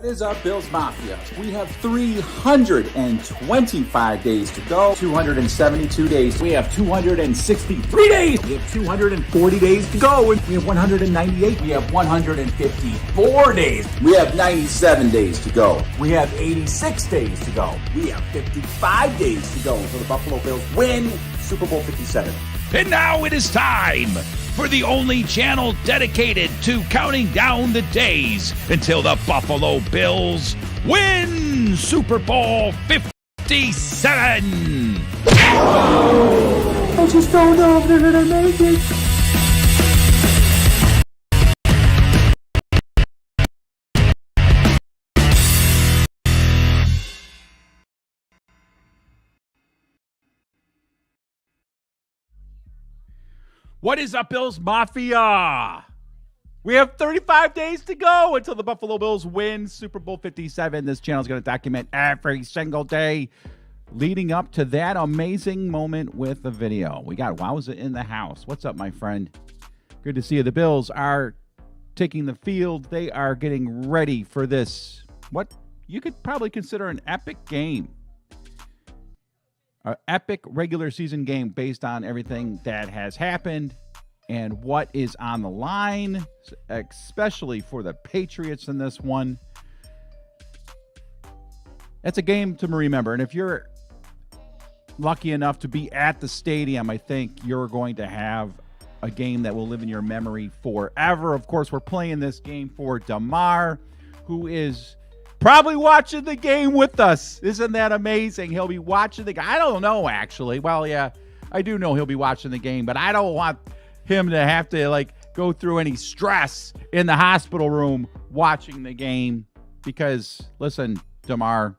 What is up, Bills Mafia? We have 325 days to go, 272 days. We have 263 days. We have 240 days to go. And we have 198. We have 154 days. We have 97 days to go. We have 86 days to go. We have 55 days to go until the Buffalo Bills win Super Bowl 57. And now it is time for the only channel dedicated to counting down the days until the Buffalo Bills win Super Bowl 57. I just don't know if they're going to make it. What is up, Bills Mafia? We have 35 days to go until the Buffalo Bills win Super Bowl 57. This channel is going to document every single day leading up to that amazing moment with the video. We got Wowza in the house. What's up, my friend? Good to see you. The Bills are taking the field. They are getting ready for this, what you could probably consider an epic game. An epic regular season game based on everything that has happened and what is on the line, especially for the Patriots in this one. It's a game to remember. And if you're lucky enough to be at the stadium, I think you're going to have a game that will live in your memory forever. Of course, we're playing this game for Damar, who is probably watching the game with us. Isn't that amazing? He'll be watching the game. I don't know, actually. Well, yeah, I do know he'll be watching the game, but I don't want him to have to, go through any stress in the hospital room watching the game because, listen, Damar,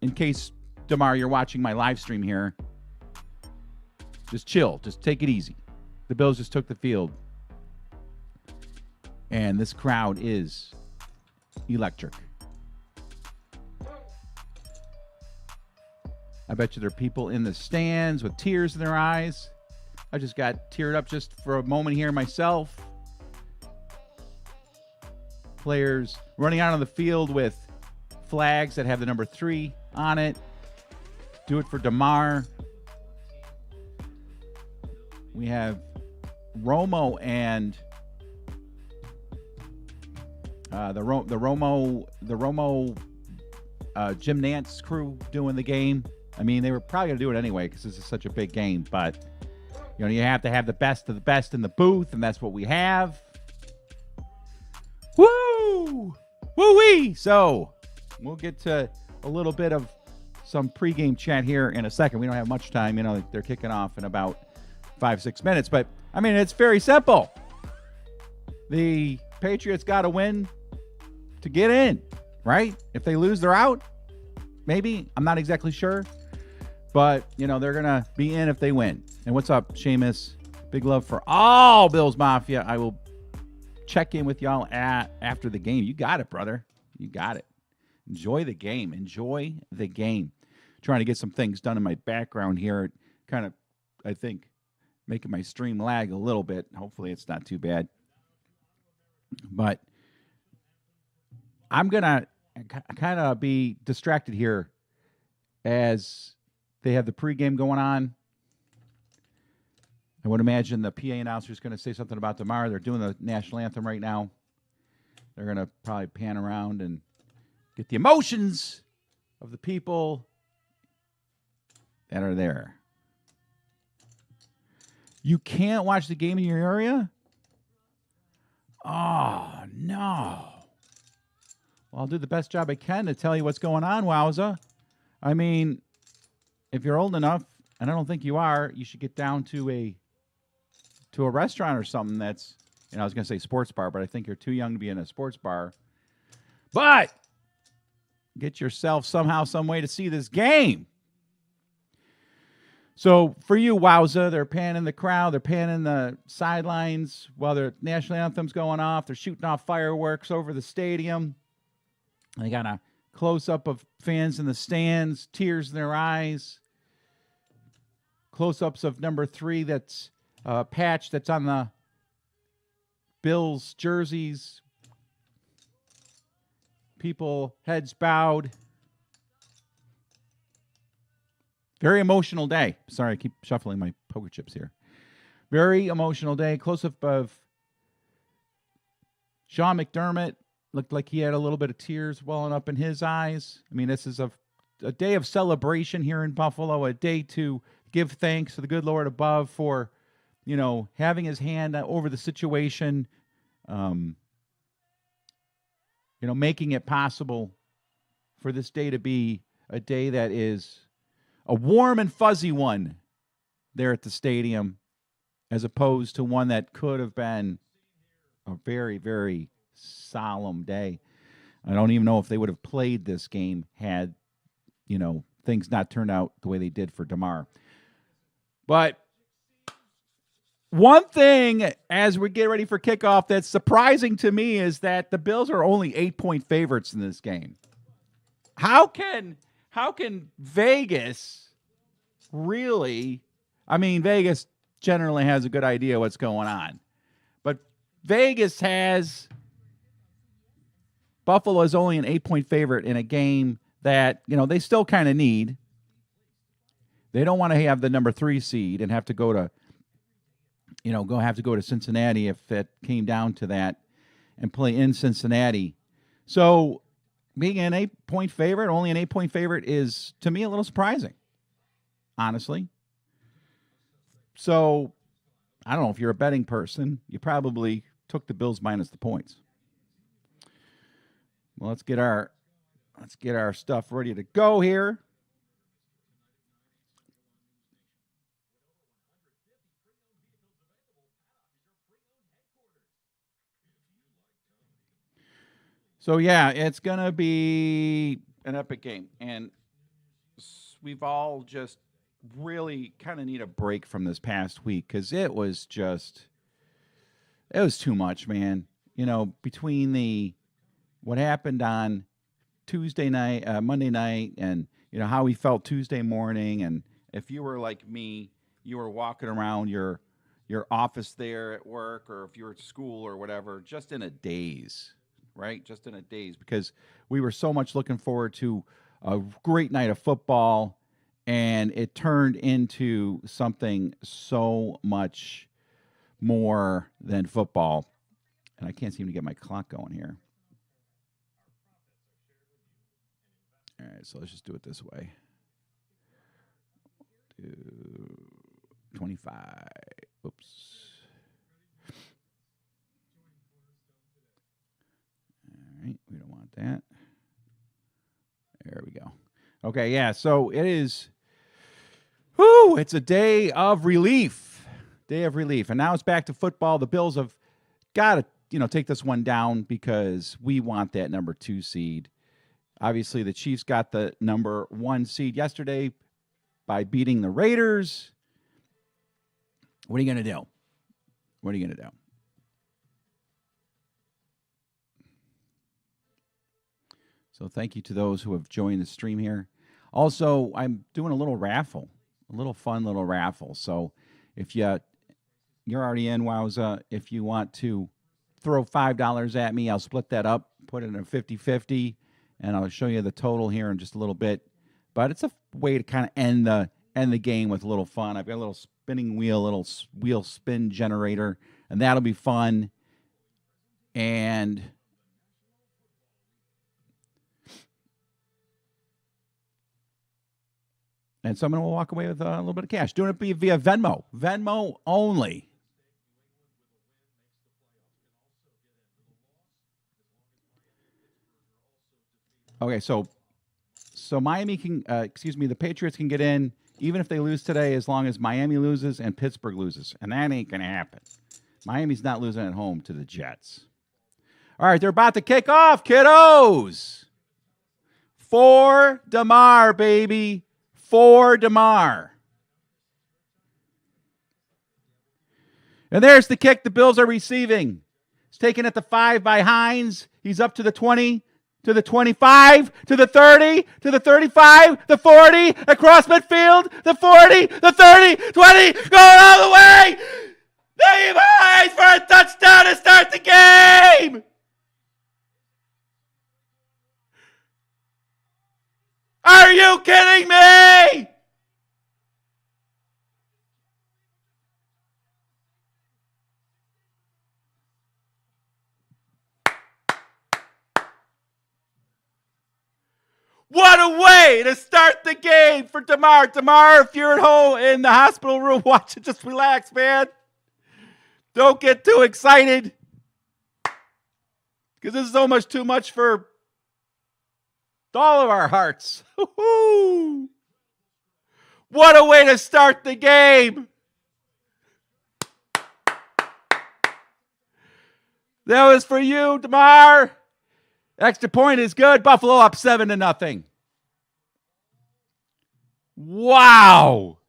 in case, Damar, you're watching my live stream here, just chill. Just take it easy. The Bills just took the field, and this crowd is electric. I bet you there are people in the stands with tears in their eyes. I just got teared up just for a moment here myself. Players running out on the field with flags that have the number 3 on it. Do it for Damar. We have Romo and the Romo Jim Nantz crew doing the game. I mean, they were probably going to do it anyway because this is such a big game. But, you have to have the best of the best in the booth, and that's what we have. Woo! Woo-wee! So, we'll get to a little bit of some pregame chat here in a second. We don't have much time. They're kicking off in about 5-6 minutes. But, I mean, it's very simple. The Patriots got to win to get in, right? If they lose, they're out. Maybe. I'm not exactly sure. But, they're going to be in if they win. And what's up, Seamus? Big love for all Bills Mafia. I will check in with y'all after the game. You got it, brother. You got it. Enjoy the game. Enjoy the game. Trying to get some things done in my background here. Kind of, I think, making my stream lag a little bit. Hopefully it's not too bad. But I'm going to kind of be distracted here as they have the pregame going on. I would imagine the PA announcer is going to say something about Damar. They're doing the national anthem right now. They're going to probably pan around and get the emotions of the people that are there. You can't watch the game in your area? Oh, no. Well, I'll do the best job I can to tell you what's going on, Wowza. I mean, if you're old enough, and I don't think you are, you should get down to a restaurant or something that's, I was going to say sports bar, but I think you're too young to be in a sports bar. But get yourself somehow, some way to see this game. So for you, Wowza, they're panning the crowd. They're panning the sidelines while their national anthem's going off. They're shooting off fireworks over the stadium. They got a close-up of fans in the stands, tears in their eyes. Close-ups of number 3 that's patch that's on the Bills jerseys. People, heads bowed. Very emotional day. Sorry, I keep shuffling my poker chips here. Very emotional day. Close-up of Sean McDermott. Looked like he had a little bit of tears welling up in his eyes. I mean, this is a day of celebration here in Buffalo, a day to give thanks to the good Lord above for, having his hand over the situation, making it possible for this day to be a day that is a warm and fuzzy one there at the stadium, as opposed to one that could have been a very, very solemn day. I don't even know if they would have played this game had, things not turned out the way they did for DeMar. But one thing as we get ready for kickoff that's surprising to me is that the Bills are only 8-point favorites in this game. How can Vegas really, Vegas generally has a good idea what's going on. But Vegas has Buffalo is only an 8-point favorite in a game that, they still kind of need. They don't want to have the number 3 seed and have to go to, Cincinnati if it came down to that and play in Cincinnati. So being an 8-point favorite, only an 8-point favorite is, to me, a little surprising, honestly. So I don't know if you're a betting person, you probably took the Bills minus the points. Well, let's get our stuff ready to go here. So yeah, it's gonna be an epic game, and we've all just really kind of need a break from this past week because it was too much, man. Between what happened on Tuesday night, Monday night, and how we felt Tuesday morning, and if you were like me, you were walking around your office there at work, or if you were at school or whatever, just in a daze, right? Just in a daze, because we were so much looking forward to a great night of football, and it turned into something so much more than football. And I can't seem to get my clock going here. All right, so let's just do it this way. 25. Oops. All right, we don't want that. There we go. Okay, yeah, so it is, it's a day of relief. Day of relief. And now it's back to football. The Bills have got to, take this one down because we want that number 2 seed. Obviously, the Chiefs got the number 1 seed yesterday by beating the Raiders. What are you going to do? What are you going to do? So thank you to those who have joined the stream here. Also, I'm doing a little raffle, a little fun little raffle. So if you're already in Wowza, if you want to throw $5 at me, I'll split that up, put it in a 50-50. And I'll show you the total here in just a little bit. But it's a way to kind of end the game with a little fun. I've got a little spinning wheel, little wheel spin generator, and that'll be fun. And someone will walk away with a little bit of cash. Doing it via Venmo. Venmo only. Okay, so Miami can, the Patriots can get in even if they lose today, as long as Miami loses and Pittsburgh loses, and that ain't gonna happen. Miami's not losing at home to the Jets. All right, they're about to kick off, kiddos. For DeMar, baby, for DeMar. And there's the kick the Bills are receiving. It's taken at the 5 by Hines. He's up to the 20. To the 25, to the 30, to the 35, the 40, across midfield, the 40, the 30, 20, going all the way! Dave Hines for a touchdown to start the game! Are you kidding me? What a way to start the game for Damar. Damar, if you're at home in the hospital room watching, just relax, man. Don't get too excited. Because this is so much too much for all of our hearts. What a way to start the game. That was for you, Damar. Extra point is good. Buffalo up 7-0. Wow.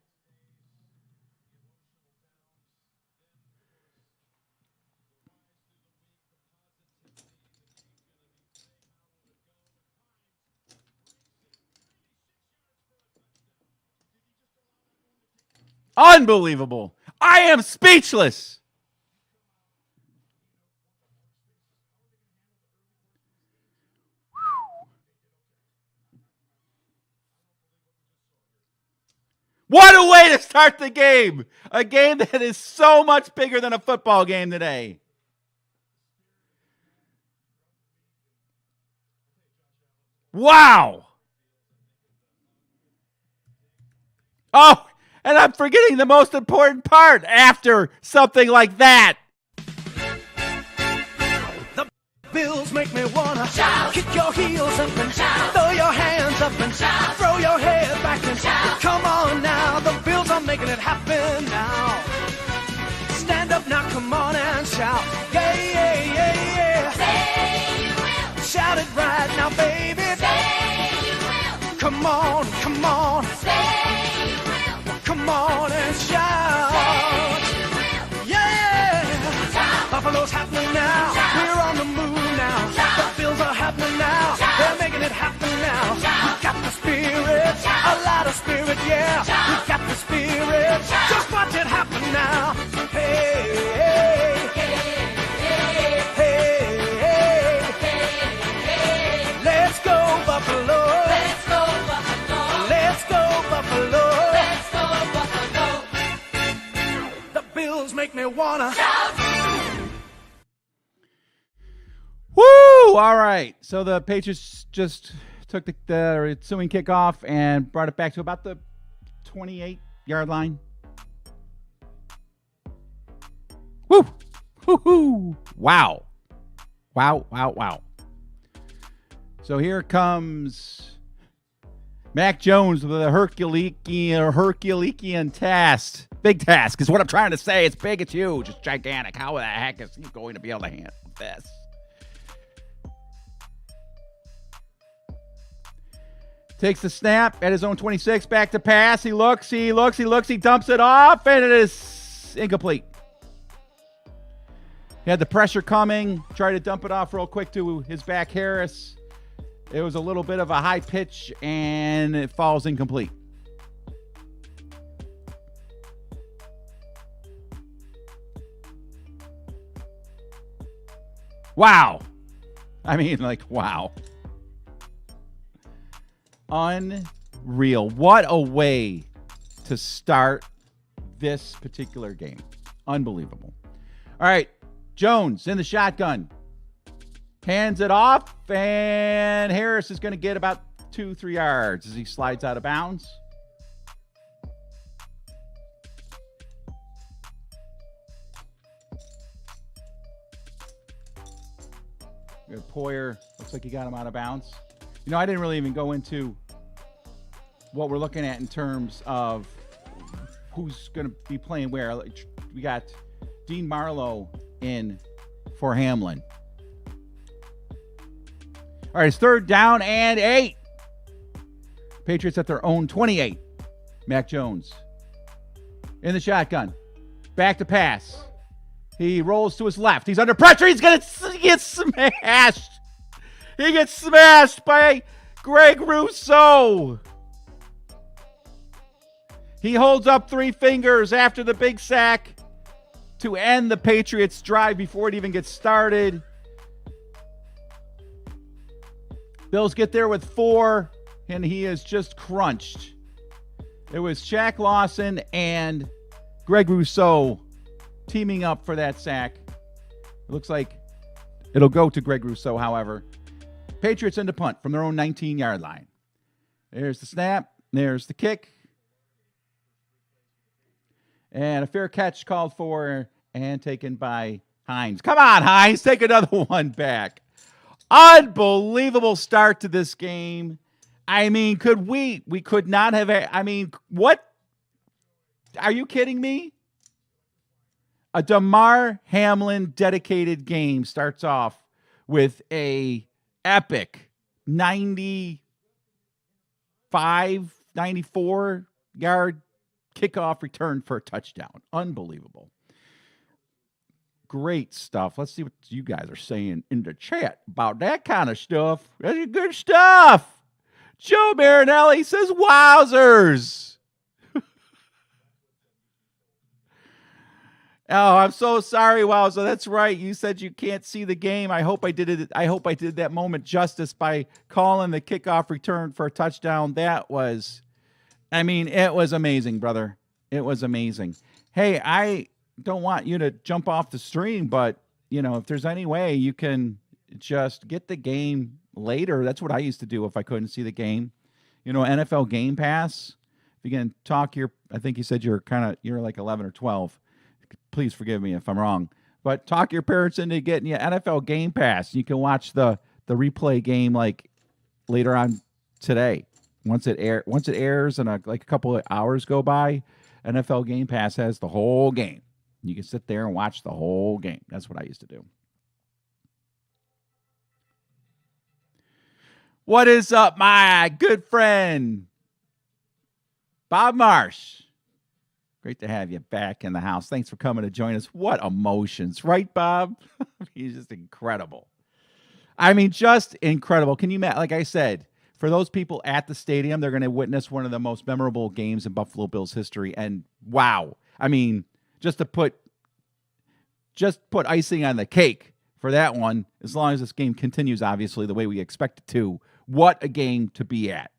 Unbelievable. I am speechless. What a way to start the game. A game that is so much bigger than a football game today. Wow. Oh, and I'm forgetting the most important part after something like that. The Bills make me wanna shout. Kick your heels up and shout. Throw your hands up and shout. Throw your head back and shout. Come on now, the Bills are making it happen now. Stand up now, come on and shout. Yeah, yeah, yeah, yeah. Say you will. Shout it right now, baby. Say you will. Come on, come on. Say you will. Come on and shout. Say you will. Yeah. Shout. Buffalo's happening now. Shout. We're on the move now. Shout. The Bills are happening now. Shout. They're making it happen now. Shout. We got the spirit, Shout. a lot of spirit, yeah. Shout. We got the spirit. Shout. Just watch it happen now. Hey, hey, hey, hey, hey. Let's go Buffalo. Let's go Buffalo. Let's go Buffalo. Let's go Buffalo. The Bills make me wanna Shout. Woo! All right. So the Patriots just took the ensuing kickoff and brought it back to about the 28-yard line. Woo! Woo-hoo! Wow. Wow, wow, wow. So here comes Mac Jones with a Herculean task. Big task is what I'm trying to say. It's big, it's huge, it's gigantic. How the heck is he going to be able to handle this? Takes the snap at his own 26, back to pass. He looks, he dumps it off, and it is incomplete. He had the pressure coming, tried to dump it off real quick to his back Harris. It was a little bit of a high pitch, and it falls incomplete. Wow. I mean, like, wow. Unreal. What a way to start this particular game. Unbelievable. All right. Jones in the shotgun. Hands it off, and Harris is going to get about 2-3 yards as he slides out of bounds. Poyer, looks like he got him out of bounds. You know, I didn't really even go into what we're looking at in terms of who's going to be playing where. We got Dean Marlowe in for Hamlin. All right, it's 3rd down and 8. Patriots at their own 28. Mac Jones in the shotgun. Back to pass. He rolls to his left. He's under pressure. He's going to get smashed. He gets smashed by Greg Rousseau. He holds up 3 fingers after the big sack to end the Patriots' drive before it even gets started. Bills get there with 4. and he is just crunched. It was Shaq Lawson and Greg Rousseau teaming up for that sack. It looks like it'll go to Greg Rousseau, however. Patriots into punt from their own 19-yard line. There's the snap. There's the kick. And a fair catch called for and taken by Hines. Come on, Hines. Take another one back. Unbelievable start to this game. I mean, we could not have, I mean, what? Are you kidding me? A Damar Hamlin dedicated game starts off with a epic 94 yard kickoff return for a touchdown. Unbelievable. Great stuff. Let's see what you guys are saying in the chat about that kind of stuff. That's good stuff. Joe Marinelli says, wowzers. Oh, I'm so sorry, Wowza. That's right. You said you can't see the game. I hope I did it. I hope I did that moment justice by calling the kickoff return for a touchdown. That was, I mean, it was amazing, brother. It was amazing. Hey, I don't want you to jump off the stream, but, you know, if there's any way you can just get the game later, that's what I used to do if I couldn't see the game. You know, NFL Game Pass. If you can talk I think you said you're like 11 or 12. Please forgive me if I'm wrong. But talk your parents into getting you NFL Game Pass. You can watch the replay game like later on today. Once it airs and a couple of hours go by, NFL Game Pass has the whole game. You can sit there and watch the whole game. That's what I used to do. What is up, my good friend, Bob Marsh? Great to have you back in the house. Thanks for coming to join us. What emotions, right, Bob? He's just incredible. I mean, just incredible. Can you imagine? Like I said, for those people at the stadium, they're going to witness one of the most memorable games in Buffalo Bills history. And wow, I mean, just put icing on the cake for that one, as long as this game continues, obviously, the way we expect it to. What a game to be at.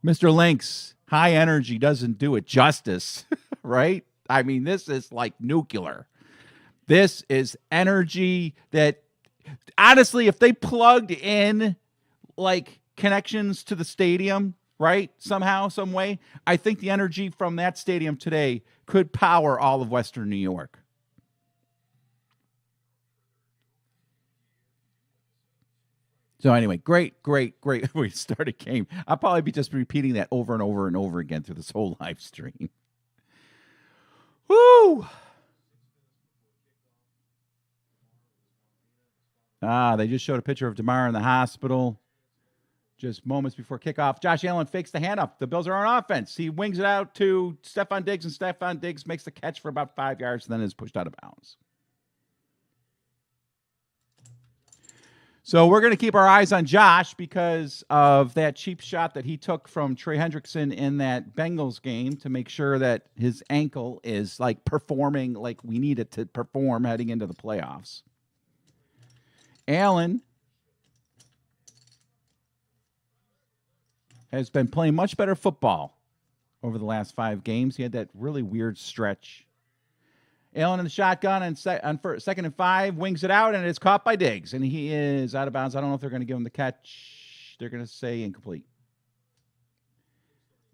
Mr. Lynx, high energy doesn't do it justice, right? I mean, this is like nuclear. This is energy that, honestly, if they plugged in like connections to the stadium, right, somehow, some way, I think the energy from that stadium today could power all of Western New York. So anyway, great we started game. I'll probably be just repeating that over and over and over again through this whole live stream. Woo! They just showed a picture of Damar in the hospital just moments before kickoff. Josh Allen fakes the handoff. The Bills are on offense. He wings it out to Stephon Diggs, and Stephon Diggs makes the catch for about 5 yards and then is pushed out of bounds. So we're going to keep our eyes on Josh because of that cheap shot that he took from Trey Hendrickson in that Bengals game to make sure that his ankle is like performing like we need it to perform heading into the playoffs. Allen has been playing much better football over the last 5 games. He had that really weird stretch. Allen in the shotgun on second and 5, wings it out, and it's caught by Diggs. And he is out of bounds. I don't know if they're going to give him the catch. They're going to say incomplete,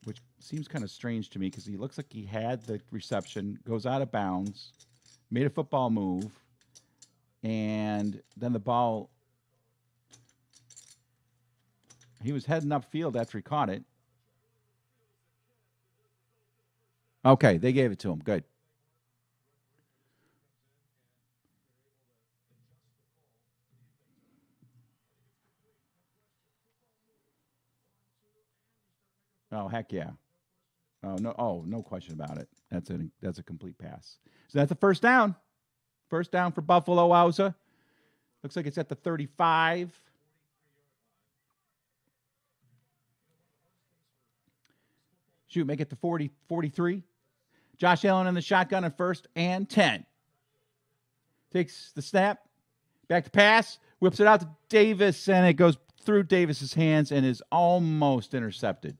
which seems kind of strange to me because he looks like he had the reception, goes out of bounds, made a football move, and then the ball, he was heading upfield after he caught it. Okay, they gave it to him. Good. Oh, heck yeah. No question about it. That's a complete pass. So that's a first down. First down for Buffalo, Wowza. Looks like it's at the 35. Shoot, make it the 40, 43. Josh Allen in the shotgun at 1st and 10. Takes the snap. Back to pass. Whips it out to Davis, and it goes through Davis's hands and is almost intercepted.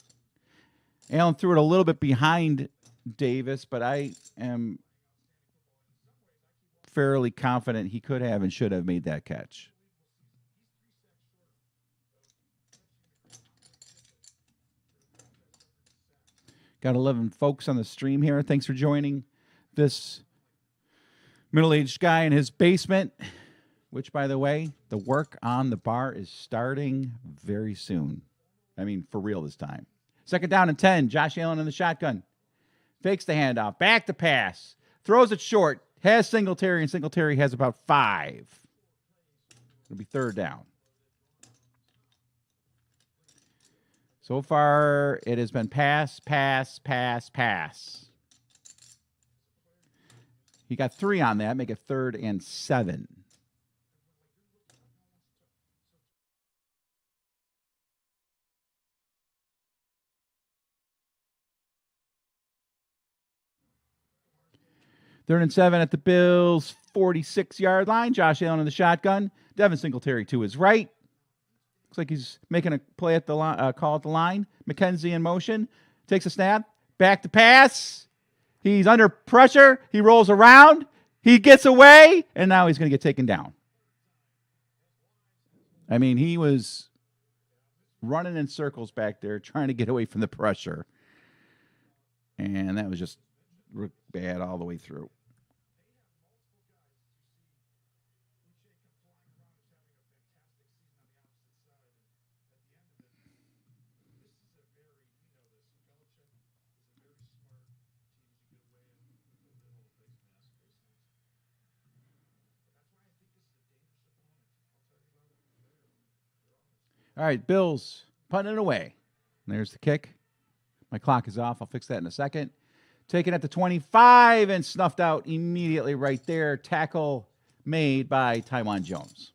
Allen threw it a little bit behind Davis, but I am fairly confident he could have and should have made that catch. Got 11 folks on the stream here. Thanks for joining this middle-aged guy in his basement, which, by the way, the work on the bar is starting very soon. I mean, for real this time. 2nd down and 10. Josh Allen in the shotgun. Fakes the handoff. Back to pass. Throws it short. Has Singletary, and Singletary has about 5. It'll be 3rd down. So far, it has been pass, pass, pass, pass. He got 3 on that. Make it 3rd and 7. Third and 7 at the Bills' 46-yard line. Josh Allen in the shotgun. Devin Singletary to his right. Looks like he's making a play at the call at the line. McKenzie in motion. Takes a snap. Back to pass. He's under pressure. He rolls around. He gets away. And now he's going to get taken down. I mean, he was running in circles back there trying to get away from the pressure. And that was just bad all the way through. All right, Bills punting it away. And there's the kick. My clock is off. I'll fix that in a second. Taken at the 25 and snuffed out immediately right there. Tackle made by Taiwan Jones.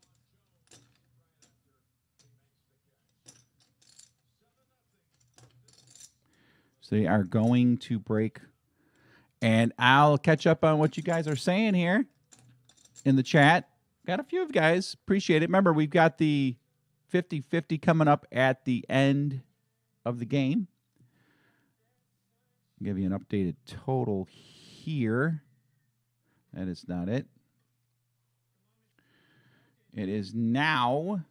So they are going to break. And I'll catch up on what you guys are saying here in the chat. Got a few of you guys. Appreciate it. Remember, we've got the 50-50 coming up at the end of the game. I'll give you an updated total here. That is not it. It is now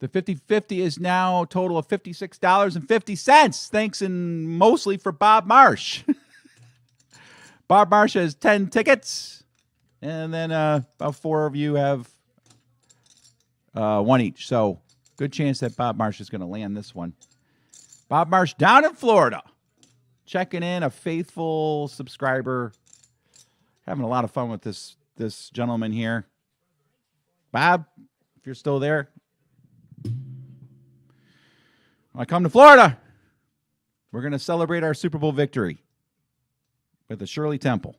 the 50-50 is now a total of $56.50. Thanks and mostly for Bob Marsh. Bob Marsh has 10 tickets. And then about 4 of you have 1 each. So good chance that Bob Marsh is going to land this one. Bob Marsh down in Florida. Checking in, a faithful subscriber. Having a lot of fun with this gentleman here. Bob, if you're still there, when I come to Florida, we're going to celebrate our Super Bowl victory with the Shirley Temple.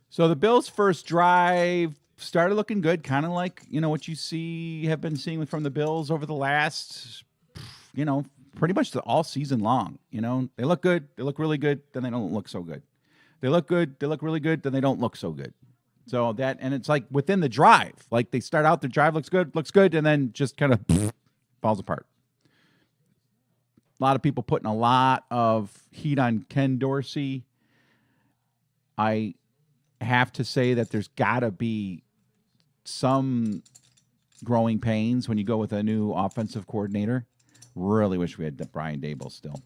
So the Bills' first drive started looking good, kind of like, what you have been seeing from the Bills over the last, pretty much all season long. They look good, they look really good, then they don't look so good. They look good, they look really good, then they don't look so good. So and it's like within the drive. Like they start out, the drive looks good, and then just kind of falls apart. A lot of people putting a lot of heat on Ken Dorsey. I have to say that there's got to be some growing pains when you go with a new offensive coordinator. Really wish we had Brian Daboll still.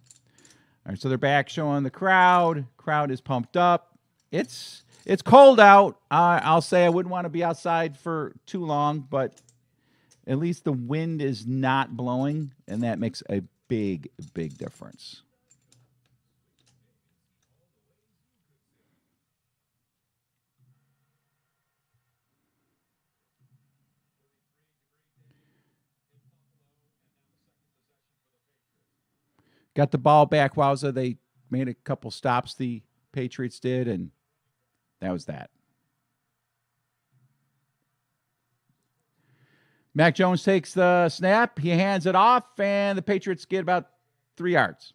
All right, so they're back showing the crowd. Crowd is pumped up. It's cold out. I'll say I wouldn't want to be outside for too long, but at least the wind is not blowing, and that makes a big, big difference. Got the ball back, Wowza. They made a couple stops. The Patriots did, and that was that. Mac Jones takes the snap. He hands it off, and the Patriots get about 3 yards.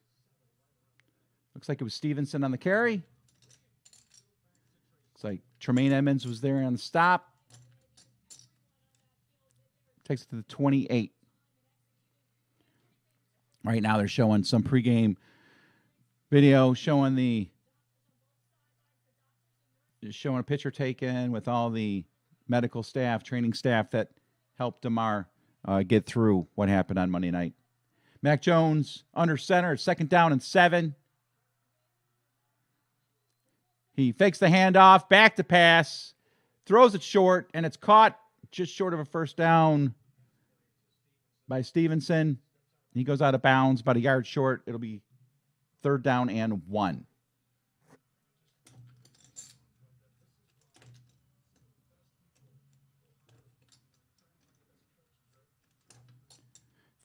Looks like it was Stevenson on the carry. Looks like Tremaine Edmonds was there on the stop. Takes it to the 28. Right now they're showing some pregame video showing a picture taken with all the medical staff, training staff that helped DeMar get through what happened on Monday night. Mac Jones under center, 2nd down and 7. He fakes the handoff, back to pass, throws it short, and it's caught just short of a 1st down by Stevenson. He goes out of bounds, about a yard short. It'll be 3rd down and 1.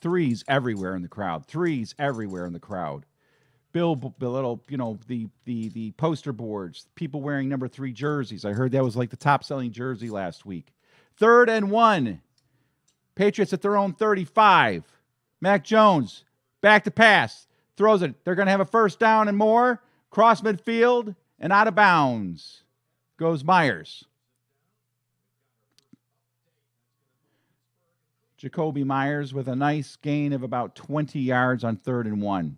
Threes everywhere in the crowd. Threes everywhere in the crowd. The little, the poster boards, people wearing number 3 jerseys. I heard that was like the top selling jersey last week. 3rd and 1. Patriots at their own 35. Mac Jones, back to pass. Throws it. They're going to have a 1st down and more. Cross midfield and out of bounds goes Myers. Jacoby Myers with a nice gain of about 20 yards on 3rd and 1.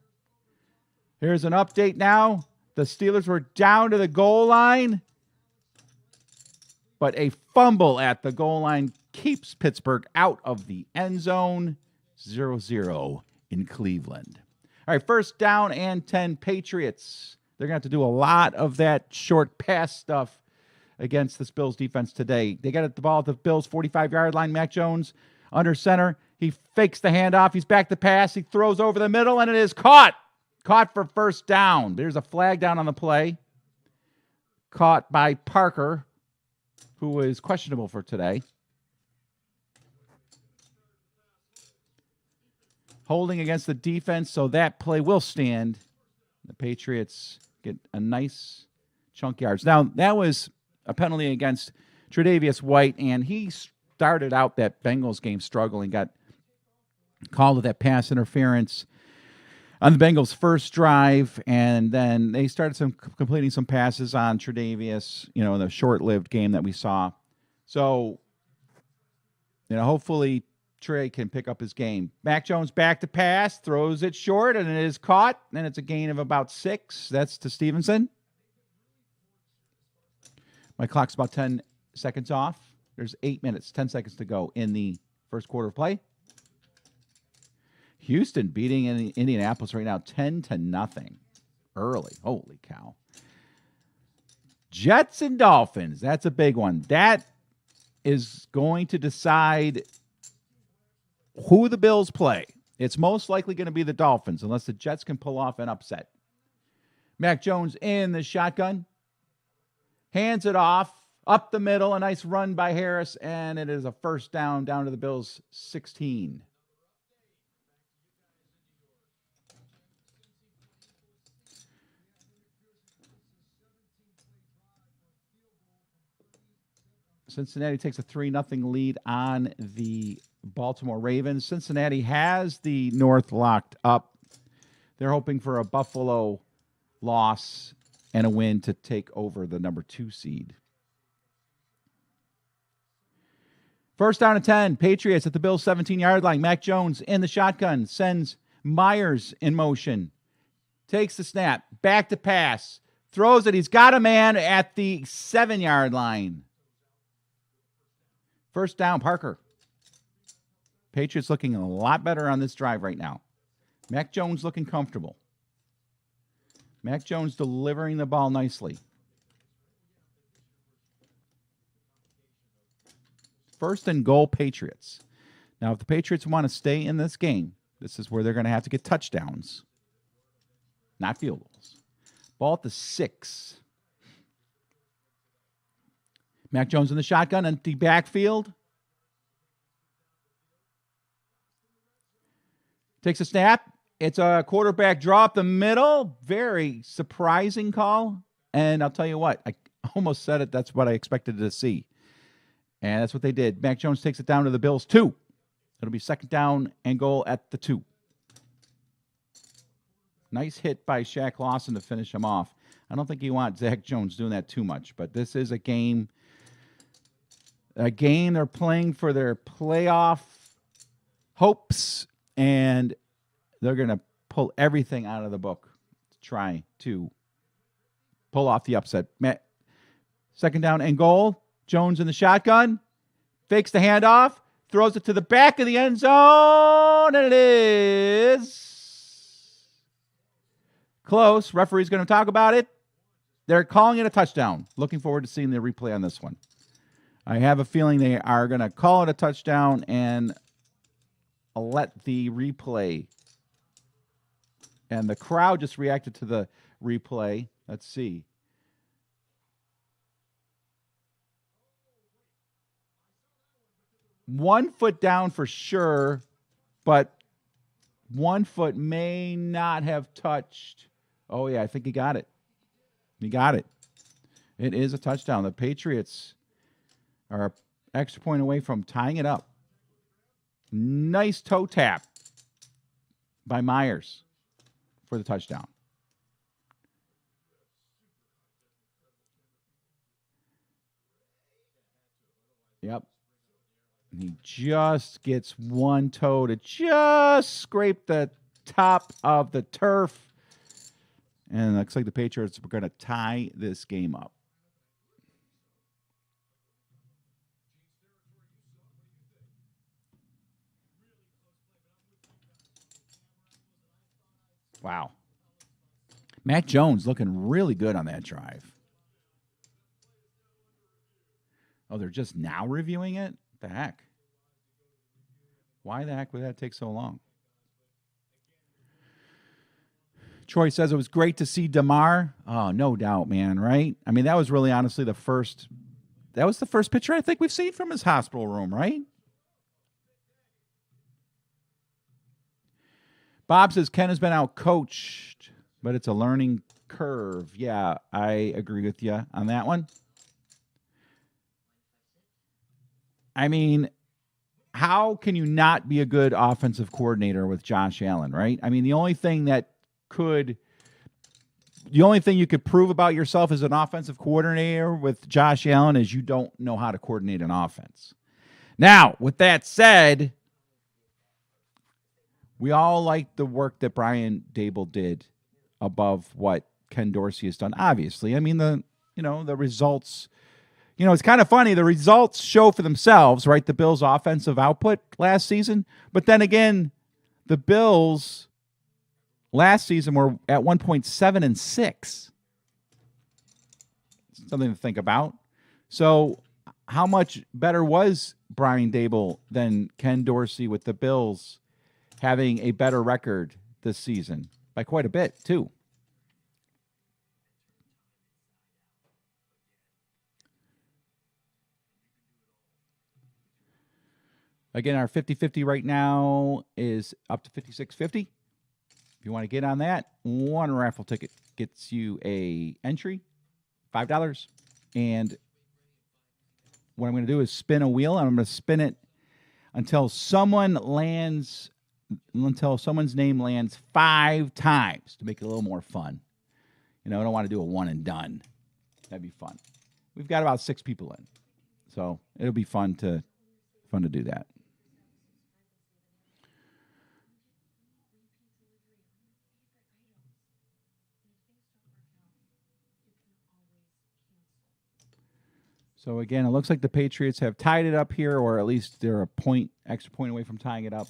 Here's an update now. The Steelers were down to the goal line, but a fumble at the goal line keeps Pittsburgh out of the end zone. 0-0 in Cleveland. All right, 1st down and 10 Patriots. They're going to have to do a lot of that short pass stuff against this Bills defense today. They got the ball at the Bills' 45-yard line. Mac Jones under center. He fakes the handoff. He's back to pass. He throws over the middle, and it is caught. Caught for 1st down. There's a flag down on the play. Caught by Parker, who is questionable for today. Holding against the defense, so that play will stand. The Patriots get a nice chunk yards. Now, that was a penalty against Tre'Davious White, and he started out that Bengals game struggling, got called with that pass interference on the Bengals' first drive, and then they started completing some passes on Tre'Davious, in the short-lived game that we saw. So, hopefully Trey can pick up his game. Mac Jones back to pass, throws it short, and it is caught, and it's a gain of about 6. That's to Stevenson. My clock's about 10 seconds off. There's 8 minutes, 10 seconds to go in the first quarter of play. Houston beating Indianapolis right now 10-0 early. Holy cow. Jets and Dolphins. That's a big one. That is going to decide who the Bills play. It's most likely going to be the Dolphins unless the Jets can pull off an upset. Mac Jones in the shotgun. Hands it off. Up the middle. A nice run by Harris. And it is a 1st down to the Bills' 16. Cincinnati takes a 3-0 lead on the Baltimore Ravens. Cincinnati has the North locked up. They're hoping for a Buffalo loss and a win to take over the number 2 seed. 1st down and 10. Patriots at the Bills' 17-yard line. Mac Jones in the shotgun. Sends Myers in motion. Takes the snap. Back to pass. Throws it. He's got a man at the 7-yard line. 1st down, Parker. Patriots looking a lot better on this drive right now. Mac Jones looking comfortable. Mac Jones delivering the ball nicely. 1st and goal, Patriots. Now, if the Patriots want to stay in this game, this is where they're going to have to get touchdowns, not field goals. Ball at the 6. Mac Jones in the shotgun, empty backfield. Takes a snap. It's a quarterback draw up the middle. Very surprising call. And I'll tell you what, I almost said it. That's what I expected to see. And that's what they did. Mac Jones takes it down to the Bills 2. It'll be second down and goal at the 2. Nice hit by Shaq Lawson to finish him off. I don't think you want Zach Jones doing that too much, but this is a game they're playing for their playoff hopes, and they're going to pull everything out of the book to try to pull off the upset. Second down and goal. Jones in the shotgun. Fakes the handoff. Throws it to the back of the end zone, and it is close. Referee's going to talk about it. They're calling it a touchdown. Looking forward to seeing the replay on this one. I have a feeling they are going to call it a touchdown and let the replay. And the crowd just reacted to the replay. Let's see. One foot down for sure, but one foot may not have touched. Oh, yeah, I think he got it. He got it. It is a touchdown. The Patriots are an extra point away from tying it up. Nice toe tap by Myers for the touchdown. Yep. He just gets one toe to just scrape the top of the turf. And it looks like the Patriots are going to tie this game up. Wow. Mac Jones looking really good on that drive. Oh, they're just now reviewing it? What the heck? Why the heck would that take so long? Troy says it was great to see DeMar. Oh, no doubt, man, right? I mean, that was really honestly the first picture I think we've seen from his hospital room, right? Bob says Ken has been out-coached, but it's a learning curve. Yeah, I agree with you on that one. I mean, how can you not be a good offensive coordinator with Josh Allen, right? I mean, the only thing you could prove about yourself as an offensive coordinator with Josh Allen is you don't know how to coordinate an offense. Now, with that said, we all like the work that Brian Daboll did above what Ken Dorsey has done. Obviously, I mean the results. It's kind of funny. The results show for themselves, right? The Bills' offensive output last season, but then again, the Bills last season were at 1.7-6. Something to think about. So, how much better was Brian Daboll than Ken Dorsey with the Bills having a better record this season? By quite a bit, too. Again, our 50-50 right now is up to 56.50. If you want to get on that, one raffle ticket gets you a entry, $5. And what I'm going to do is spin a wheel, and I'm going to spin it until someone's name lands 5 times to make it a little more fun. I don't want to do a one and done. That'd be fun. We've got about 6 people in, so it'll be fun to do that. So, again, it looks like the Patriots have tied it up here, or at least they're extra point away from tying it up.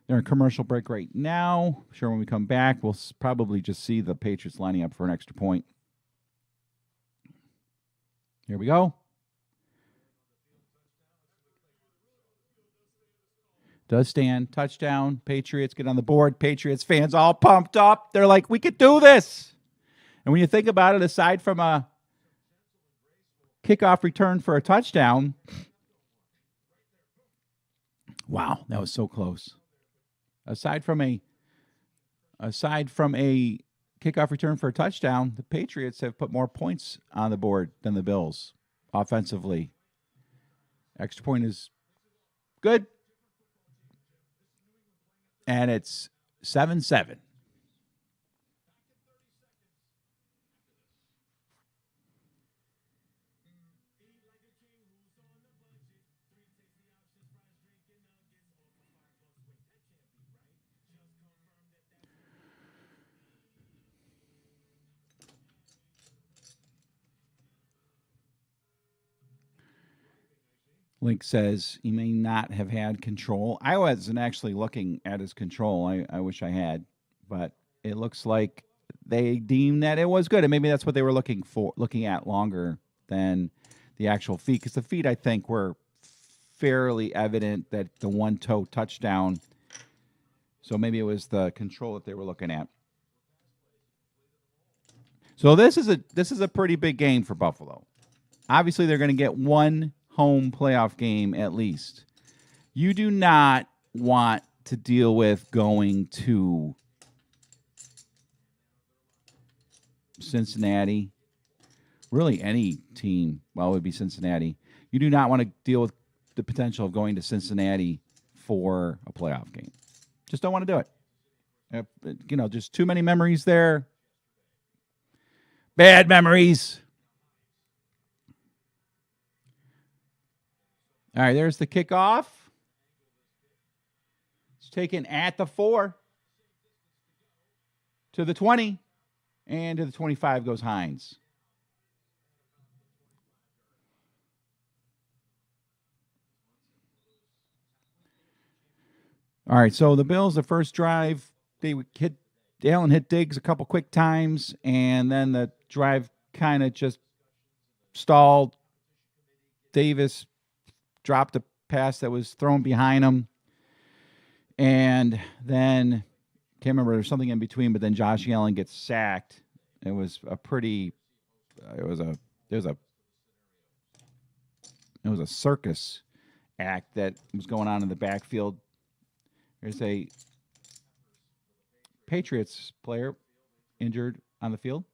They're in commercial break right now. Sure, when we come back, we'll probably just see the Patriots lining up for an extra point. Here we go. Does stand. Touchdown. Patriots get on the board. Patriots fans all pumped up. They're like, we could do this. And when you think about it, aside from a kickoff return for a touchdown, wow, that was so close. Aside from a kickoff return for a touchdown, the Patriots have put more points on the board than the Bills offensively. Extra point is good. And it's 7-7. Link says he may not have had control. I wasn't actually looking at his control. I wish I had, but it looks like they deemed that it was good, and maybe that's what they were looking at longer than the actual feet, because the feet, I think, were fairly evident that the one-toe touchdown. So maybe it was the control that they were looking at. So this is a pretty big game for Buffalo. Obviously, they're going to get one home playoff game at least. You do not want to deal with going to Cincinnati. Really, any team. Well, it would be Cincinnati. You do not want to deal with the potential of going to Cincinnati for a playoff game. Just don't want to do it. Just too many memories there. Bad memories. All right, there's the kickoff. It's taken at the 4 to the 20, and to the 25 goes Hines. All right, so the Bills, the first drive, Allen hit Diggs a couple quick times, and then the drive kind of just stalled. Davis dropped a pass that was thrown behind him. And then, can't remember, there's something in between, but then Josh Allen gets sacked. It was a circus act that was going on in the backfield. There's a Patriots player injured on the field.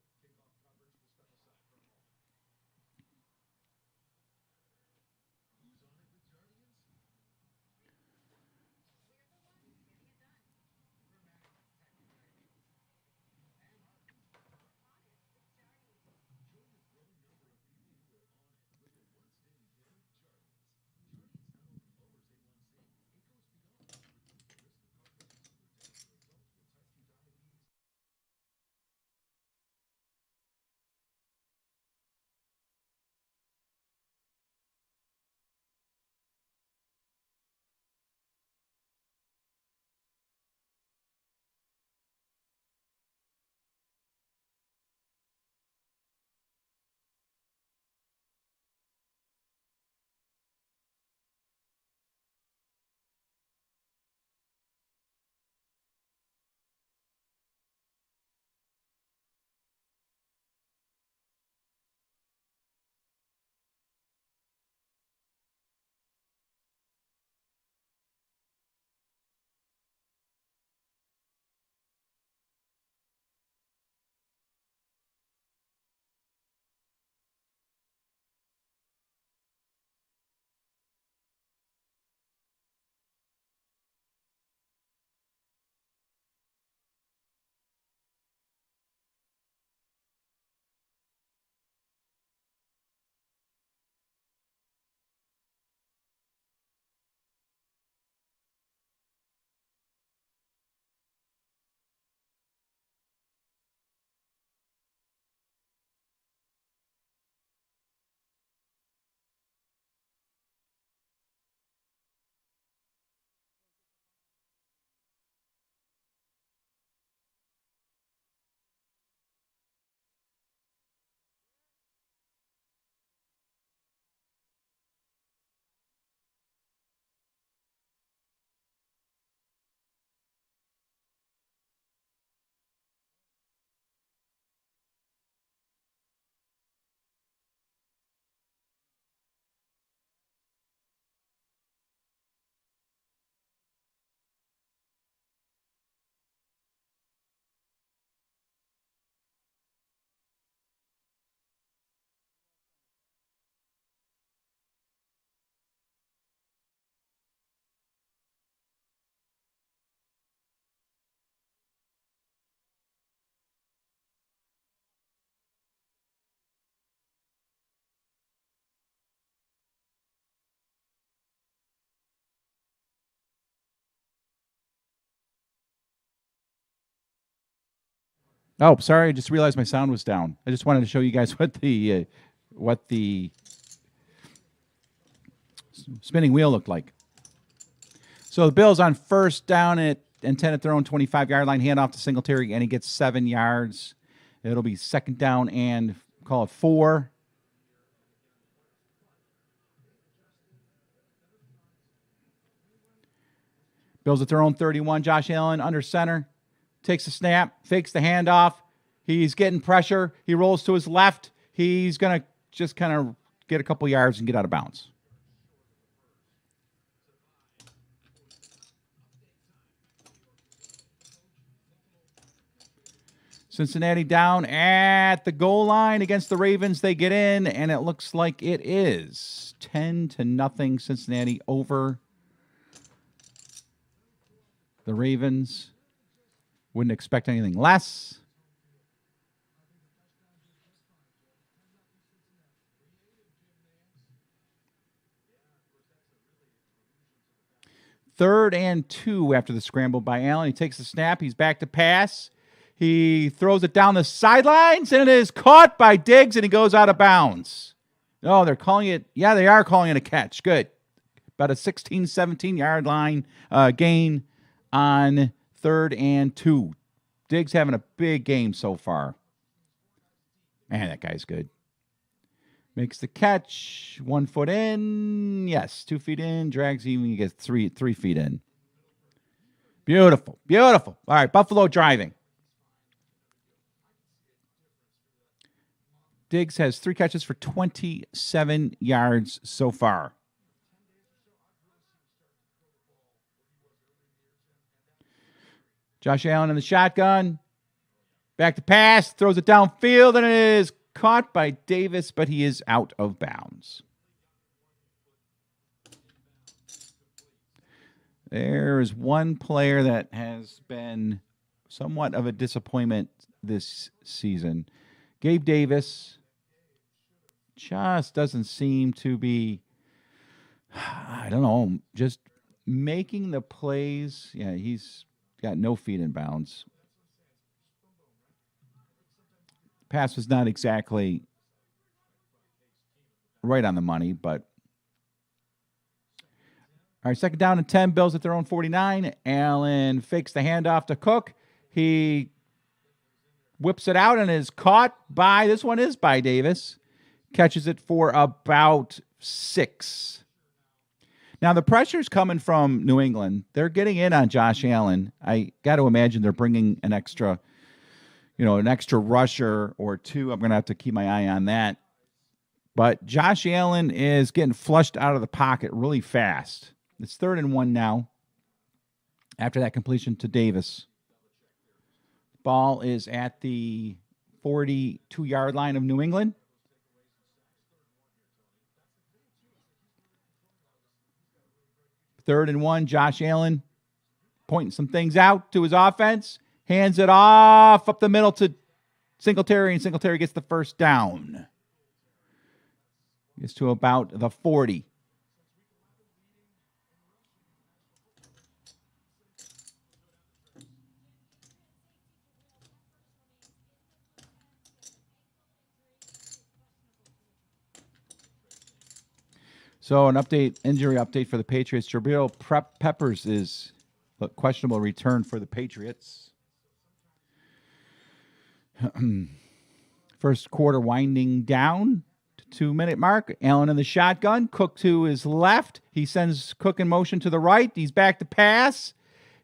Oh, sorry. I just realized my sound was down. I just wanted to show you guys what the spinning wheel looked like. So the Bills on first down and 10 at their own 25-yard line, hand off to Singletary, and he gets 7 yards. It'll be second down and call it 4. Bills at their own 31. Josh Allen under center. Takes the snap. Fakes the handoff. He's getting pressure. He rolls to his left. He's going to just kind of get a couple yards and get out of bounds. Cincinnati down at the goal line against the Ravens. They get in, and it looks like it is 10-0 Cincinnati over the Ravens. Wouldn't expect anything less. Third and 2 after the scramble by Allen. He takes the snap. He's back to pass. He throws it down the sidelines, and it is caught by Diggs, and he goes out of bounds. Oh, they're calling it. Yeah, they are calling it a catch. Good. About a 16, 17-yard line gain on 3rd and 2. Diggs having a big game so far. Man, that guy's good. Makes the catch. 1 foot in. Yes, 2 feet in. Drags even. He gets 3 feet in. Beautiful. Beautiful. All right, Buffalo driving. Diggs has 3 catches for 27 yards so far. Josh Allen in the shotgun. Back to pass. Throws it downfield, and it is caught by Davis, but he is out of bounds. There is one player that has been somewhat of a disappointment this season. Gabe Davis just doesn't seem to be, I don't know, just making the plays. Yeah, he's got no feet in bounds. Pass was not exactly right on the money, but all right, second down and 10, Bills at their own 49. Allen fakes the handoff to Cook. He whips it out and is caught by, this one is by Davis. Catches it for about 6. Now, the pressure's coming from New England. They're getting in on Josh Allen. I got to imagine they're bringing an extra rusher or 2. I'm going to have to keep my eye on that. But Josh Allen is getting flushed out of the pocket really fast. It's 3rd and 1 now after that completion to Davis. Ball is at the 42-yard line of New England. Third and 1, Josh Allen pointing some things out to his offense. Hands it off up the middle to Singletary, and Singletary gets the first down. Gets to about the 40. So an injury update for the Patriots. Jabril Peppers is a questionable return for the Patriots. First quarter winding down to 2-minute mark. Allen in the shotgun. Cook to his left. He sends Cook in motion to the right. He's back to pass.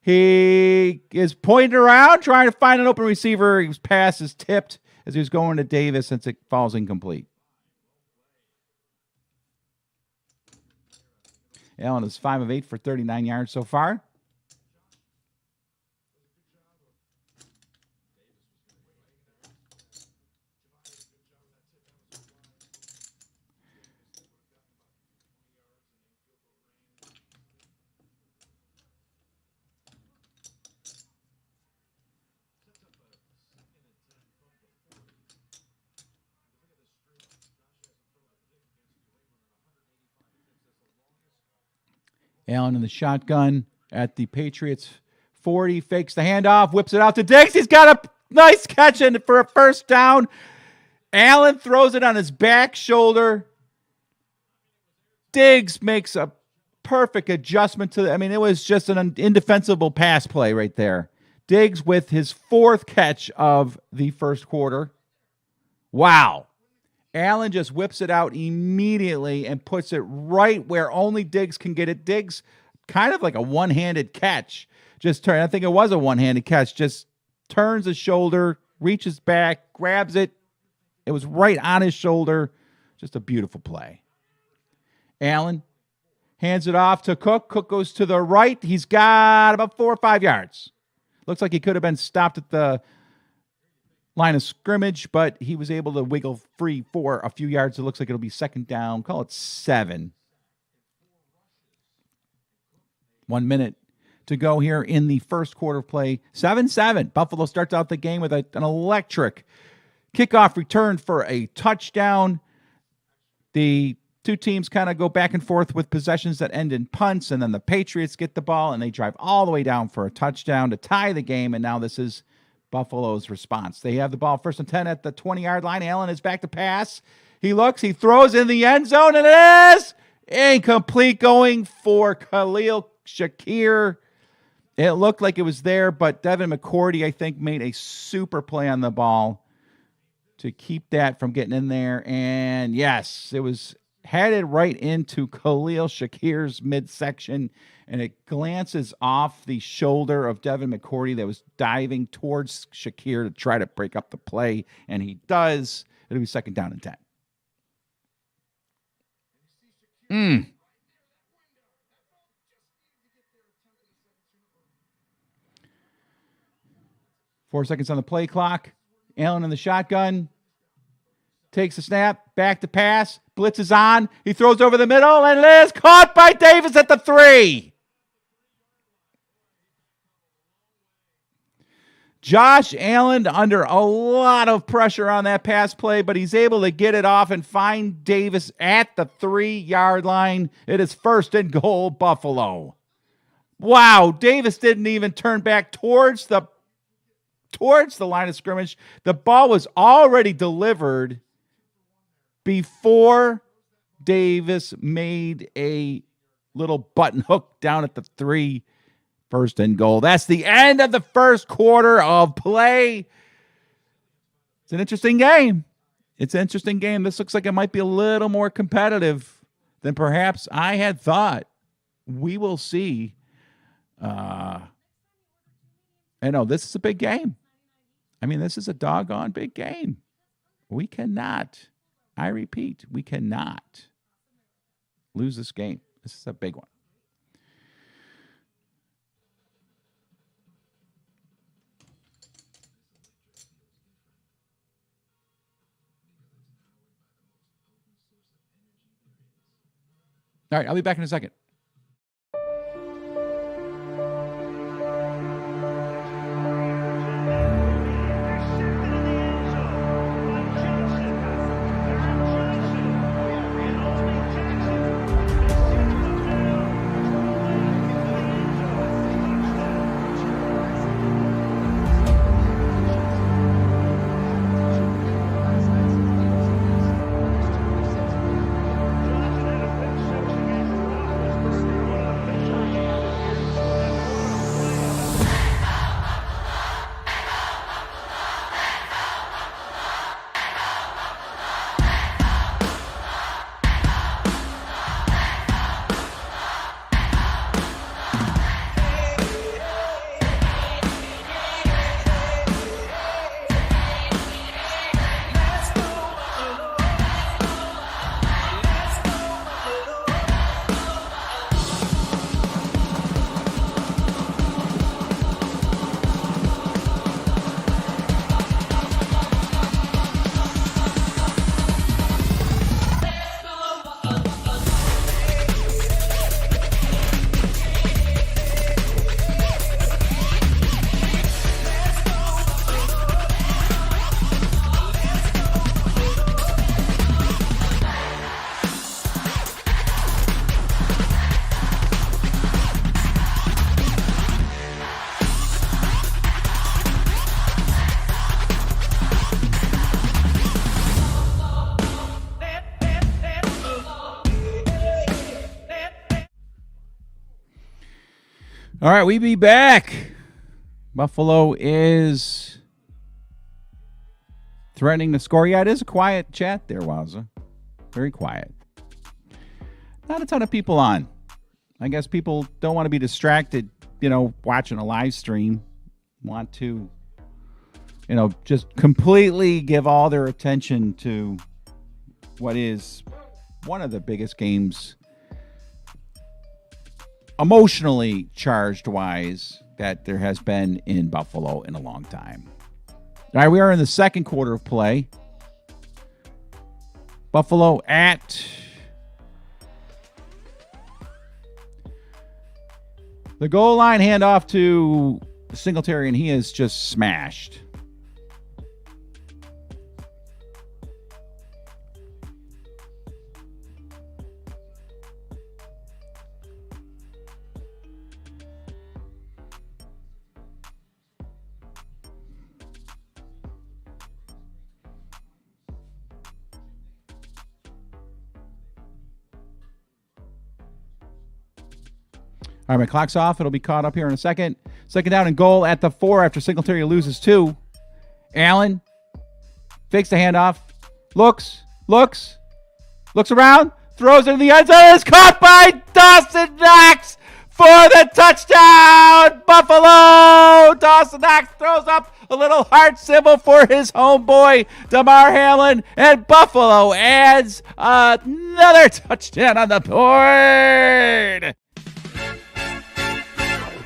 He is pointing around, trying to find an open receiver. His pass is tipped as he was going to Davis since it falls incomplete. Allen is 5 of 8 for 39 yards so far. Allen in the shotgun at the Patriots 40, fakes the handoff, whips it out to Diggs. He's got a Nice catch for a first down. Allen throws it on his back shoulder. Diggs makes a perfect adjustment to it was just an indefensible pass play right there. Diggs with his 4th catch of the first quarter. Wow. Allen just whips it out immediately and puts it right where only Diggs can get it. Diggs, kind of like a one-handed catch. I think it was a one-handed catch. Just turns his shoulder, reaches back, grabs it. It was right on his shoulder. Just a beautiful play. Allen hands it off to Cook. Cook goes to the right. He's got about 4 or 5 yards. Looks like he could have been stopped at the line of scrimmage, but he was able to wiggle free for a few yards. It looks like it'll be second down. Call it 7. 1 minute to go here in the first quarter of play. 7-7. Buffalo starts out the game with an electric kickoff return for a touchdown. The two teams kind of go back and forth with possessions that end in punts, and then the Patriots get the ball, and they drive all the way down for a touchdown to tie the game, and now this is Buffalo's response. They have the ball 1st and 10 at the 20-yard line. Allen is back to pass. He looks, he throws in the end zone, and it is incomplete, going for Khalil Shakir. It looked like it was there, but Devin McCourty, I think, made a super play on the ball to keep that from getting in there. And yes, it was headed right into Khalil Shakir's midsection, and it glances off the shoulder of Devin McCourty that was diving towards Shakir to try to break up the play, and he does. It'll be second down and 10. 4 seconds on the play clock. Allen in the shotgun. Takes the snap. Back to pass. Blitz is on. He throws over the middle, and it is caught by Davis at the 3. Josh Allen under a lot of pressure on that pass play, but he's able to get it off and find Davis at the 3-yard line. It is 1st and goal, Buffalo. Wow, Davis didn't even turn back towards the line of scrimmage. The ball was already delivered before Davis made a little button hook down at the 3. 1st and goal. That's the end of the first quarter of play. It's an interesting game. This looks like it might be a little more competitive than perhaps I had thought. We will see. I know this is a big game. This is a doggone big game. We cannot, I repeat, we cannot lose this game. This is a big one. All right, I'll be back in a second. All right, we be back. Buffalo is threatening to score. Yeah, it is a quiet chat there, Wowza. Very quiet. Not a ton of people on. I guess people don't want to be distracted, watching a live stream. Want to, just completely give all their attention to what is one of the biggest games, emotionally charged wise, that there has been in Buffalo in a long time. All right, we are in the second quarter of play. Buffalo at the goal line, handoff to Singletary, and he is just smashed. All right, my clock's off. It'll be caught up here in a second. Second down and goal at the 4 after Singletary loses 2. Allen fakes the handoff. Looks around. Throws it in the end zone. It's caught by Dawson Knox for the touchdown. Buffalo. Dawson Knox throws up a little heart symbol for his homeboy, Damar Hamlin. And Buffalo adds another touchdown on the board.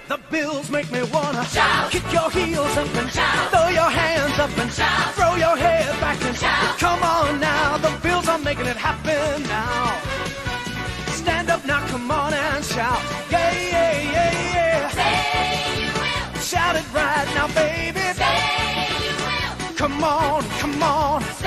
The Bills make me wanna Shout. kick your heels up and Shout. throw your hands up and Shout. throw your head back and Shout. come on now. The Bills are making it happen now. Stand up now, come on and shout. Yeah, yeah, yeah, yeah. Say you will. Shout it right now, baby. Say you will. Come on, come on, Say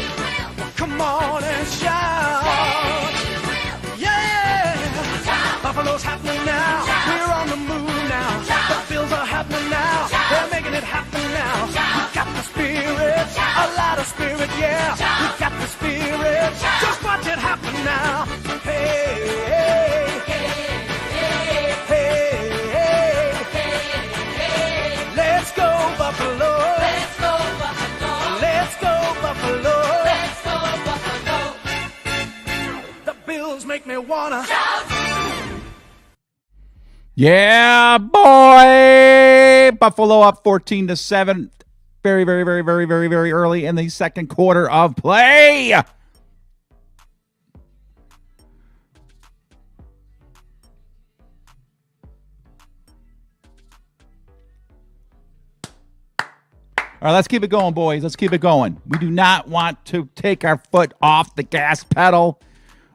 you will. come on and shout. Say you will. Yeah. Shout. Buffalo's happening now. Shout. We're on the move now. Shout. The Bills are happening now. Shout. They're making it happen now. Shout. We got the spirit, Shout. a lot of spirit, yeah. Shout. We got the spirit. Shout. Just watch it happen now. Hey, hey, hey, hey. Let's go Buffalo. Let's go Buffalo. Let's go Buffalo. Let's go Buffalo. The Bills make me wanna Shout. Yeah, boy. Buffalo up 14-7. Very, very, very, very, very, very early in the second quarter of play. All right, let's keep it going, boys. Let's keep it going. We do not want to take our foot off the gas pedal.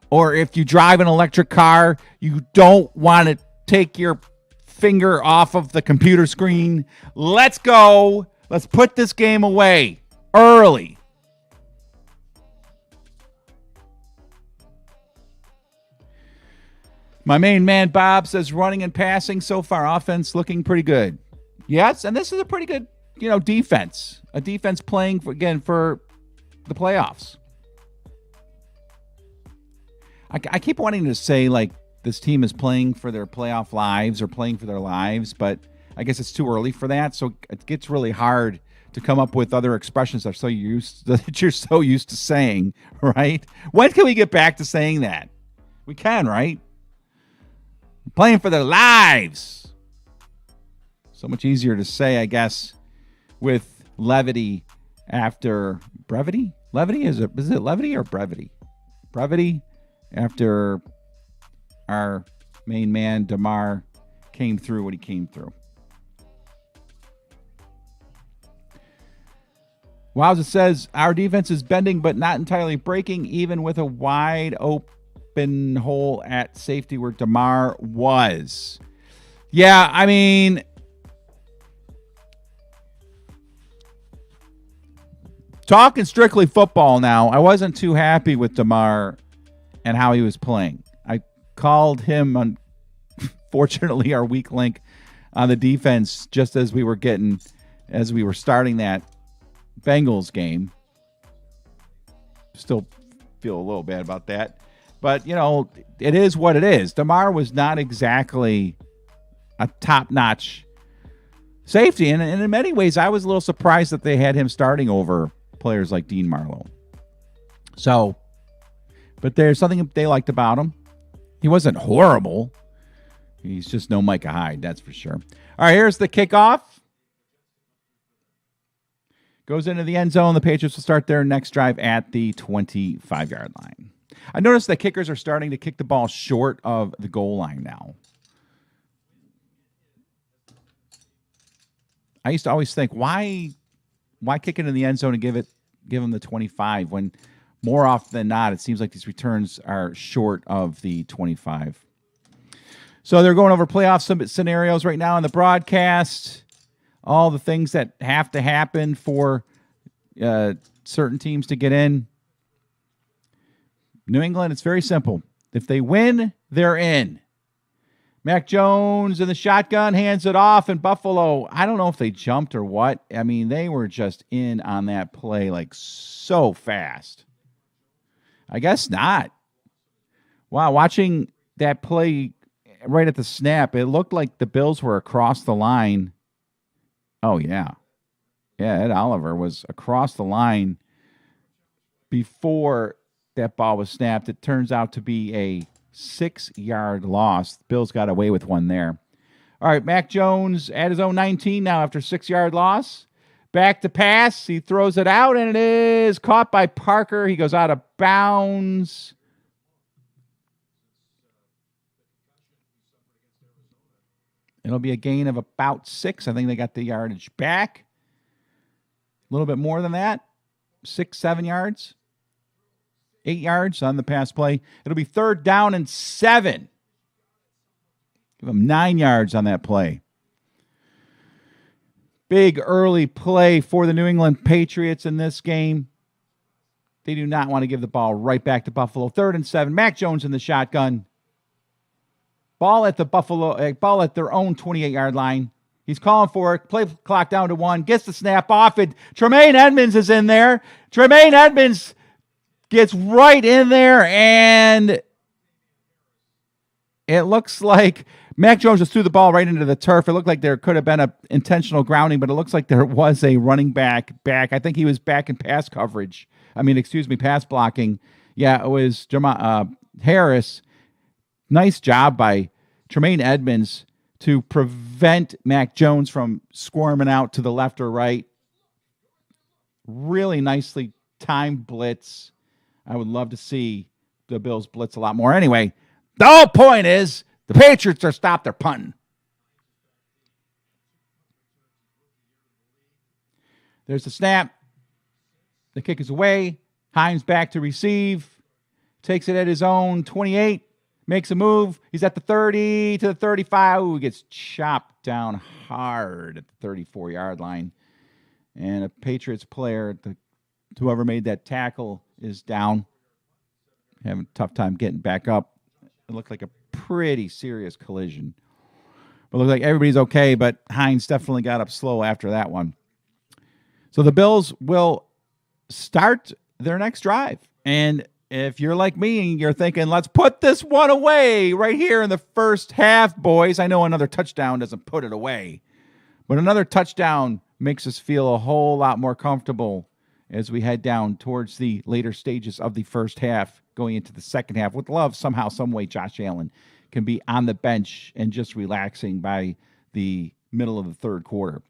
Or if you drive an electric car, you don't want to take your finger off of the computer screen. Let's go. Let's put this game away early. My main man, Bob, says running and passing so far, offense looking pretty good. Yes, and this is a pretty good, defense. A defense playing, for the playoffs. I keep wanting to say, this team is playing for their playoff lives or playing for their lives, but I guess it's too early for that. So it gets really hard to come up with other expressions that you're so used to saying, right? When can we get back to saying that? We can, right? Playing for their lives. So much easier to say, I guess, with levity after brevity. Levity is it levity or brevity? Brevity after our main man Damar came through what he came through. Wowza says our defense is bending but not entirely breaking, even with a wide open hole at safety where Damar was. Yeah, I mean, talking strictly football now, I wasn't too happy with Damar and how he was playing. I called him, unfortunately, our weak link on the defense just as we were starting that Bengals game. Still feel a little bad about that. But, it is what it is. Damar was not exactly a top-notch safety. And in many ways, I was a little surprised that they had him starting over players like Dean Marlowe. So, but there's something they liked about him. He wasn't horrible. He's just no Micah Hyde, that's for sure. All right, here's the kickoff. Goes into the end zone. The Patriots will start their next drive at the 25-yard line. I noticed that kickers are starting to kick the ball short of the goal line now. I used to always think, why kick it in the end zone and give them the 25 when more often than not it seems like these returns are short of the 25. So they're going over playoff scenarios right now in the broadcast. All the things that have to happen for certain teams to get in. New England, it's very simple. If they win, they're in. Mac Jones in the shotgun hands it off, and Buffalo, I don't know if they jumped or what. I mean, they were just in on that play like so fast. I guess not. Wow, watching that play right at the snap, it looked like the Bills were across the line. Oh, yeah. Yeah, Ed Oliver was across the line before that ball was snapped. It turns out to be a 6-yard loss. The Bills got away with one there. All right, Mac Jones at his own 19 now after 6-yard loss. Back to pass. He throws it out, and it is caught by Parker. He goes out of bounds. It'll be a gain of about 6. I think they got the yardage back. A little bit more than that. 6, 7 yards. 8 yards on the pass play. It'll be 3rd down and 7. Give them 9 yards on that play. Big early play for the New England Patriots in this game. They do not want to give the ball right back to Buffalo. 3rd and 7. Mac Jones in the shotgun. Ball at their own 28-yard line. He's calling for it. Play clock down to 1. Gets the snap off it. Tremaine Edmonds is in there. Tremaine Edmonds gets right in there, and it looks like Mac Jones just threw the ball right into the turf. It looked like there could have been an intentional grounding, but it looks like there was a running back. I think he was back in pass coverage. Pass blocking. Yeah, it was Harris. Nice job by Tremaine Edmonds to prevent Mac Jones from squirming out to the left or right. Really nicely timed blitz. I would love to see the Bills blitz a lot more. Anyway, the whole point is the Patriots are stopped their punting. There's the snap. The kick is away. Hines back to receive. Takes it at his own 28. Makes a move. He's at the 30 to the 35. Ooh, he gets chopped down hard at the 34-yard line. And a Patriots player, whoever made that tackle, is down. Having a tough time getting back up. It looked like a pretty serious collision. It looked like everybody's okay, but Hines definitely got up slow after that one. So the Bills will start their next drive. And if you're like me and you're thinking, let's put this one away right here in the first half, boys. I know another touchdown doesn't put it away, but another touchdown makes us feel a whole lot more comfortable as we head down towards the later stages of the first half, going into the second half. With love, somehow, some way, Josh Allen can be on the bench and just relaxing by the middle of the third quarter.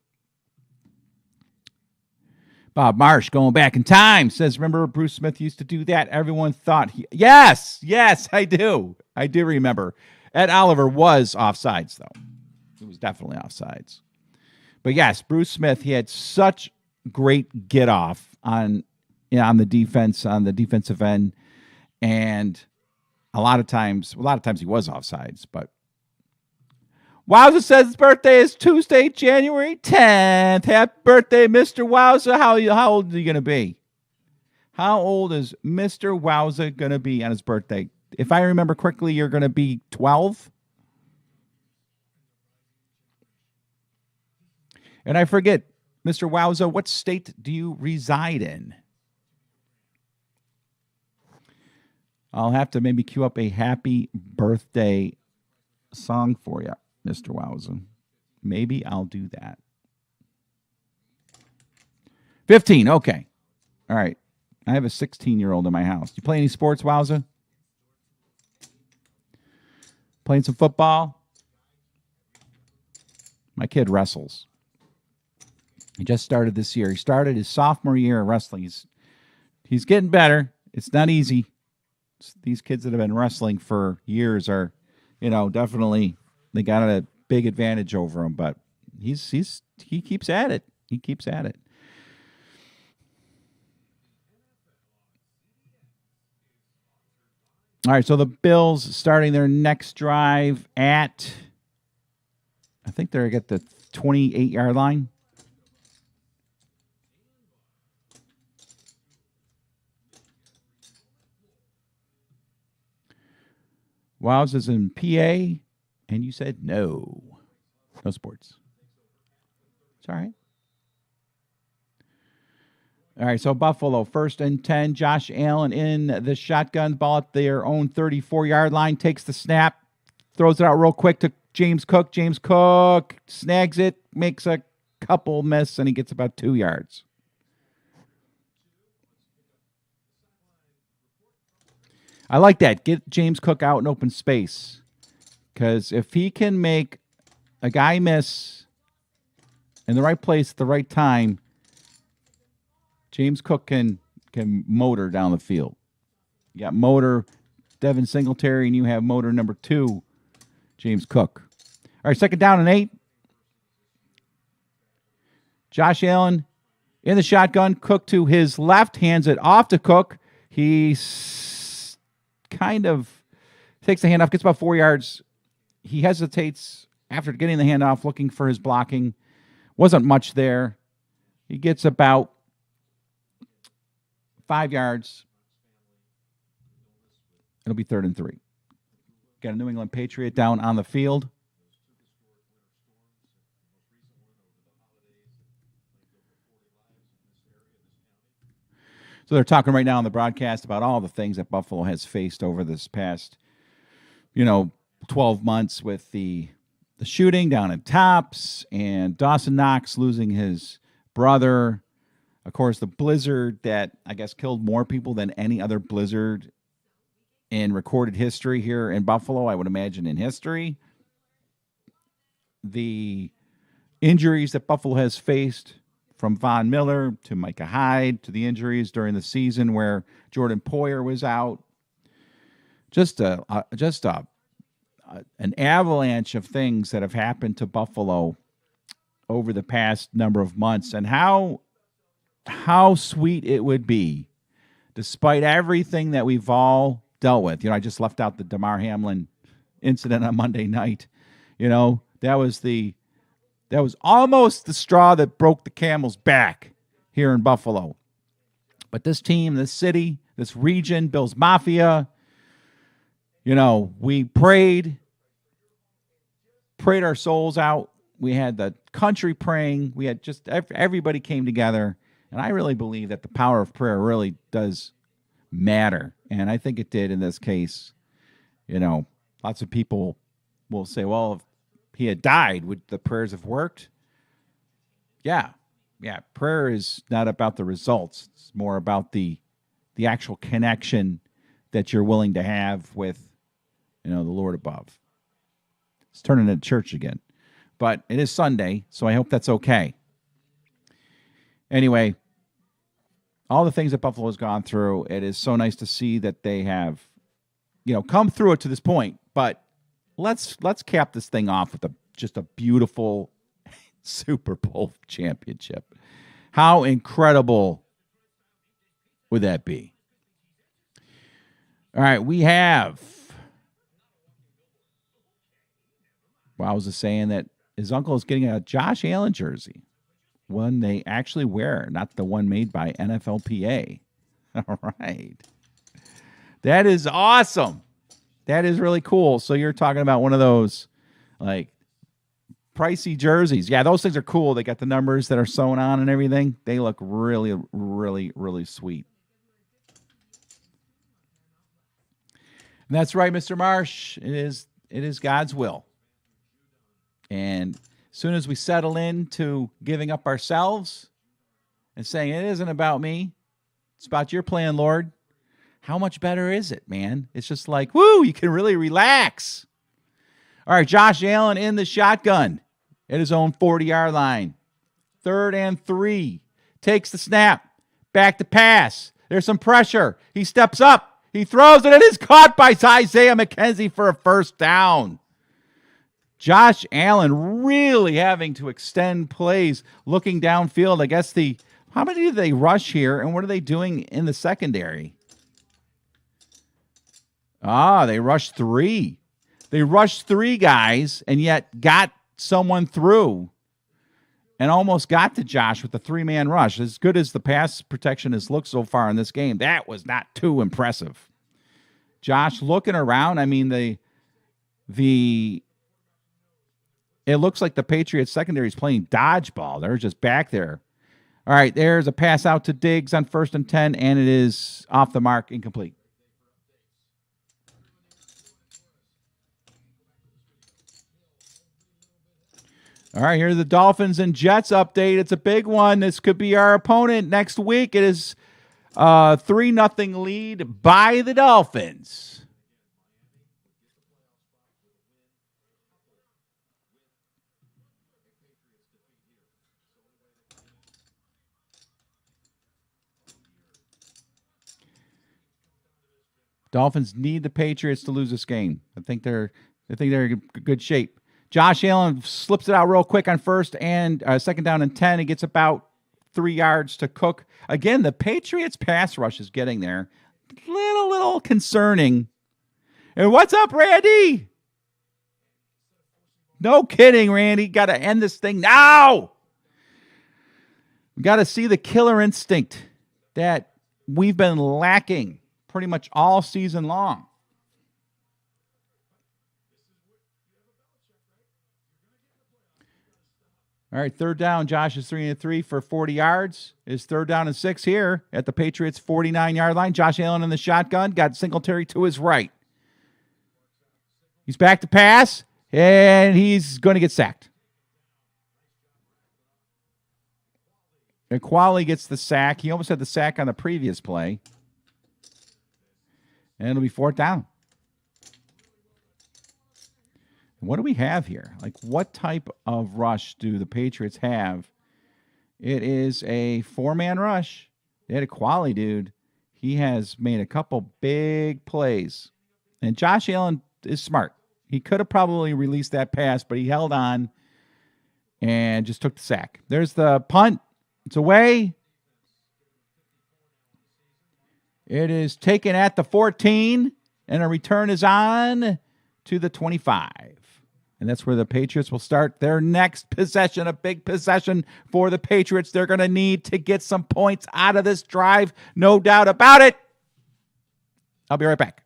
Bob Marsh going back in time says, remember Bruce Smith used to do that? Everyone thought yes, I do. I do remember. Ed Oliver was offsides, though. It was definitely offsides. But yes, Bruce Smith, he had such great get off on the defense, on the defensive end. And a lot of times he was offsides, but Wowza says his birthday is Tuesday, January 10th. Happy birthday, Mr. Wowza. How old are you going to be? How old is Mr. Wowza going to be on his birthday? If I remember correctly, you're going to be 12. And I forget, Mr. Wowza, what state do you reside in? I'll have to maybe cue up a happy birthday song for you. Mr. Wowza. Maybe I'll do that. 15. Okay. All right. I have a 16-year-old in my house. You play any sports, Wowza? Playing some football? My kid wrestles. He just started this year. He started his sophomore year of wrestling. He's getting better. It's not easy. These kids that have been wrestling for years are, definitely they got a big advantage over him. But he keeps at it. He keeps at it. All right, so the Bills starting their next drive at, I think they're at the 28-yard line. Wows is in PA, and you said no. No sports. It's all right. All right, so Buffalo, 1st and 10. Josh Allen in the shotgun, ball at their own 34-yard line, takes the snap, throws it out real quick to James Cook. James Cook snags it, makes a couple miss, and he gets about 2 yards. I like that. Get James Cook out in open space, because if he can make a guy miss in the right place at the right time, James Cook can motor down the field. You got motor Devin Singletary, and you have motor number 2, James Cook. All right, 2nd down and 8. Josh Allen in the shotgun. Cook to his left, hands it off to Cook. He kind of takes the handoff, gets about 4 yards. He hesitates after getting the handoff, looking for his blocking. Wasn't much there. He gets about 5 yards. It'll be 3rd and 3. Got a New England Patriot down on the field. So they're talking right now on the broadcast about all the things that Buffalo has faced over this past, 12 months with the shooting down at Tops and Dawson Knox losing his brother. Of course, the blizzard that I guess killed more people than any other blizzard in recorded history here in Buffalo, I would imagine in history. The injuries that Buffalo has faced, from Von Miller to Micah Hyde to the injuries during the season where Jordan Poyer was out. Just an avalanche of things that have happened to Buffalo over the past number of months, and how sweet it would be, despite everything that we've all dealt with. I just left out the Damar Hamlin incident on Monday night. That was almost the straw that broke the camel's back here in Buffalo. But this team, this city, this region, Bills Mafia, we prayed our souls out. We had the country praying. We had just everybody came together. And I really believe that the power of prayer really does matter. And I think it did in this case. Lots of people will say, well, if he had died, would the prayers have worked? Yeah. Prayer is not about the results. It's more about the actual connection that you're willing to have with, the Lord above. It's turning into church again. But it is Sunday, so I hope that's okay. Anyway, all the things that Buffalo has gone through, it is so nice to see that they have, come through it to this point. But let's cap this thing off with just a beautiful Super Bowl championship. How incredible would that be? All right, we have. I was just saying that his uncle is getting a Josh Allen jersey, one they actually wear, not the one made by NFLPA. All right, that is awesome. That is really cool. So you're talking about one of those like pricey jerseys. Yeah, those things are cool. They got the numbers that are sewn on and everything. They look really, really, really sweet. And that's right, Mr. Marsh. It is God's will. And as soon as we settle into giving up ourselves and saying, it isn't about me, it's about your plan, Lord, how much better is it, man? It's just like, woo, you can really relax. All right, Josh Allen in the shotgun at his own 40-yard line. 3rd and 3. Takes the snap. Back to pass. There's some pressure. He steps up. He throws it. It is caught by Isaiah McKenzie for a first down. Josh Allen really having to extend plays, looking downfield. I guess how many did they rush here, and what are they doing in the secondary? They rushed 3. They rushed 3 guys and yet got someone through and almost got to Josh with the 3-man rush. As good as the pass protection has looked so far in this game, that was not too impressive. Josh looking around. I mean, it looks like the Patriots secondary is playing dodgeball. They're just back there. All right, there's a pass out to Diggs on 1st and 10, and it is off the mark, incomplete. All right, here's the Dolphins and Jets update. It's a big one. This could be our opponent next week. It is 3-0 lead by the Dolphins. Dolphins need the Patriots to lose this game. I think they're in good shape. Josh Allen slips it out real quick on 1st and 2nd down and 10. He gets about 3 yards to Cook. Again, the Patriots pass rush is getting there. Little concerning. And what's up, Randy? No kidding, Randy. Got to end this thing now. We got to see the killer instinct that we've been lacking pretty much all season long. All right, 3rd down. Josh is 3 and 3 for 40 yards. Is 3rd down and 6 here at the Patriots' 49-yard line. Josh Allen in the shotgun. Got Singletary to his right. He's back to pass, and he's going to get sacked. And Qualley gets the sack. He almost had the sack on the previous play. And it'll be 4th down. What do we have here? Like, what type of rush do the Patriots have? It is a 4-man rush. They had a Qualley dude. He has made a couple big plays. And Josh Allen is smart. He could have probably released that pass, but he held on and just took the sack. There's the punt. It's away. It is taken at the 14, and a return is on to the 25. And that's where the Patriots will start their next possession, a big possession for the Patriots. They're going to need to get some points out of this drive, no doubt about it. I'll be right back.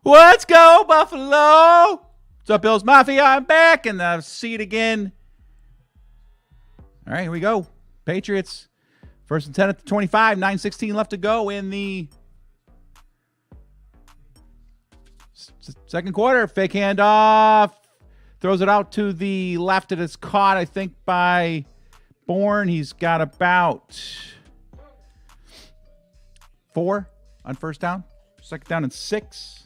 Let's go, Buffalo. What's up, Bills Mafia? I'm back in the seat again. All right, here we go. Patriots. First and 10 at the 25. 9:16 left to go in the second quarter. Fake handoff. Throws it out to the left. It is caught, I think, by Bourne. He's got about 4 on first down. Second down and 6.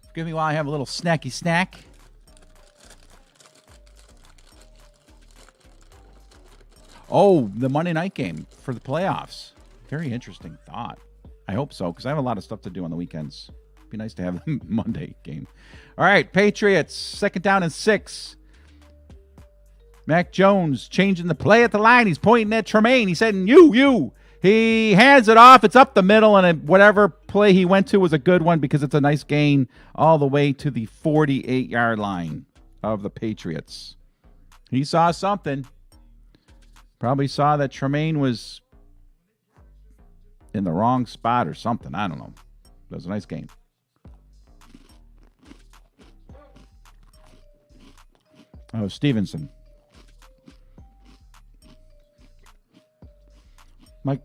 Forgive me while I have a little snacky snack. Oh, the Monday night game for the playoffs. Very interesting thought. I hope so, because I have a lot of stuff to do on the weekends. Be nice to have the Monday game. All right, Patriots, second down and 6. Mac Jones changing the play at the line. He's pointing at Tremaine. He said, you. He hands it off. It's up the middle, and whatever play he went to was a good one because it's a nice gain all the way to the 48-yard line of the Patriots. He saw something. Probably saw that Tremaine was in the wrong spot or something. I don't know. That was a nice game. Oh, Stevenson. I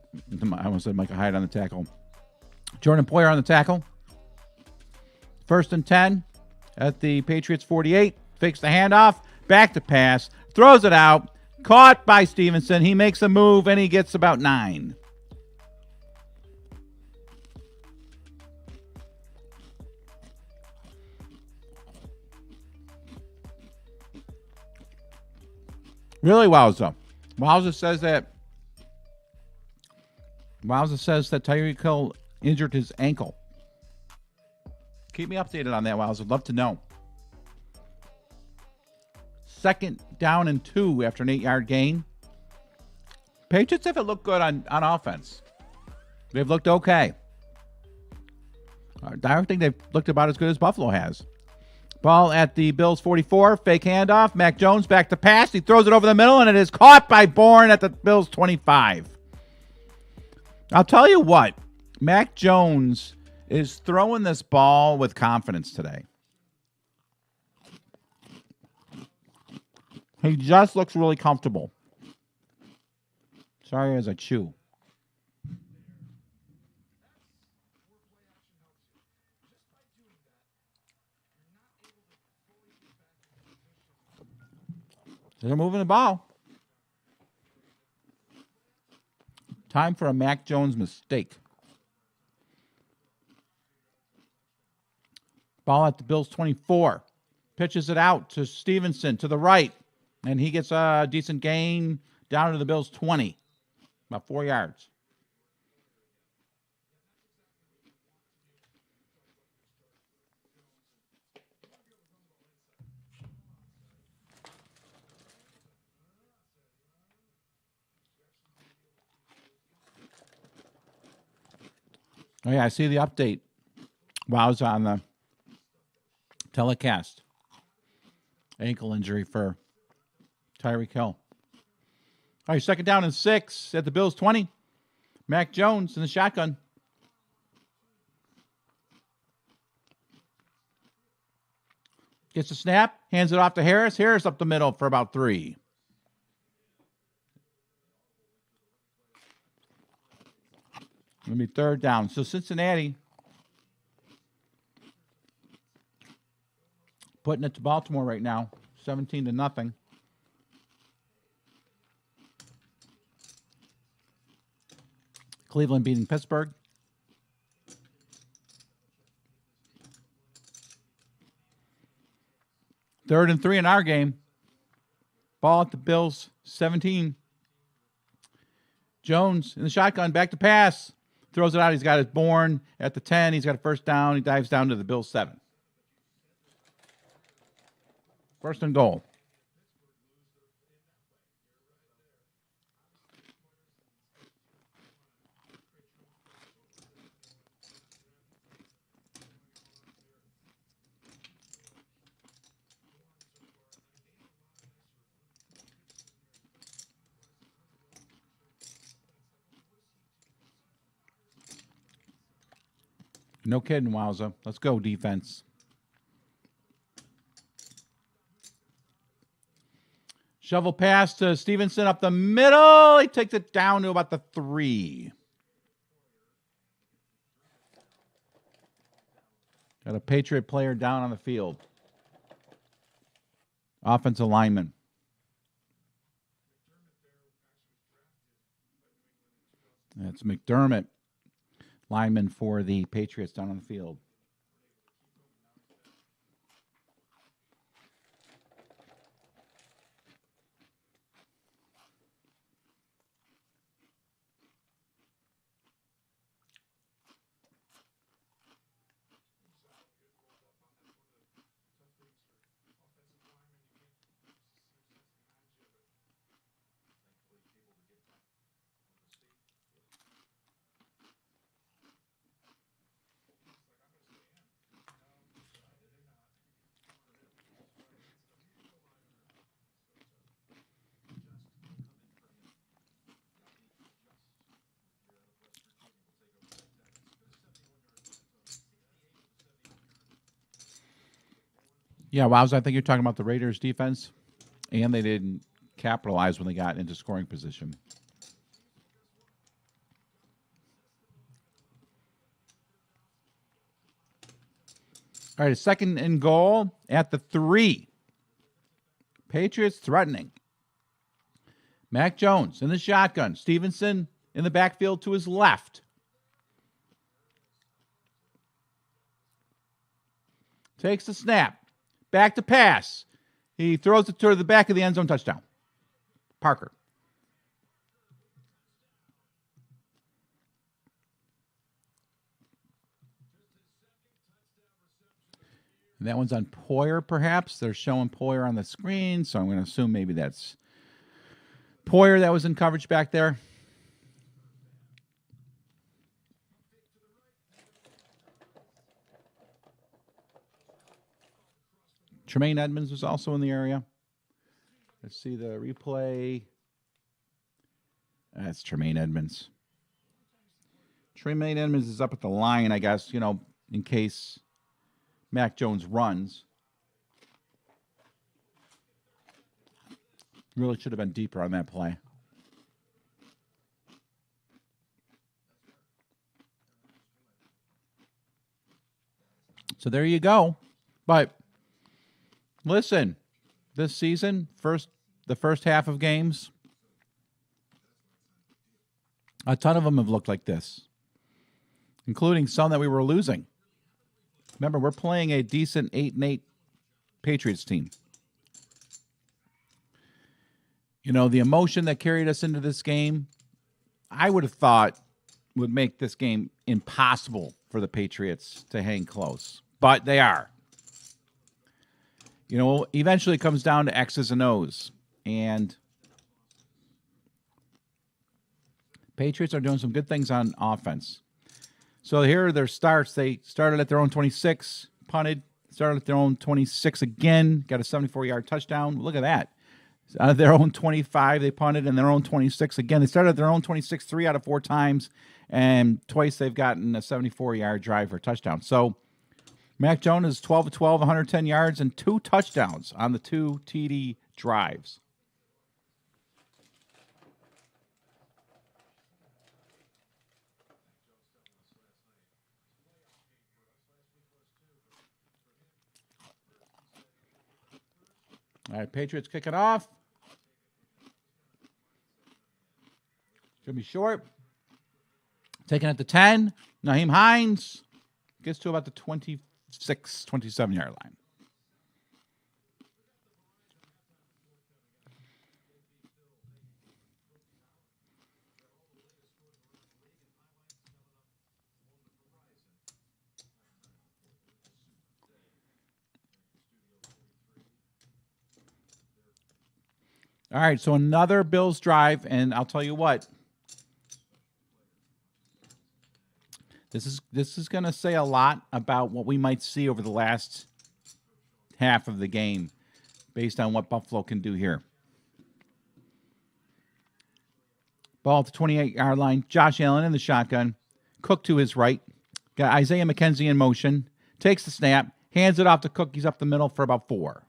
almost said Micah Hyde on the tackle. Jordan Poyer on the tackle. First and 10 at the Patriots 48. Fakes the handoff. Back to pass. Throws it out. Caught by Stevenson. He makes a move, and he gets about 9. Really, Wowza. Wowza says that Tyreek Hill injured his ankle. Keep me updated on that, Wowza. I'd love to know. Second down and 2 after an 8-yard gain. Patriots haven't looked good on offense. They've looked okay. I don't think they've looked about as good as Buffalo has. Ball at the Bills 44. Fake handoff. Mac Jones back to pass. He throws it over the middle, and it is caught by Bourne at the Bills 25. I'll tell you what. Mac Jones is throwing this ball with confidence today. He just looks really comfortable. Sorry as I chew. They're moving the ball. Time for a Mac Jones mistake. Ball at the Bills 24. Pitches it out to Stevenson to the right. And he gets a decent gain down to the Bills 20. About 4 yards. Oh, yeah, I see the update. Wow's on the telecast. Ankle injury for Tyreek Hill. All right, second down and 6 at the Bills 20. Mac Jones in the shotgun. Gets a snap, hands it off to Harris. Harris up the middle for about 3. It'll be third down. So Cincinnati putting it to Baltimore right now, 17-0. Cleveland beating Pittsburgh. Third and 3 in our game. Ball at the Bills, 17. Jones in the shotgun, back to pass. Throws it out. He's got his Bourne at the 10. He's got a first down. He dives down to the Bills 7. First and goal. No kidding, Wowza. Let's go, defense. Shovel pass to Stevenson up the middle. He takes it down to about the 3. Got a Patriot player down on the field. Offensive lineman. That's McDermott, lineman for the Patriots down on the field. Yeah, Wowza, I think you're talking about the Raiders defense, and they didn't capitalize when they got into scoring position. All right, a 2nd and goal at the 3. Patriots threatening. Mac Jones in the shotgun. Stevenson in the backfield to his left. Takes the snap. Back to pass. He throws it toward the back of the end zone, touchdown. Parker. And that one's on Poyer, perhaps. They're showing Poyer on the screen, so I'm going to assume maybe that's Poyer that was in coverage back there. Tremaine Edmonds was also in the area. Let's see the replay. That's Tremaine Edmonds. Tremaine Edmonds is up at the line, I guess, in case Mac Jones runs. Really should have been deeper on that play. So there you go. But listen, this season, the first half of games, a ton of them have looked like this, including some that we were losing. Remember, we're playing a decent 8-8 Patriots team. The emotion that carried us into this game, I would have thought would make this game impossible for the Patriots to hang close. But they are. Eventually it comes down to X's and O's. And Patriots are doing some good things on offense. So here are their starts. They started at their own 26, punted, started at their own 26 again, got a 74-yard touchdown. Look at that. Out of their own 25, they punted, and their own 26 again. They started at their own 26 3 out of 4 times, and twice they've gotten a 74-yard drive for a touchdown. So Mac Jones is 12 of 12, 110 yards, and 2 touchdowns on the 2 TD drives. All right, Patriots kick it off. Should be short. Taking it to 10. Nyheim Hines gets to about the 26, 27-yard line. All right, so another Bills drive, and I'll tell you what. This is going to say a lot about what we might see over the last half of the game based on what Buffalo can do here. Ball at the 28-yard line. Josh Allen in the shotgun. Cook to his right. Got Isaiah McKenzie in motion. Takes the snap. Hands it off to Cook. He's up the middle for about 4.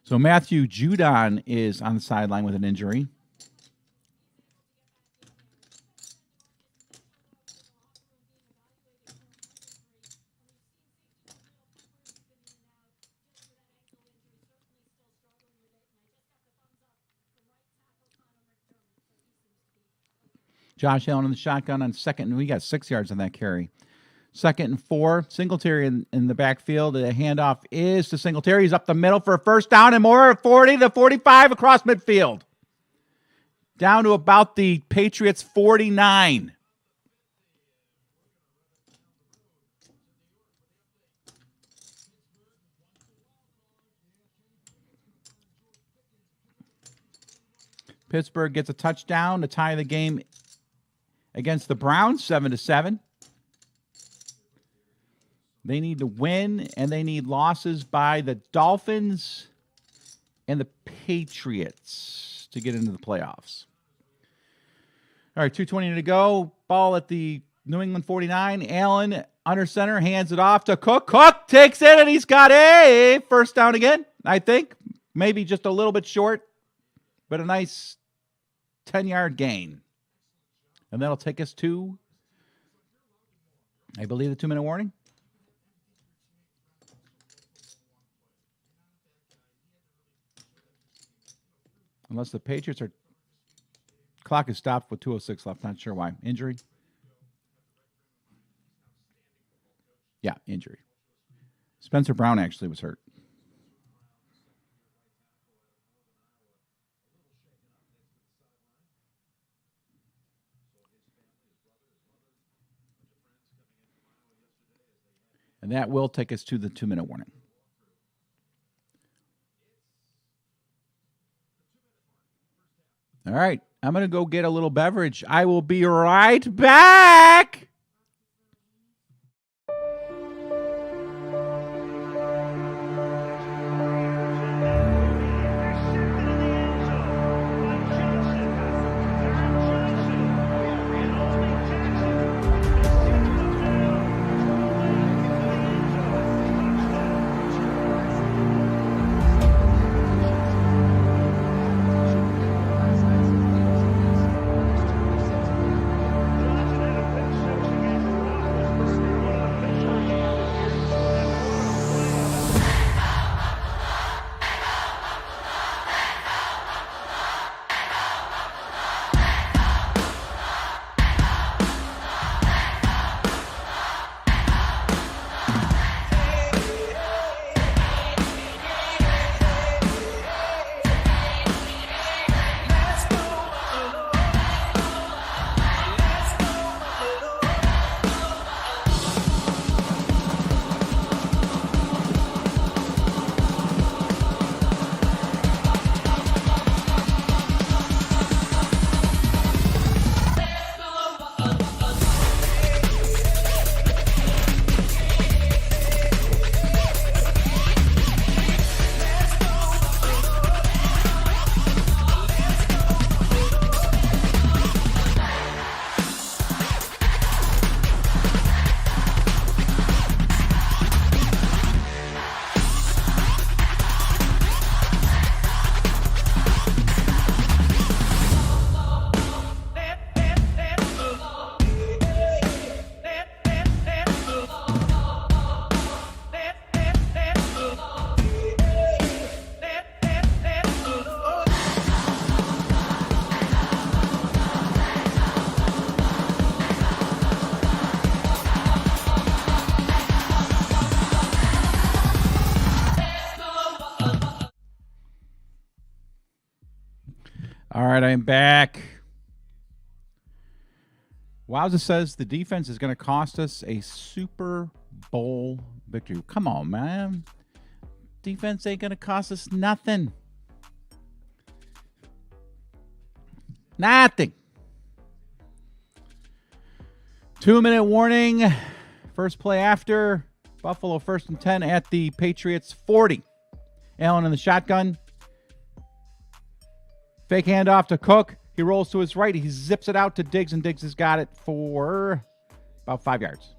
So Matthew Judon is on the sideline with an injury. Josh Allen in the shotgun on second, and we got 6 yards on that carry. 2nd and 4. Singletary in the backfield. The handoff is to Singletary. He's up the middle for a first down and more. 40 to 45 across midfield. Down to about the Patriots 49. Pittsburgh gets a touchdown to tie the game against the Browns, 7-7. They need to win, and they need losses by the Dolphins and the Patriots to get into the playoffs. All right, 2:20 to go. Ball at the New England 49. Allen under center, hands it off to Cook. Cook takes it, and he's got a first down again, I think. Maybe just a little bit short, but a nice 10-yard gain. And that'll take us to, I believe, the 2-minute warning. Unless the Patriots are... Clock is stopped with 2:06 left. Not sure why. Injury? Yeah, injury. Spencer Brown actually was hurt. And that will take us to the 2-minute warning. All right. I'm going to go get a little beverage. I will be right back. All right, I'm back. Wowza says the defense is going to cost us a Super Bowl victory. Come on, man. Defense ain't going to cost us nothing. Nothing. 2-minute warning. First play after. Buffalo 1st and 10 at the Patriots 40. Allen in the shotgun. Fake handoff to Cook. He rolls to his right. He zips it out to Diggs, and Diggs has got it for about 5 yards.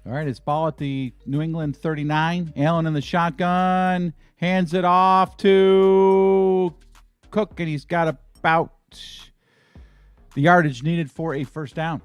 All right, it's ball at the New England 39. Allen in the shotgun. Hands it off to Cook, and he's got about the yardage needed for a first down.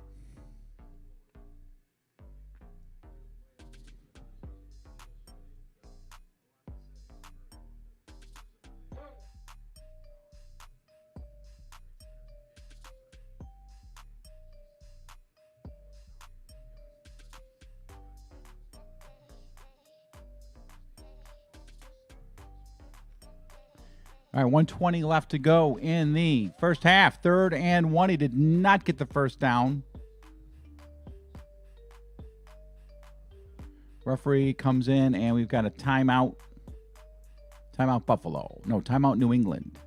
All right, 1:20 left to go in the first half. 3rd and 1. He did not get the first down. Referee comes in, and we've got a timeout. Timeout Buffalo. No, timeout New England.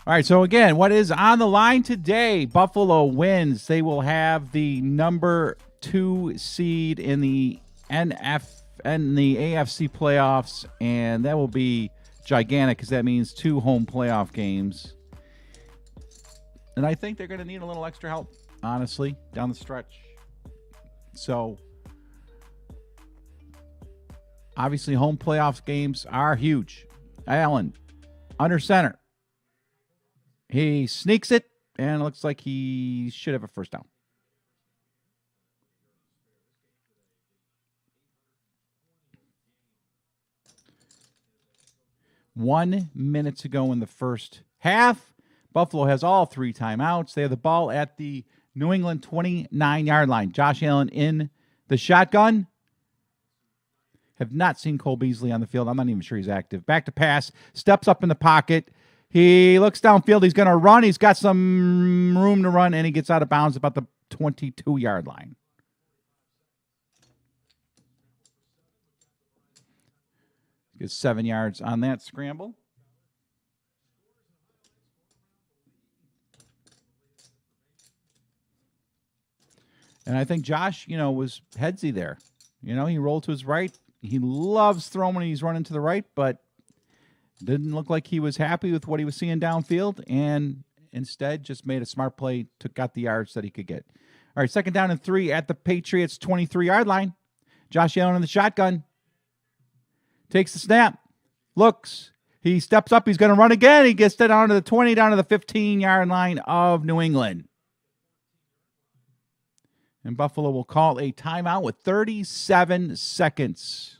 All right, so again, what is on the line today? Buffalo wins. They will have the number 2 seed in the AFC playoffs, and that will be gigantic because that means 2 home playoff games. And I think they're going to need a little extra help, honestly, down the stretch. So, obviously, home playoffs games are huge. Allen, under center. He sneaks it, and it looks like he should have a first down. One minute to go in the first half. Buffalo has all 3 timeouts. They have the ball at the New England 29-yard line. Josh Allen in the shotgun. Have not seen Cole Beasley on the field. I'm not even sure he's active. Back to pass. Steps up in the pocket. He looks downfield. He's going to run. He's got some room to run, and he gets out of bounds about the 22-yard line. Gets 7 yards on that scramble. And I think Josh, was headsy there. He rolled to his right. He loves throwing when he's running to the right, but didn't look like he was happy with what he was seeing downfield, and instead just made a smart play, got the yards that he could get. All right, 2nd down and 3 at the Patriots 23-yard line. Josh Allen in the shotgun. Takes the snap. Looks. He steps up. He's going to run again. He gets it down to the 20, down to the 15-yard line of New England. And Buffalo will call a timeout with 37 seconds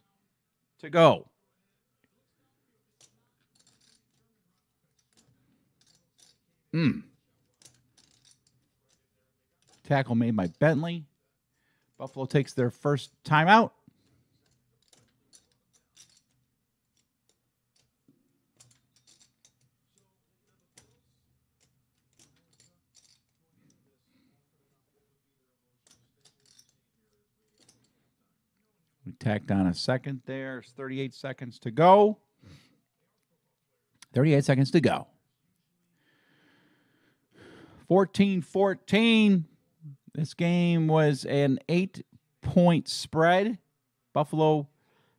to go. Tackle made by Bentley. Buffalo takes their first timeout. We tacked on a second there. There's 38 seconds to go. 38 seconds to go. 14-14. This game was an 8-point spread. Buffalo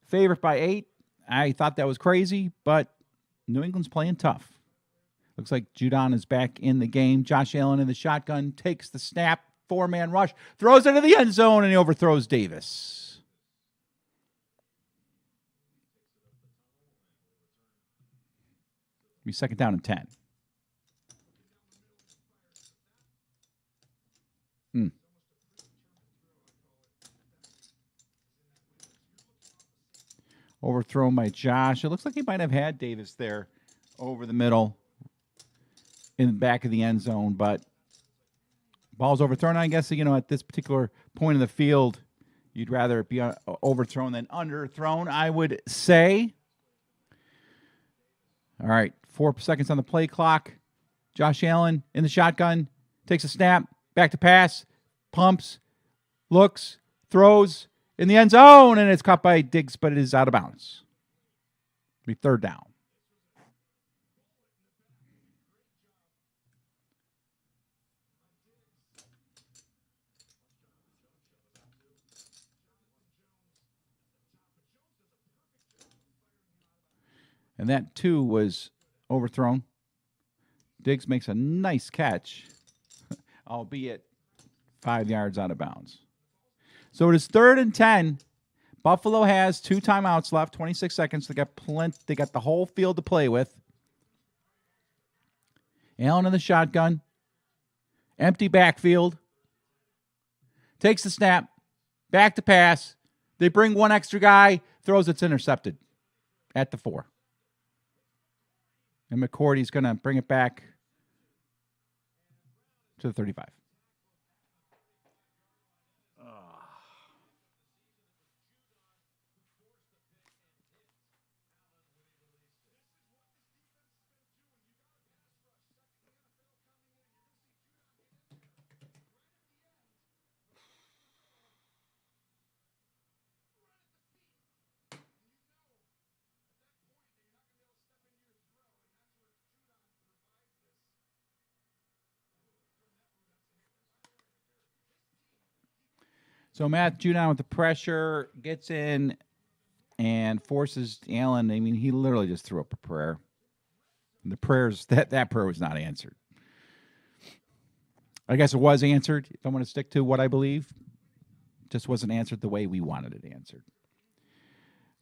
favored by 8. I thought that was crazy, but New England's playing tough. Looks like Judon is back in the game. Josh Allen in the shotgun takes the snap. 4-man rush. Throws into the end zone, and he overthrows Davis. Be 2nd down and 10. Overthrown by Josh. It looks like he might have had Davis there over the middle in the back of the end zone, but ball's overthrown. I guess, at this particular point of the field, you'd rather be overthrown than underthrown, I would say. All right, 4 seconds on the play clock. Josh Allen in the shotgun, takes a snap, back to pass, pumps, looks, throws in the end zone, and it's caught by Diggs, but it is out of bounds. It'll be third down. And that, too, was overthrown. Diggs makes a nice catch, albeit 5 yards out of bounds. So it is 3rd and 10. Buffalo has 2 timeouts left, 26 seconds. They got the whole field to play with. Allen in the shotgun. Empty backfield. Takes the snap. Back to pass. They bring one extra guy. Throws, it's intercepted at the 4. And McCourty's going to bring it back to the 35. So Matt Judon with the pressure gets in and forces Allen. I mean, he literally just threw up a prayer. And the prayers that prayer was not answered. I guess it was answered. If I want to stick to what I believe, it just wasn't answered the way we wanted it answered.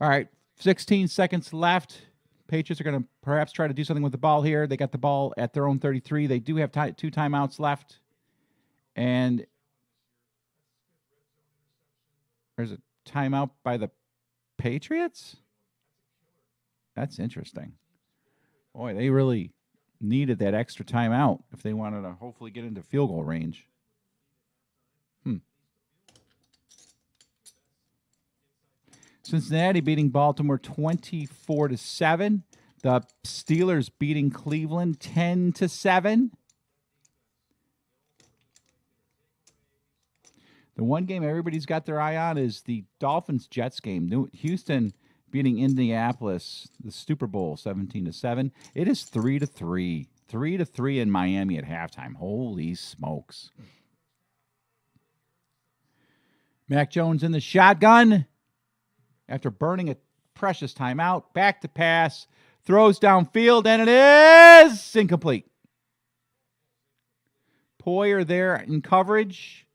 All right, 16 seconds left. Patriots are going to perhaps try to do something with the ball here. They got the ball at their own 33. They do have 2 timeouts left, and there's a timeout by the Patriots? That's interesting. Boy, they really needed that extra timeout if they wanted to hopefully get into field goal range. Cincinnati beating Baltimore 24-7. The Steelers beating Cleveland 10-7. The one game everybody's got their eye on is the Dolphins-Jets game. Houston beating Indianapolis, the Super Bowl, 17-7. It is 3-3. 3-3 in Miami at halftime. Holy smokes. Mac Jones in the shotgun. After burning a precious timeout, back to pass, throws downfield, and it is incomplete. Poyer there in coverage.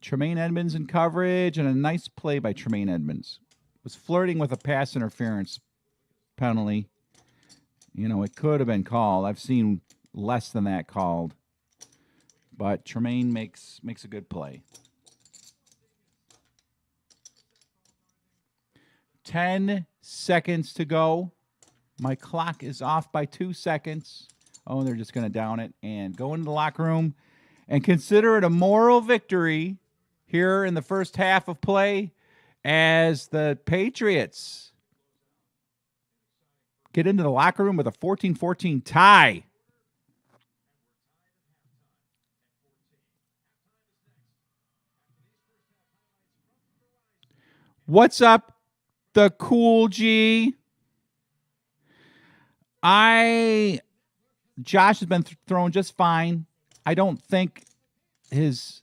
Tremaine Edmonds in coverage, and a nice play by Tremaine Edmonds. Was flirting with a pass interference penalty. You know, it could have been called. I've seen less than that called. But Tremaine makes a good play. 10 seconds to go. My clock is off by 2 seconds. Oh, they're just going to down it and go into the locker room and consider it a moral victory here in the first half of play as the Patriots get into the locker room with a 14-14 tie. What's up, the Cool G? Josh has been throwing just fine. I don't think his,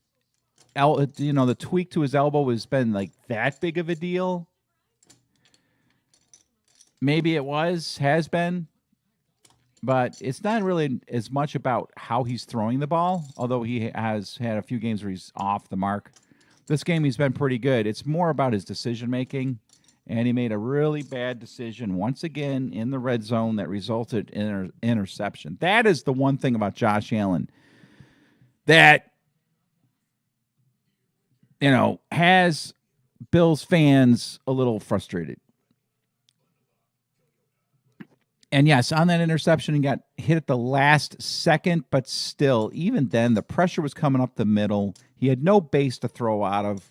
the tweak to his elbow has been like that big of a deal. Maybe it has been, but it's not really as much about how he's throwing the ball, although he has had a few games where he's off the mark. This game he's been pretty good. It's more about his decision-making, and he made a really bad decision once again in the red zone that resulted in an interception. That is the one thing about Josh Allen that, has Bills fans a little frustrated. And yes, on that interception, he got hit at the last second, but still, even then, the pressure was coming up the middle. He had no base to throw out of.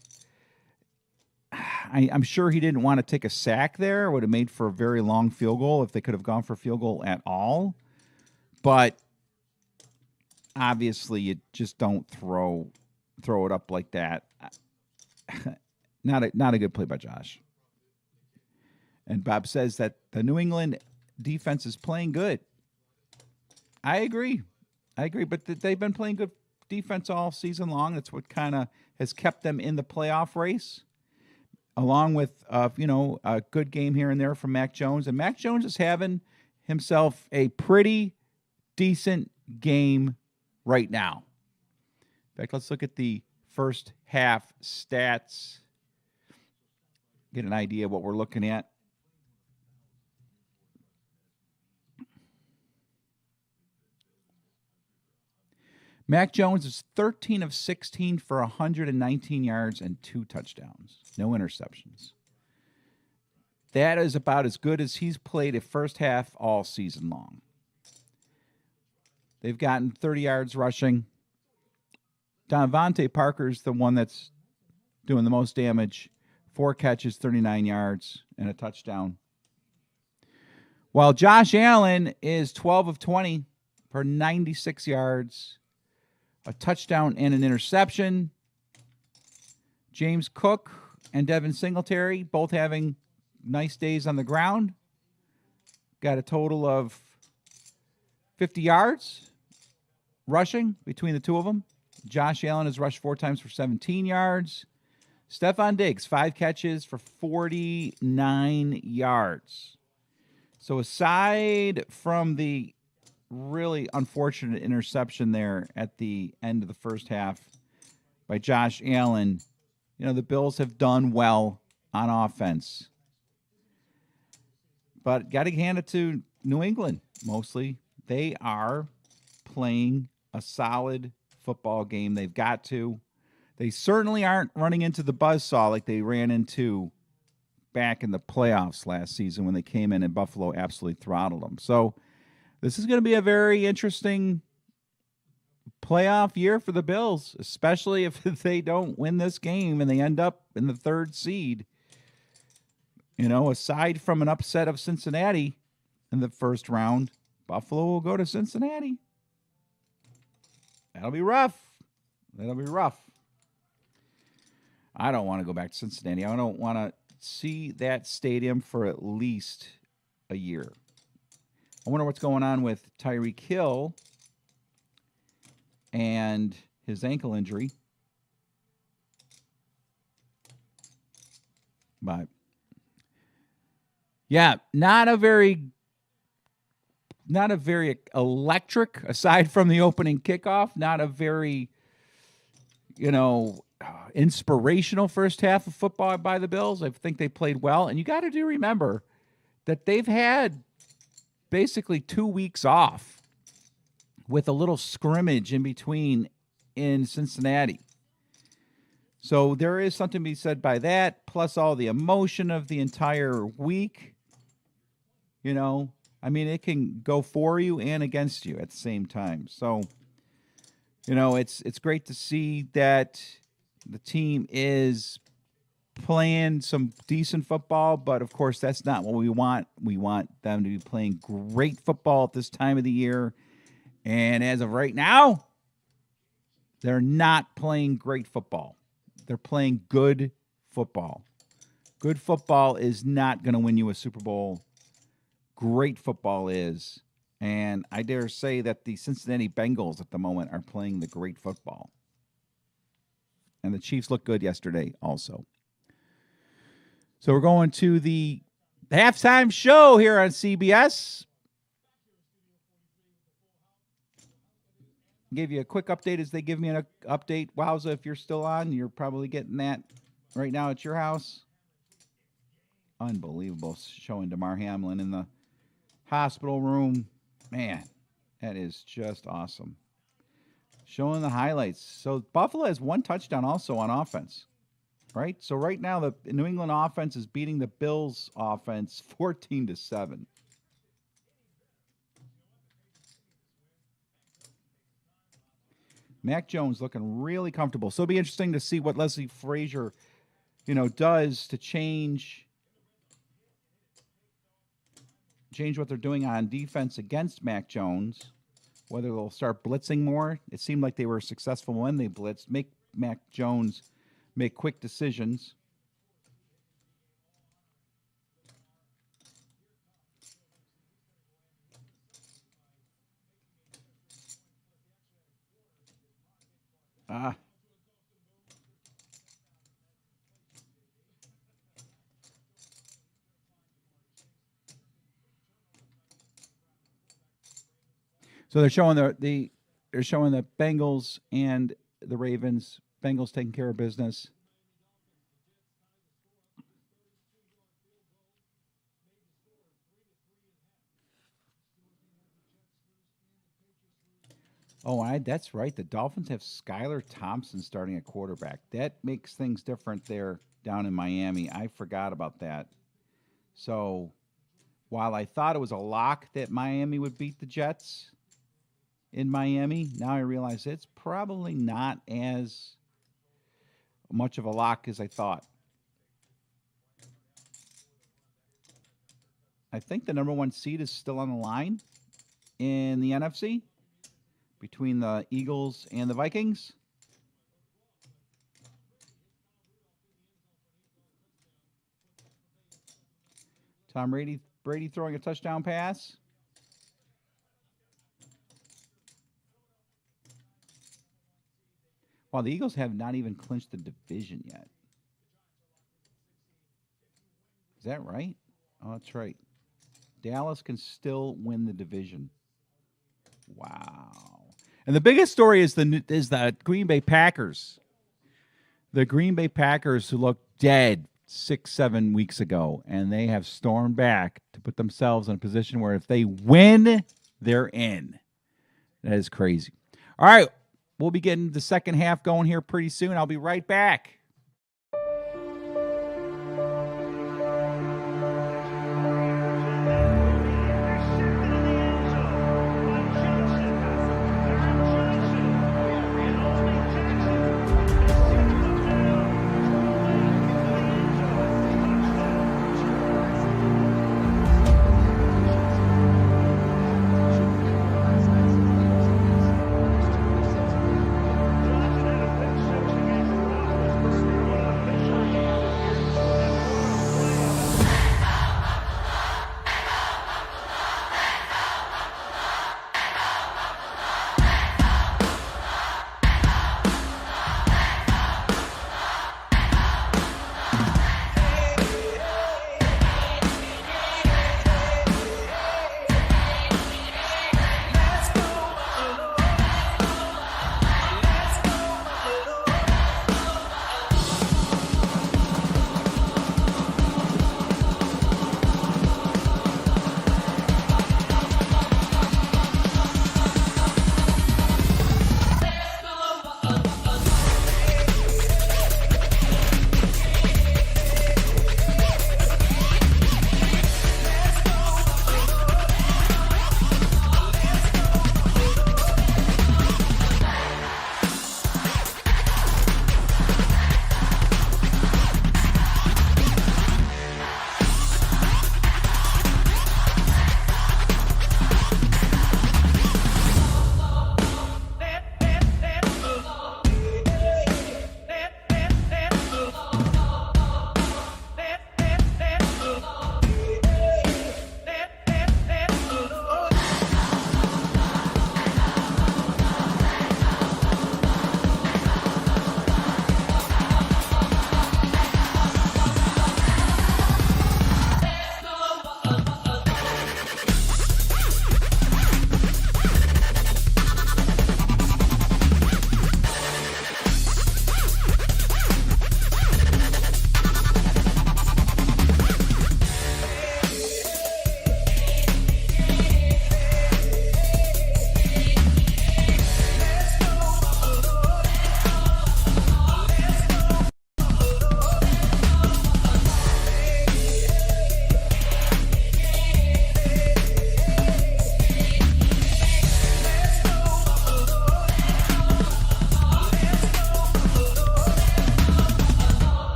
I'm sure he didn't want to take a sack there. It would have made for a very long field goal if they could have gone for a field goal at all. But obviously, you just don't throw it up like that. Not a good play by Josh. And Bob says that the New England defense is playing good. I agree, but they've been playing good defense all season long. That's what kind of has kept them in the playoff race, along with a good game here and there from Mac Jones. And Mac Jones is having himself a pretty decent game right now. In fact, let's look at the first half stats. Get an idea of what we're looking at. Mac Jones is 13 of 16 for 119 yards and 2 touchdowns. No interceptions. That is about as good as he's played a first half all season long. They've gotten 30 yards rushing. Devontae Parker's the one that's doing the most damage. 4 catches, 39 yards, and a touchdown. While Josh Allen is 12 of 20 for 96 yards, a touchdown and an interception. James Cook and Devin Singletary both having nice days on the ground. Got a total of 50 yards rushing between the two of them. Josh Allen has rushed 4 times for 17 yards. Stephon Diggs, 5 catches for 49 yards. So aside from the really unfortunate interception there at the end of the first half by Josh Allen, the Bills have done well on offense. But got to hand it to New England mostly. They are playing a solid football game. They've got to. They certainly aren't running into the buzzsaw like they ran into back in the playoffs last season when they came in and Buffalo absolutely throttled them. So this is going to be a very interesting playoff year for the Bills, especially if they don't win this game and they end up in the 3rd seed. Aside from an upset of Cincinnati in the first round, Buffalo will go to Cincinnati. That'll be rough. I don't want to go back to Cincinnati. I don't want to see that stadium for at least a year. I wonder what's going on with Tyreek Hill and his ankle injury. But, yeah, not a very electric, aside from the opening kickoff, not a very, inspirational first half of football by the Bills. I think they played well. And you got to remember that they've had basically 2 weeks off with a little scrimmage in between in Cincinnati. So there is something to be said by that, plus all the emotion of the entire week. It can go for you and against you at the same time. So, it's great to see that the team is playing some decent football, but of course that's not what we want. We want them to be playing great football at this time of the year. And as of right now, they're not playing great football. They're playing good football. Good football is not going to win you a Super Bowl. Great football is. And I dare say that the Cincinnati Bengals at the moment are playing the great football. And the Chiefs looked good yesterday also. So we're going to the halftime show here on CBS. Give you a quick update as they give me an update. Wowza, if you're still on, you're probably getting that right now at your house. Unbelievable showing Damar Hamlin in the hospital room. Man, that is just awesome. Showing the highlights. So Buffalo has 1 touchdown also on offense, right? So right now the New England offense is beating the Bills offense 14-7. Mac Jones looking really comfortable. So it'll be interesting to see what Leslie Frazier does to change what they're doing on defense against Mac Jones, whether they'll start blitzing more. It seemed like they were successful when they blitzed, make Mac Jones make quick decisions. So they're showing the Bengals and the Ravens. Bengals taking care of business. Oh, that's right. The Dolphins have Skylar Thompson starting at quarterback. That makes things different there down in Miami. I forgot about that. So while I thought it was a lock that Miami would beat the Jets in Miami, now I realize it's probably not as much of a lock as I thought. I think the number 1 seed is still on the line in the NFC between the Eagles and the Vikings. Tom Brady throwing a touchdown pass. Well, the Eagles have not even clinched the division yet. Is that right? Oh, that's right. Dallas can still win the division. Wow. And the biggest story is the Green Bay Packers. The Green Bay Packers, who looked dead 6-7 weeks ago, and they have stormed back to put themselves in a position where if they win, they're in. That is crazy. All right. We'll be getting the second half going here pretty soon. I'll be right back.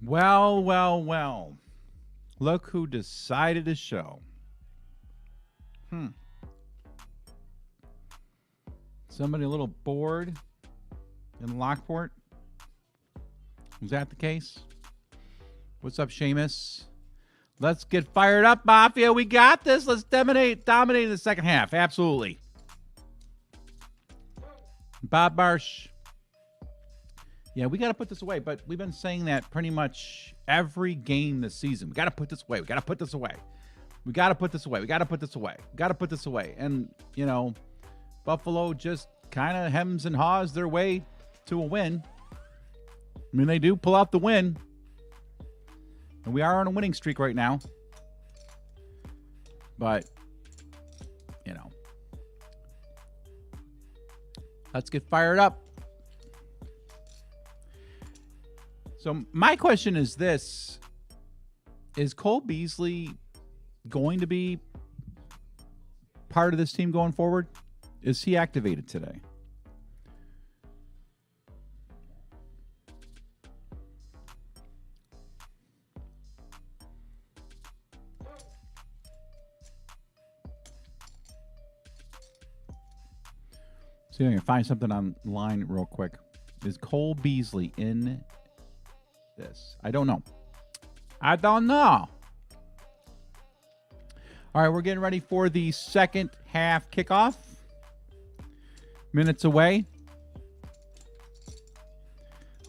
Well, well, well. Look who decided to show. Somebody a little bored in Lockport? Was that the case? What's up, Seamus? Let's get fired up, Mafia. We got this. Let's dominate in the second half. Absolutely. Bob Marsh. Yeah, we got to put this away, but we've been saying that pretty much every game this season. We got to put this away. We got to put this away. We got to put this away. We got to put this away. We got to put this away. And, you know, Buffalo just kind of hems and haws their way to a win. I mean, they do pull out the win. And we are on a winning streak right now. But, you know, let's get fired up. So my question is this. Is Cole Beasley going to be part of this team going forward? Is he activated today? See if I can find something online real quick. Is Cole Beasley in this? I don't know. All right, we're getting ready for the second half kickoff. Minutes away.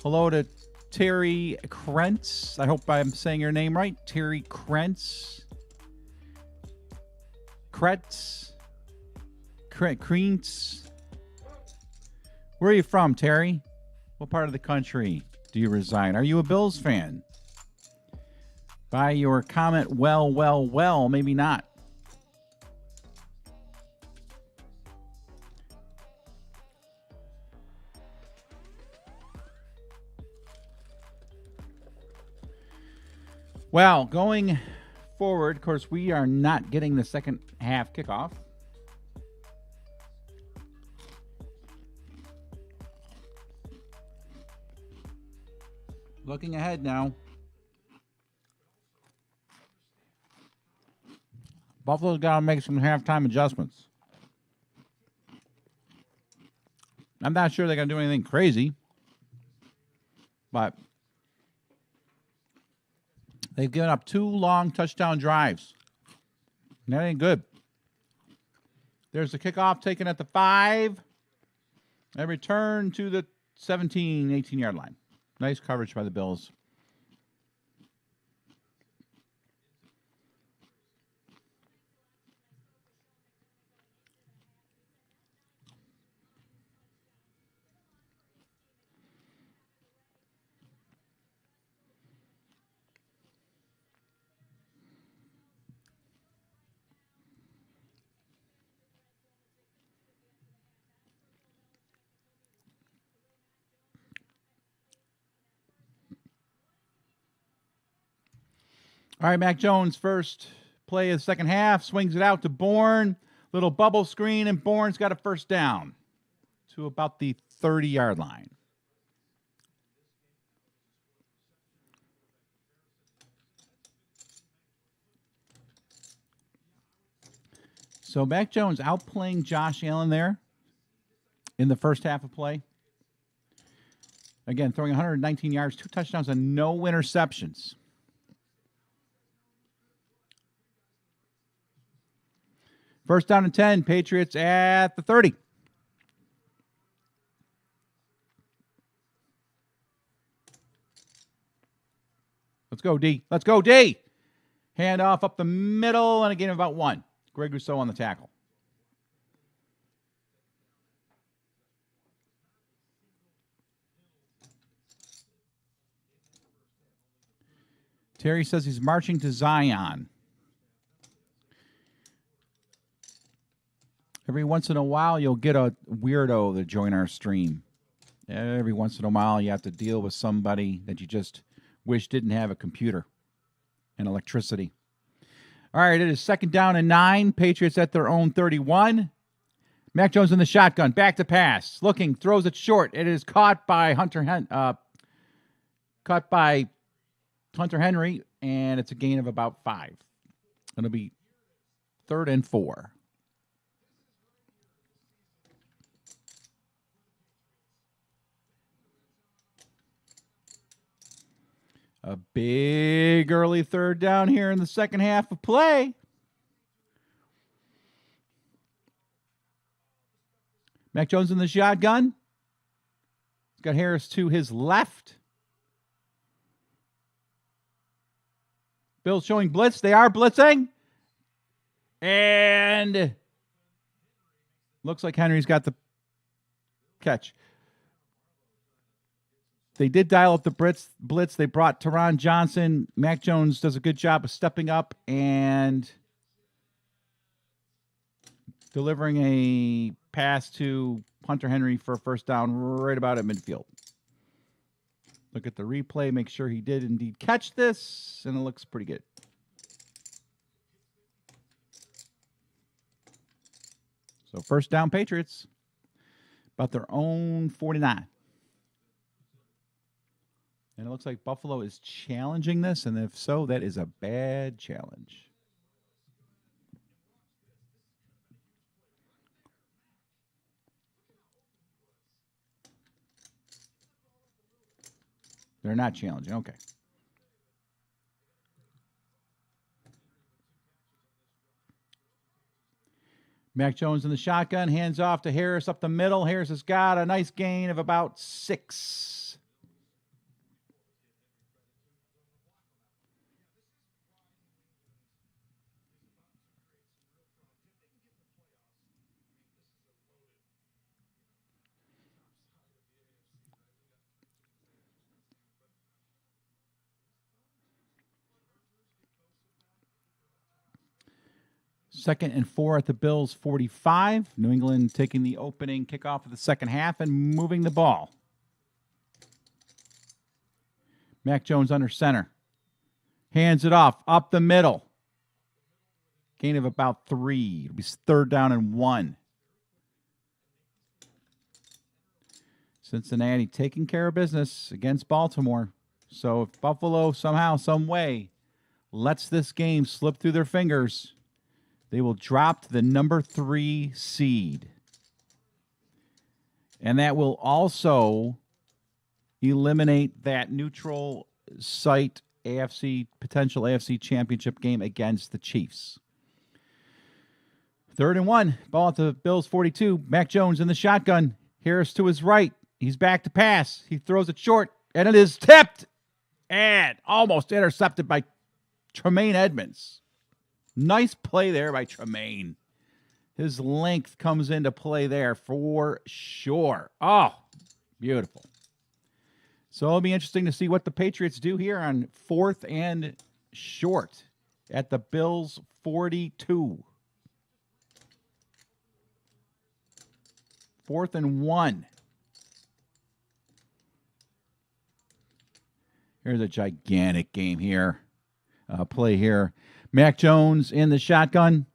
Hello to Terry Krentz. I hope I'm saying your name right. Terry Krentz. Krentz. Where are you from, Terry? What part of the country do you reside? Are you a Bills fan? By your comment, well, maybe not. Well, going forward, of course, we are not getting the second half kickoff. Looking ahead now. Buffalo's got to make some halftime adjustments. I'm not sure they're going to do anything crazy, but they've given up 2 long touchdown drives. And that ain't good. There's the kickoff taken at the 5 and return to the 17, 18-yard line. Nice coverage by the Bills. All right, Mac Jones, first play of the second half, swings it out to Bourne. Little bubble screen, and Bourne's got a first down to about the 30-yard line. So Mac Jones outplaying Josh Allen there in the first half of play. Again, throwing 119 yards, 2 touchdowns, and no interceptions. First down and 10, Patriots at the 30. Let's go, D. Let's go, D. Hand off up the middle, and a gain of about 1. Greg Rousseau on the tackle. Terry says he's marching to Zion. Every once in a while, you'll get a weirdo to join our stream. Every once in a while, you have to deal with somebody that you just wish didn't have a computer and electricity. All right, it is second down and 9. Patriots at their own 31. Mac Jones in the shotgun. Back to pass. Looking, throws it short. It is caught by Hunter Henry, and it's a gain of about 5. It'll be 3rd and 4. A big early 3rd down here in the second half of play. Mac Jones in the shotgun. He's got Harris to his left. Bills showing blitz. They are blitzing. And looks like Henry's got the catch. They did dial up the blitz. They brought Teron Johnson. Mac Jones does a good job of stepping up and delivering a pass to Hunter Henry for a first down right about at midfield. Look at the replay. Make sure he did indeed catch this, and it looks pretty good. So first down Patriots. About their own 49. And it looks like Buffalo is challenging this, and if so, that is a bad challenge. They're not challenging. Okay. Mac Jones in the shotgun, hands off to Harris up the middle. Harris has got a nice gain of about 6. Second and 4 at the Bills' 45. New England taking the opening kickoff of the second half and moving the ball. Mac Jones under center. Hands it off, up the middle. Gain of about 3. It'll be 3rd down and 1. Cincinnati taking care of business against Baltimore. So if Buffalo somehow, some way, lets this game slip through their fingers, they will drop to the number 3 seed. And that will also eliminate that neutral site potential AFC championship game against the Chiefs. 3rd and 1. Ball at the Bills' 42. Mac Jones in the shotgun. Harris to his right. He's back to pass. He throws it short, and it is tipped and almost intercepted by Tremaine Edmonds. Nice play there by Tremaine. His length comes into play there for sure. Oh, beautiful. So it'll be interesting to see what the Patriots do here on 4th and short at the Bills' 42. 4th and 1. Here's a gigantic game here. Play here. Mac Jones in the shotgun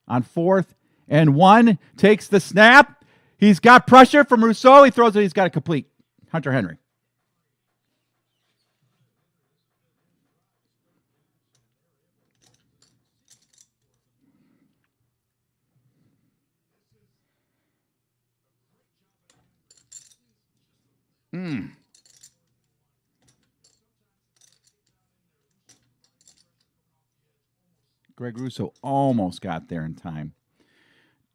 on 4th and 1. Takes the snap. He's got pressure from Rousseau. He throws it. He's got it complete. Hunter Henry. Greg Rousseau almost got there in time.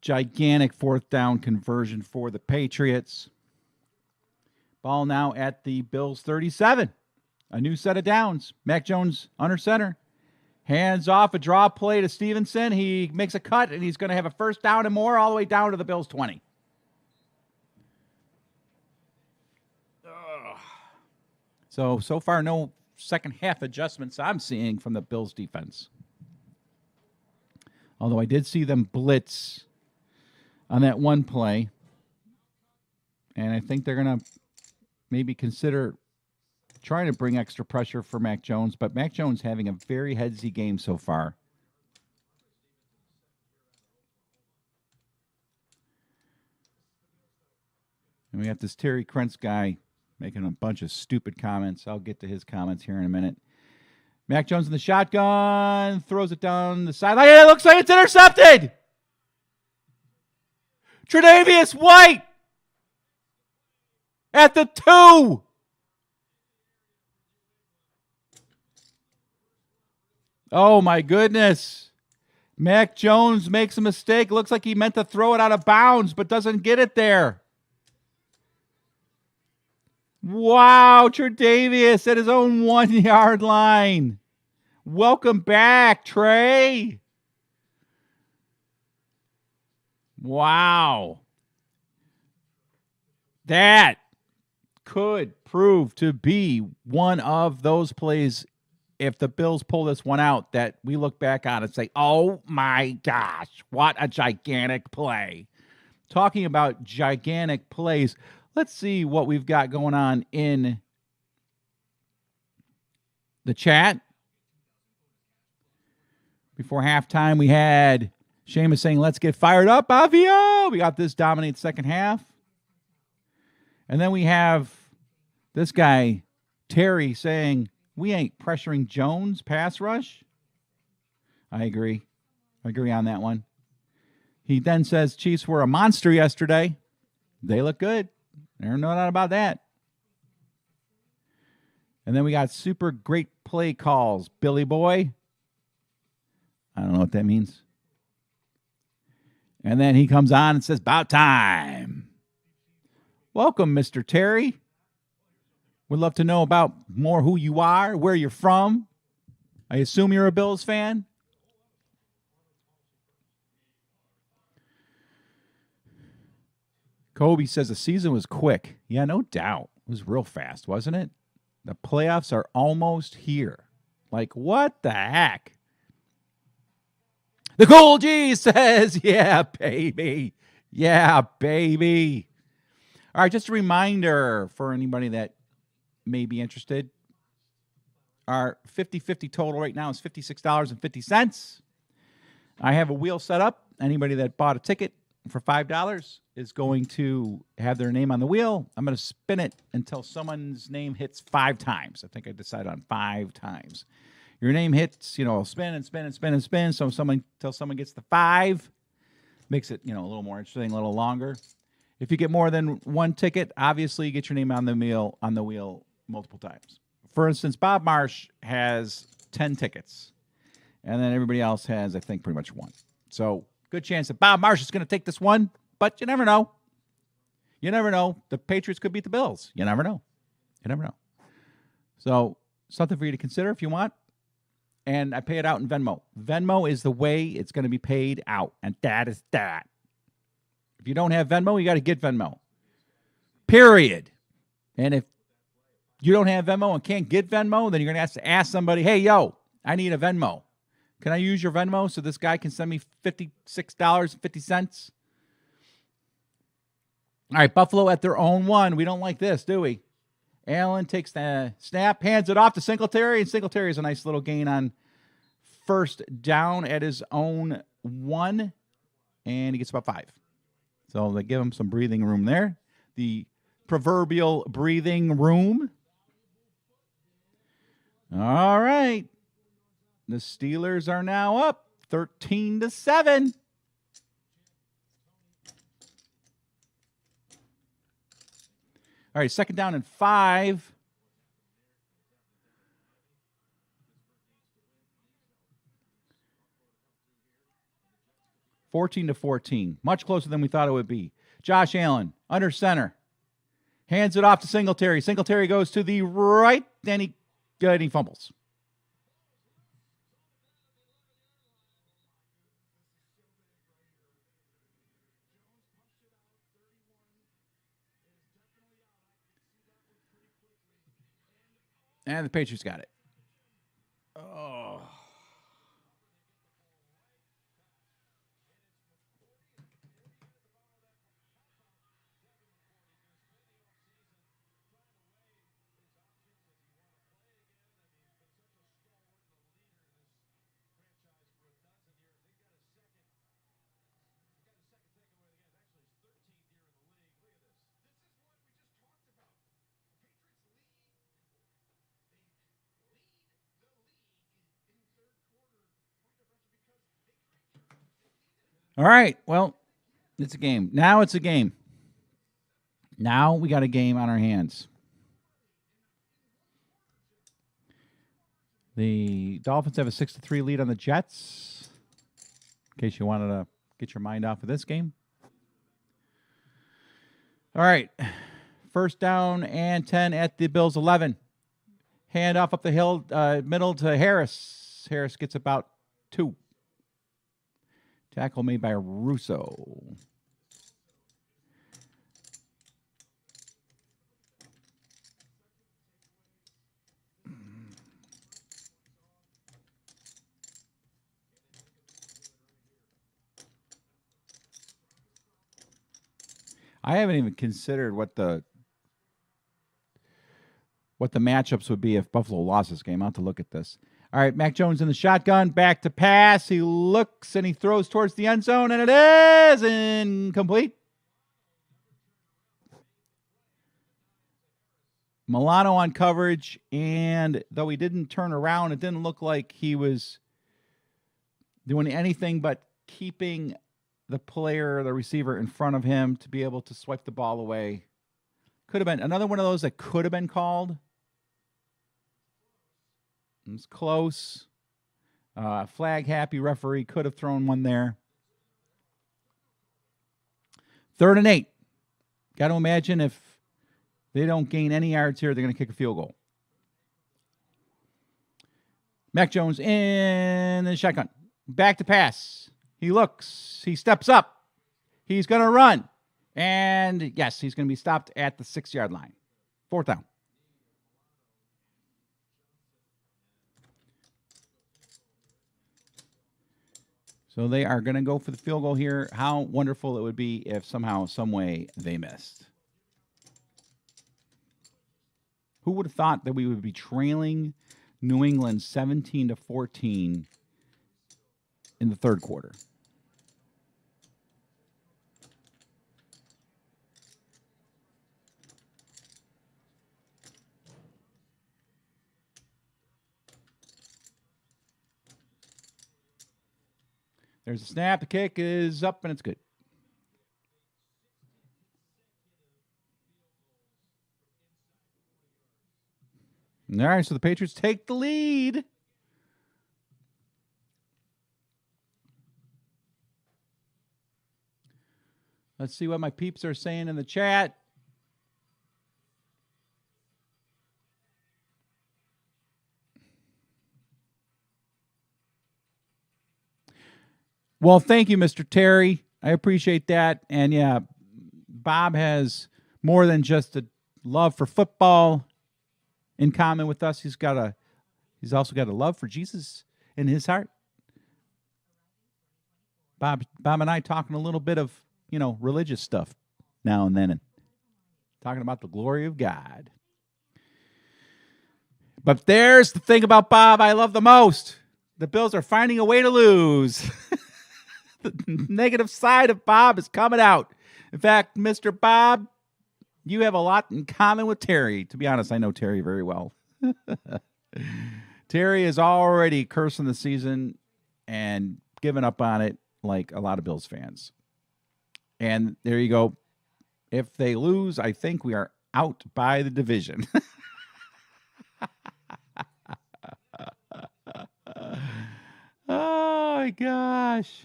Gigantic 4th down conversion for the Patriots. Ball now at the Bills' 37. A new set of downs. Mac Jones under center. Hands off, a draw play to Stevenson. He makes a cut, and he's going to have a first down and more all the way down to the Bills' 20. So far, no second half adjustments I'm seeing from the Bills' defense. Although I did see them blitz on that one play. And I think they're going to maybe consider trying to bring extra pressure for Mac Jones. But Mac Jones having a very headsy game so far. And we got this Terry Krentz guy making a bunch of stupid comments. I'll get to his comments here in a minute. Mac Jones in the shotgun, throws it down the sideline. It looks like it's intercepted. Tre'Davious White at the 2. Oh, my goodness. Mac Jones makes a mistake. Looks like he meant to throw it out of bounds, but doesn't get it there. Wow, Tre'Davious at his own 1-yard line. Welcome back, Trey. Wow. That could prove to be one of those plays, if the Bills pull this one out, that we look back on and say, oh my gosh, what a gigantic play. Talking about gigantic plays, let's see what we've got going on in the chat. Before halftime, we had Seamus saying, let's get fired up, Avio. We got this dominate second half. And then we have this guy, Terry, saying, we ain't pressuring Jones pass rush. I agree. I agree on that one. He then says, Chiefs were a monster yesterday. They look good. There's no doubt about that. And then we got super great play calls. Billy Boy. I don't know what that means. And then he comes on and says, about time. Welcome, Mr. Terry. Would love to know about more who you are, where you're from. I assume you're a Bills fan. Kobe says the season was quick. Yeah, no doubt. It was real fast, wasn't it? The playoffs are almost here. Like, what the heck? The Cool G says, yeah, baby. Yeah, baby. All right, just a reminder for anybody that may be interested. Our 50-50 total right now is $56.50. I have a wheel set up. Anybody that bought a ticket for $5 is going to have their name on the wheel. I'm going to spin it until someone's name hits 5 times. I think I decided on 5 times. Your name hits, spin and spin and spin and spin. So until someone gets the 5, makes it, a little more interesting, a little longer. If you get more than one ticket, obviously you get your name on the wheel multiple times. For instance, Bob Marsh has 10 tickets, and then everybody else has, I think, pretty much 1. So good chance that Bob Marsh is going to take this one, but you never know. You never know. The Patriots could beat the Bills. You never know. You never know. So something for you to consider if you want. And I pay it out in Venmo. Venmo is the way it's going to be paid out, and that is that. If you don't have Venmo, you got to get Venmo. Period. And if you don't have Venmo and can't get Venmo, then you're going to have to ask somebody, hey, yo, I need a Venmo. Can I use your Venmo so this guy can send me $56.50? All right, Buffalo at their own 1. We don't like this, do we? Allen takes the snap, hands it off to Singletary, and Singletary is a nice little gain on first down at his own 1, and he gets about 5. So they give him some breathing room there. The proverbial breathing room. All right. The Steelers are now up 13-7. All right, second down and 5. (14-14). Much closer than we thought it would be. Josh Allen, under center. Hands it off to Singletary. Singletary goes to the right, and he fumbles. And the Patriots got it. Oh. All right. Well, it's a game. Now it's a game. Now we got a game on our hands. The Dolphins have a 6-3 lead on the Jets. In case you wanted to get your mind off of this game. All right. First down and 10 at the Bills 11. Hand off up the hill, middle to Harris. Harris gets about 2. Tackle made by Russo. I haven't even considered what the matchups would be if Buffalo lost this game. I'll have to look at this. All right, Mac Jones in the shotgun, back to pass. He looks and he throws towards the end zone, and it is incomplete. Milano on coverage, and though he didn't turn around, it didn't look like he was doing anything but keeping the player, the receiver, in front of him to be able to swipe the ball away. Could have been another one of those that could have been called. It was close. Flag happy referee could have thrown one there. 3rd and 8. Got to imagine if they don't gain any yards here, they're going to kick a field goal. Mac Jones in the shotgun. Back to pass. He looks. He steps up. He's going to run. And, yes, he's going to be stopped at the 6-yard line. 4th down. So they are going to go for the field goal here. How wonderful it would be if somehow, some way, they missed. Who would have thought that we would be trailing New England 17-14 in the 3rd quarter? There's a snap. The kick is up, and it's good. All right, so the Patriots take the lead. Let's see what my peeps are saying in the chat. Well, thank you, Mr. Terry. I appreciate that. And yeah, Bob has more than just a love for football in common with us. He's also got a love for Jesus in his heart. Bob and I talking a little bit of, religious stuff now and then, and talking about the glory of God. But there's the thing about Bob I love the most. The Bills are finding a way to lose. The negative side of Bob is coming out. In fact, Mr. Bob, you have a lot in common with Terry. To be honest, I know Terry very well. Terry is already cursing the season and giving up on it like a lot of Bills fans. And there you go. If they lose, I think we are out by the division. Oh, my gosh.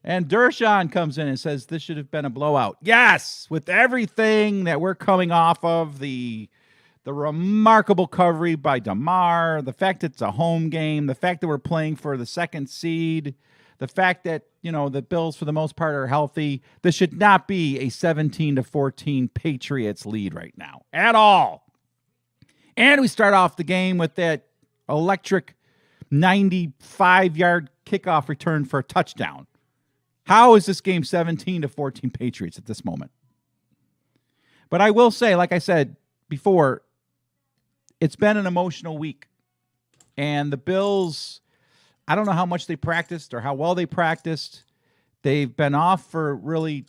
And Dershawn comes in and says this should have been a blowout. Yes, with everything that we're coming off of, the remarkable recovery by DeMar, the fact it's a home game, the fact that we're playing for the 2nd seed, the fact that, the Bills for the most part are healthy. This should not be a 17-14 Patriots lead right now at all. And we start off the game with that electric 95-yard kickoff return for a touchdown. How is this game 17-14 Patriots at this moment? But I will say, like I said before, it's been an emotional week. And the Bills, I don't know how much they practiced or how well they practiced. They've been off for really,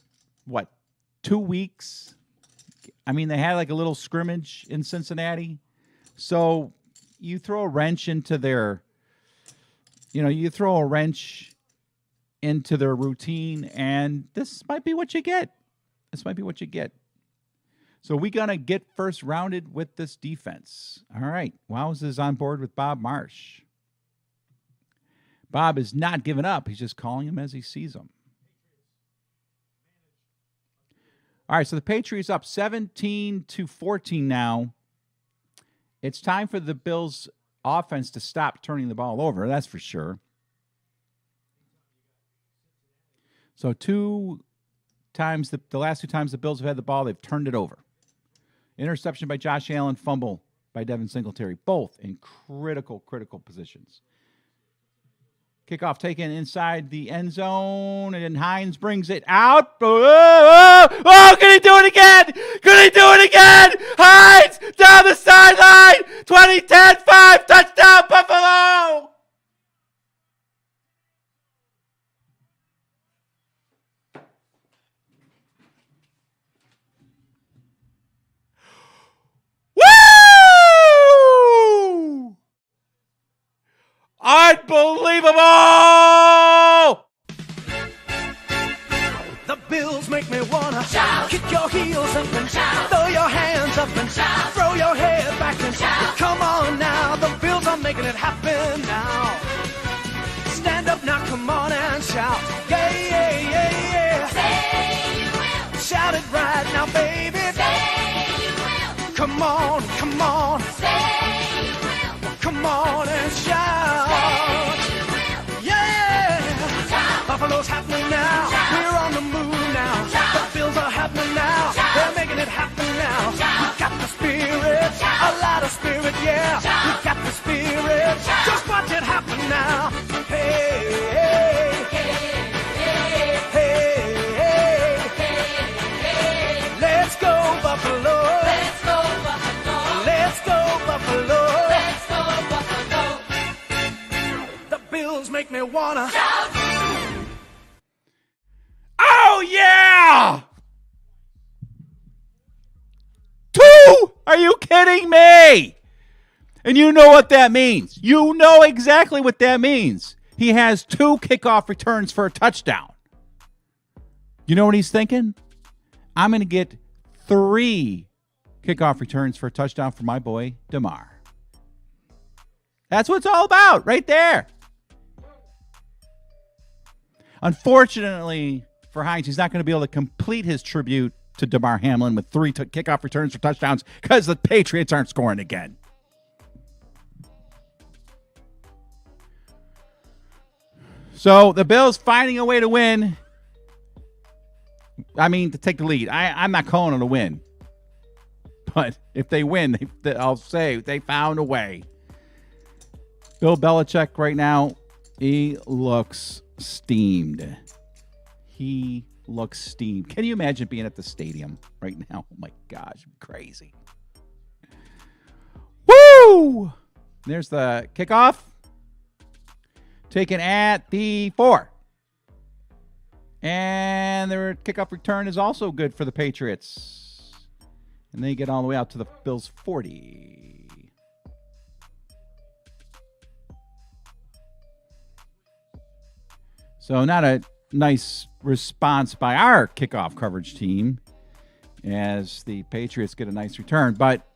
2 weeks? I mean, they had like a little scrimmage in Cincinnati. So you throw a wrench into their, you throw a wrench into their routine, and this might be what you get. This might be what you get. So we're going to get first rounded with this defense. All right. Wows is on board with Bob Marsh. Bob is not giving up. He's just calling him as he sees him. All right, so the Patriots up 17-14 now. It's time for the Bills' offense to stop turning the ball over, that's for sure. So the last two times the Bills have had the ball, they've turned it over. Interception by Josh Allen, fumble by Devin Singletary, both in critical positions. Kickoff taken inside the end zone, and Hines brings it out. Oh, can he do it again? Can he do it again? Hines down the sideline. 20-10-5, touchdown, Buffalo. Woo! Unbelievable! The Bills make me wanna Shout. kick your heels up and Shout. throw your hands up and Shout. throw your head back and Shout. come on now. The Bills are making it happen now. Stand up now, come on and shout. Yeah, yeah, yeah, yeah. Say you will. Shout it right now, baby. Say you will. Come on, come on, Say you will. come on and shout. Say you will. Yeah. Shout. Buffalo's happening now. Shout. We're on the move now. Shout. The Bills are happening now. Shout. They're making it happen now. Shout. We got the spirit, Shout. a lot of spirit, yeah. Shout. We got the spirit. Shout. Just watch it happen now. Hey, hey, hey, hey. Let's go Buffalo. Let's go Buffalo. Let's go Buffalo. Let's go Buffalo. The Bills make me wanna. Shout. Oh, yeah! 2? Are you kidding me? And you know what that means. You know exactly what that means. He has 2 kickoff returns for a touchdown. You know what he's thinking? I'm going to get 3 kickoff returns for a touchdown for my boy, DeMar. That's what it's all about right there. Unfortunately for Hines, he's not going to be able to complete his tribute to DeMar Hamlin with 3 kickoff returns for touchdowns because the Patriots aren't scoring again. So the Bills finding a way to win. I mean, to take the lead. I'm not calling it a win. But if they win, I'll say they found a way. Bill Belichick right now, he looks steamed. He looks steamed. Can you imagine being at the stadium right now? Oh, my gosh. Crazy. Woo! There's the kickoff. Taken at the 4. And their kickoff return is also good for the Patriots. And they get all the way out to the Bills' 40. So not a nice response by our kickoff coverage team as the Patriots get a nice return. But,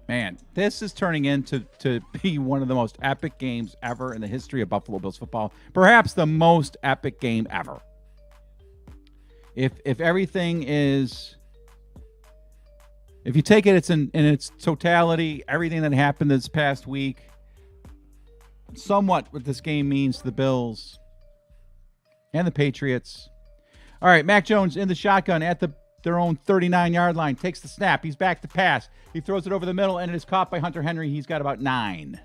man, this is turning into to be one of the most epic games ever in the history of Buffalo Bills football. Perhaps the most epic game ever. If everything is, if you take it in its totality, everything that happened this past week, somewhat what this game means to the Bills and the Patriots. All right, Mac Jones in the shotgun at their own 39-yard line. Takes the snap. He's back to pass. He throws it over the middle, and it is caught by Hunter Henry. He's got about 9.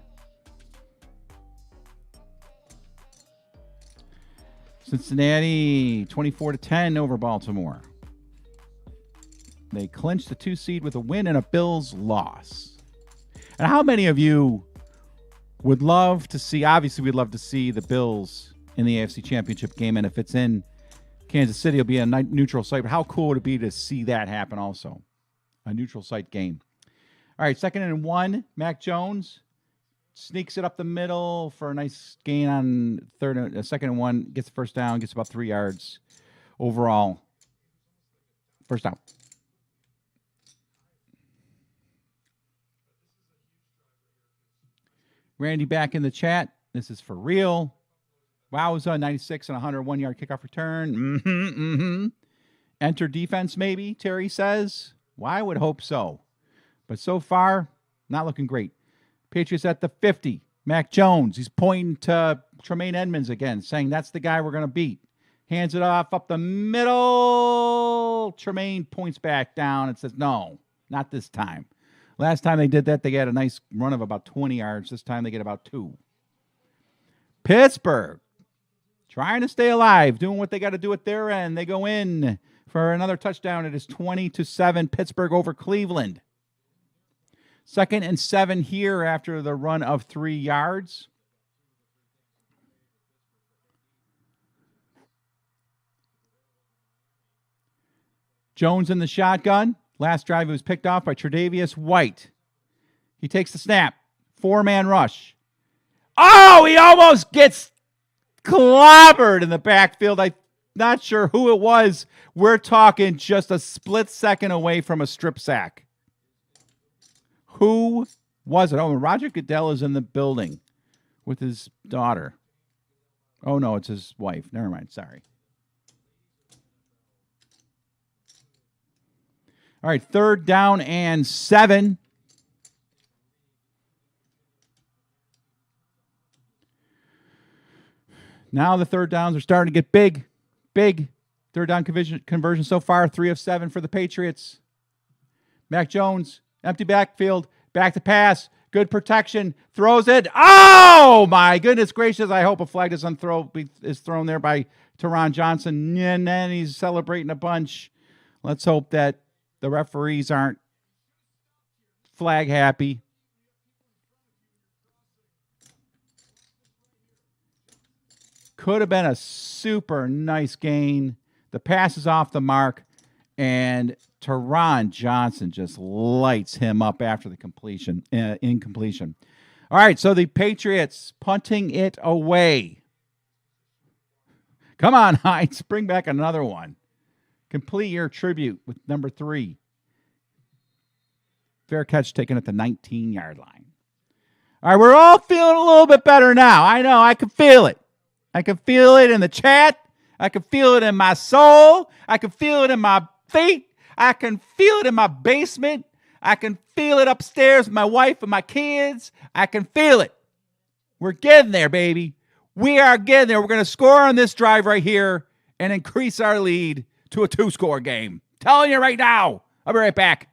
Cincinnati 24-10 over Baltimore. They clinched the 2 seed with a win and a Bills loss. And how many of you would love to see, obviously we'd love to see the Bills in the AFC Championship game, and if it's in Kansas City, it'll be a neutral site, but how cool would it be to see that happen also? A neutral site game. All right, 2nd and 1, Mac Jones sneaks it up the middle for a nice gain on second and 1. Gets the first down. Gets about 3 yards overall. First down. Randy back in the chat. This is for real. Wowza, 96 and 101-yard kickoff return. Enter defense, maybe, Terry says. Well, I would hope so. But so far, not looking great. Patriots at the 50. Mac Jones, he's pointing to Tremaine Edmonds again, saying that's the guy we're going to beat. Hands it off up the middle. Tremaine points back down and says, no, not this time. Last time they did that, they had a nice run of about 20 yards. This time they get about 2. Pittsburgh, trying to stay alive, doing what they got to do at their end. They go in for another touchdown. It is 20-7, Pittsburgh over Cleveland. 2nd and 7 here after the run of 3 yards. Jones in the shotgun. Last drive, it was picked off by Tre'Davious White. He takes the snap. 4-man rush. Oh, he almost gets clobbered in the backfield. I'm not sure who it was. We're talking just a split second away from a strip sack. Who was it? Oh, Roger Goodell is in the building with his daughter. Oh, no, it's his wife. Never mind. Sorry. All right, 3rd down and 7. Now the 3rd downs are starting to get big. 3rd down conversion so far, 3 of 7 for the Patriots. Mac Jones, empty backfield, back to pass, good protection, throws it. Oh, my goodness gracious. I hope a flag is thrown there by Teron Johnson, and then he's celebrating a bunch. Let's hope that the referees aren't flag happy. Could have been a super nice gain. The pass is off the mark, and Teron Johnson just lights him up after the incompletion. All right, so the Patriots punting it away. Come on, Hines, bring back another one. Complete your tribute with number 3. Fair catch taken at the 19-yard line. All right, we're all feeling a little bit better now. I know, I can feel it. I can feel it in the chat. I can feel it in my soul. I can feel it in my feet. I can feel it in my basement. I can feel it upstairs with my wife and my kids. I can feel it. We're getting there, baby. We are getting there. We're going to score on this drive right here and increase our lead to a 2-score game. Telling you right now. I'll be right back.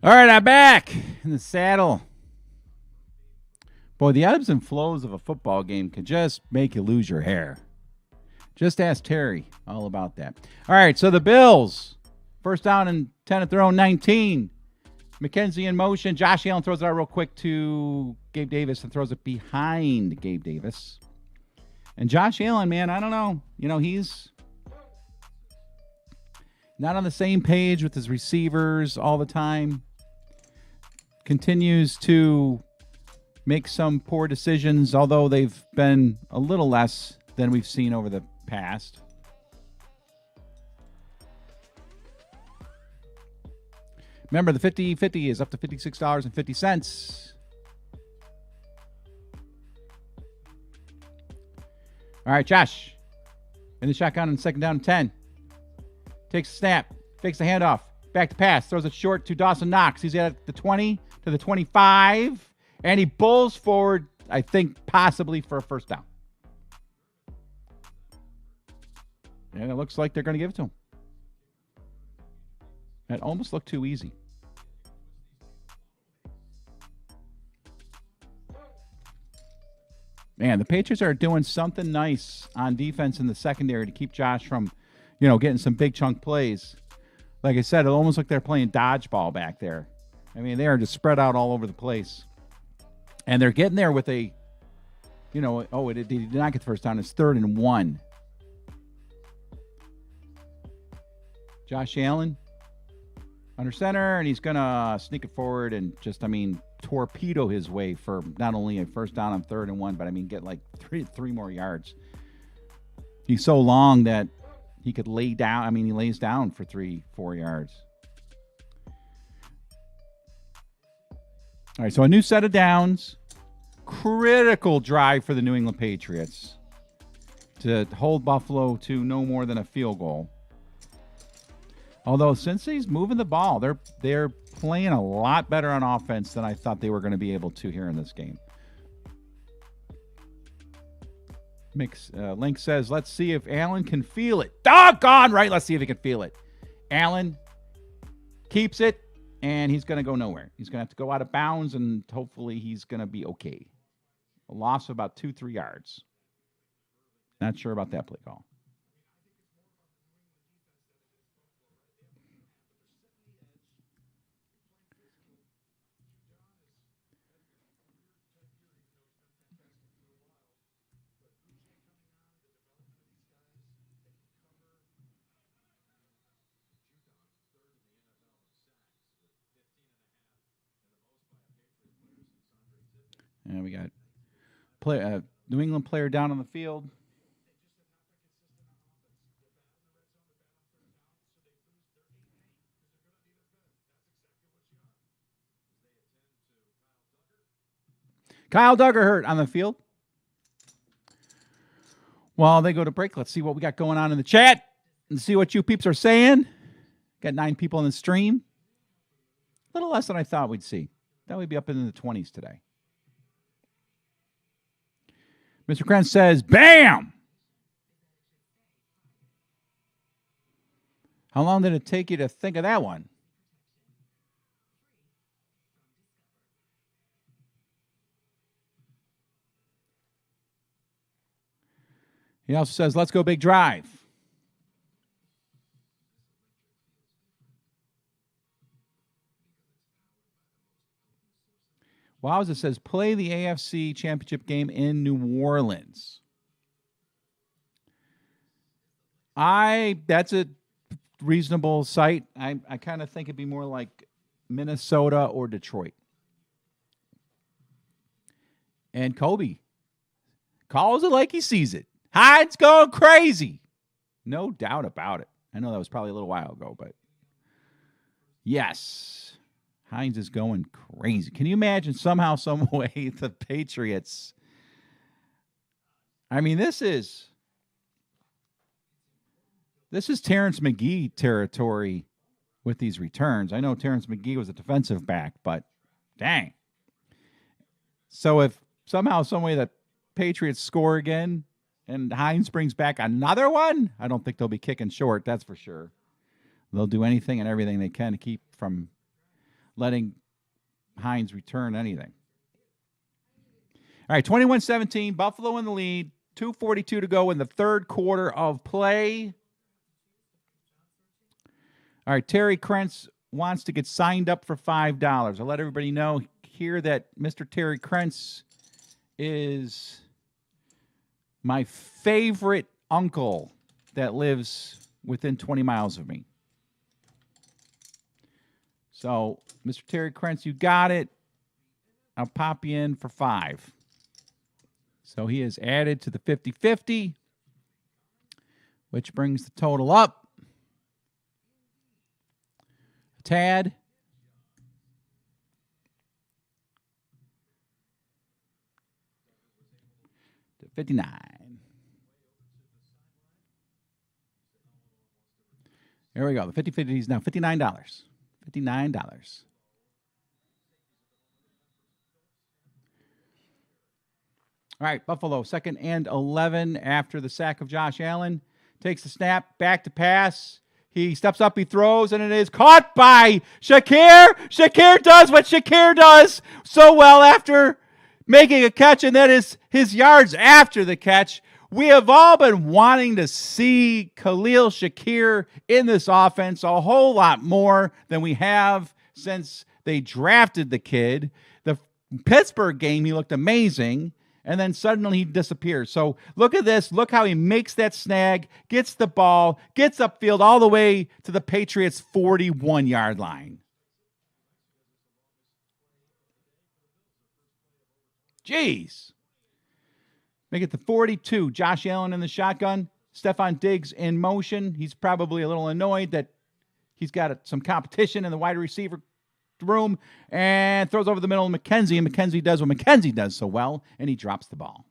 All right, I'm back in the saddle. Boy, the ebbs and flows of a football game can just make you lose your hair. Just ask Terry all about that. All right, so the Bills, first down and 10 at their own 19. McKenzie in motion. Josh Allen throws it out real quick to Gabe Davis and throws it behind Gabe Davis. And Josh Allen, man, I don't know. You know, he's not on the same page with his receivers all the time. Continues to make some poor decisions, although they've been a little less than we've seen over the past. Remember, the 50-50 is up to $56.50. All right, Josh. In the shotgun on second down and 10. Takes a snap. Fakes the handoff. Back to pass. Throws it short to Dawson Knox. He's at the 20 to the 25. And he bulls forward, I think, possibly for a first down. And it looks like they're going to give it to him. That almost looked too easy. Man, the Patriots are doing something nice on defense in the secondary to keep Josh from, getting some big chunk plays. Like I said, it almost like they're playing dodgeball back there. I mean, they are just spread out all over the place. And they're getting there with a, it did not get the first down. It's 3rd and 1. Josh Allen under center, and he's going to sneak it forward and just, torpedo his way for not only a first down on 3rd and 1, but get like three more yards. He's so long that he could lay down. He lays down for 3-4 yards. All right, so a new set of downs. Critical drive for the New England Patriots to hold Buffalo to no more than a field goal. Although since he's moving the ball, they're playing a lot better on offense than I thought they were going to be able to here in this game. Link says, let's see if Allen can feel it. Doggone right, let's see if he can feel it. Allen keeps it, and he's going to go nowhere. He's going to have to go out of bounds, and hopefully he's going to be okay. A loss of about 2-3 yards. Not sure about that play call. And we got New England player down on the field. Kyle Duggar hurt on the field. While they go to break, let's see what we got going on in the chat and see what you peeps are saying. Got 9 people in the stream. A little less than I thought we'd see. That would be up in the 20s today. Mr. Krenz says, bam! How long did it take you to think of that one? He also says, let's go big drive. Wowza says, play the AFC Championship game in New Orleans. That's a reasonable site. I kind of think it'd be more like Minnesota or Detroit. And Kobe calls it like he sees it. Hines going crazy. No doubt about it. I know that was probably a little while ago, but yes, Hines is going crazy. Can you imagine somehow, some way, the Patriots? This is Terrence McGee territory with these returns. I know Terrence McGee was a defensive back, but dang. So if somehow, some way, the Patriots score again and Hines brings back another one, I don't think they'll be kicking short, that's for sure. They'll do anything and everything they can to keep from letting Hines return anything. All right, 21-17, Buffalo in the lead. 2:42 to go in the third quarter of play. All right, Terry Krentz wants to get signed up for $5. I'll let everybody know here that Mr. Terry Krentz is my favorite uncle that lives within 20 miles of me. So, Mr. Terry Krentz, you got it. I'll pop you in for $5. So he is added to the 50-50, which brings the total up a tad. To 59. There we go. The 50-50 is now $59. $59. All right, Buffalo, 2nd and 11 after the sack of Josh Allen. Takes the snap, back to pass. He steps up, he throws, and it is caught by Shakir. Shakir does what Shakir does so well after making a catch, and that is his yards after the catch. We have all been wanting to see Khalil Shakir in this offense a whole lot more than we have since they drafted the kid. The Pittsburgh game, he looked amazing. And then suddenly he disappears. So look at this. Look how he makes that snag, gets the ball, gets upfield all the way to the Patriots' 41-yard line. Jeez. Make it the 42. Josh Allen in the shotgun. Stephon Diggs in motion. He's probably a little annoyed that he's got some competition in the wide receiver room, and throws over the middle of McKenzie, and McKenzie does what McKenzie does so well, and he drops the ball.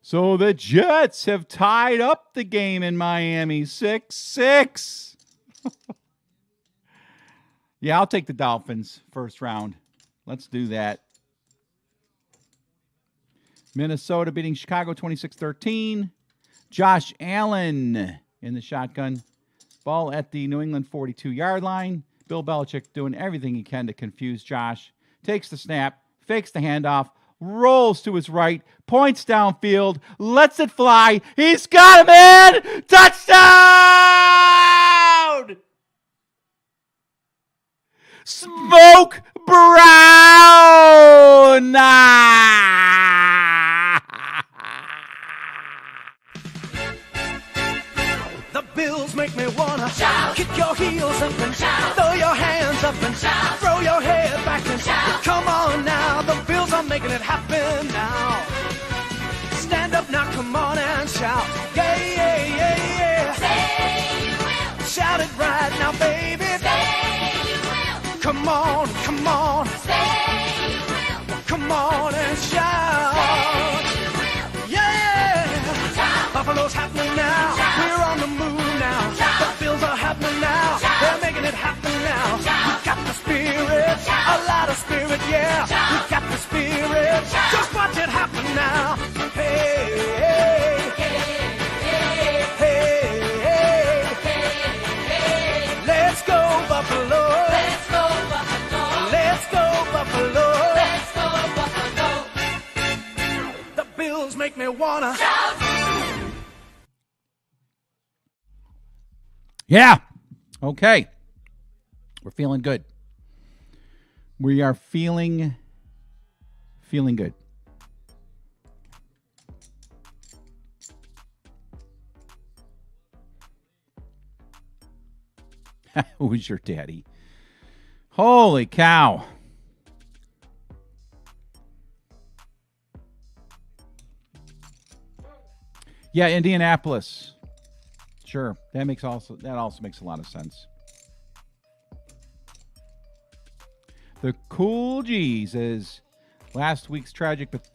So the Jets have tied up the game in Miami, 6-6. Yeah, I'll take the Dolphins first round. Let's do that. Minnesota beating Chicago 26-13. Josh Allen in the shotgun. Ball at the New England 42-yard line. Bill Belichick doing everything he can to confuse Josh. Takes the snap, fakes the handoff, rolls to his right, points downfield, lets it fly. He's got him in! Touchdown! Smoke Brown! The Bills make me wanna Shout. kick your heels up and Shout. throw your hands up and Shout. throw your head back and Shout. come on now. The Bills are making it happen now. Stand up now, come on and shout. Yeah, yeah, yeah, yeah. Say you will. Shout it right now, baby. Say you will. Come on, come on, Say you will. come on and shout. Say you will. Yeah. Shout. Buffalo's happening now. Shout. We're on the move now. Shout. The Bills are happening now. Shout. They're making it happen now. Shout. We got the spirit, Shout. a lot of spirit, yeah. Shout. We got the spirit. Shout. Just watch it happen now. Hey, hey, hey, hey. Let's go Buffalo. Let's go Buffalo. Let's go Buffalo. Let's go Buffalo. The Bills make me wanna. Shout. Yeah. Okay. We're feeling good. We are feeling good. Who's your daddy? Holy cow. Yeah, Indianapolis. Sure. That also makes a lot of sense. The Cool G's is last week's tragic but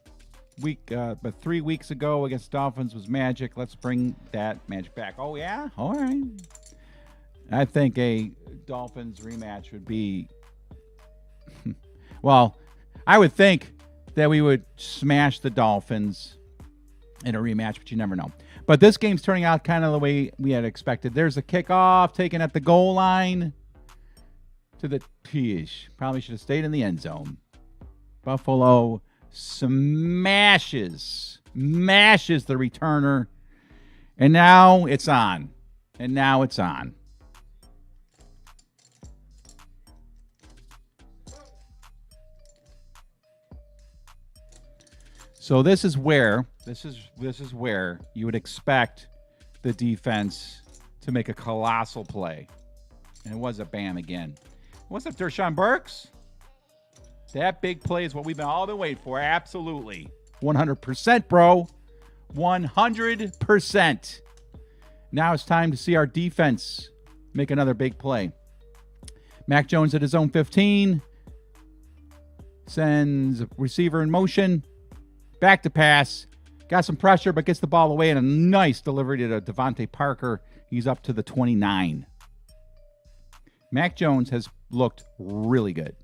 3 weeks ago against Dolphins was magic. Let's bring that magic back. Oh yeah? All right. I think a Dolphins rematch would be well, I would think that we would smash the Dolphins in a rematch, but you never know. But this game's turning out kind of the way we had expected. There's a kickoff taken at the goal line to the Pish. Probably should have stayed in the end zone. Buffalo smashes the returner. And now it's on. So this is where you would expect the defense to make a colossal play. And it was a bam again. What's up, Dershawn Burks? That big play is what we've all been waiting for. Absolutely. 100%, bro. 100%. Now it's time to see our defense make another big play. Mac Jones at his own 15. Sends receiver in motion. Back to pass. Got some pressure, but gets the ball away, and a nice delivery to Devontae Parker. He's up to the 29. Mac Jones has looked really good.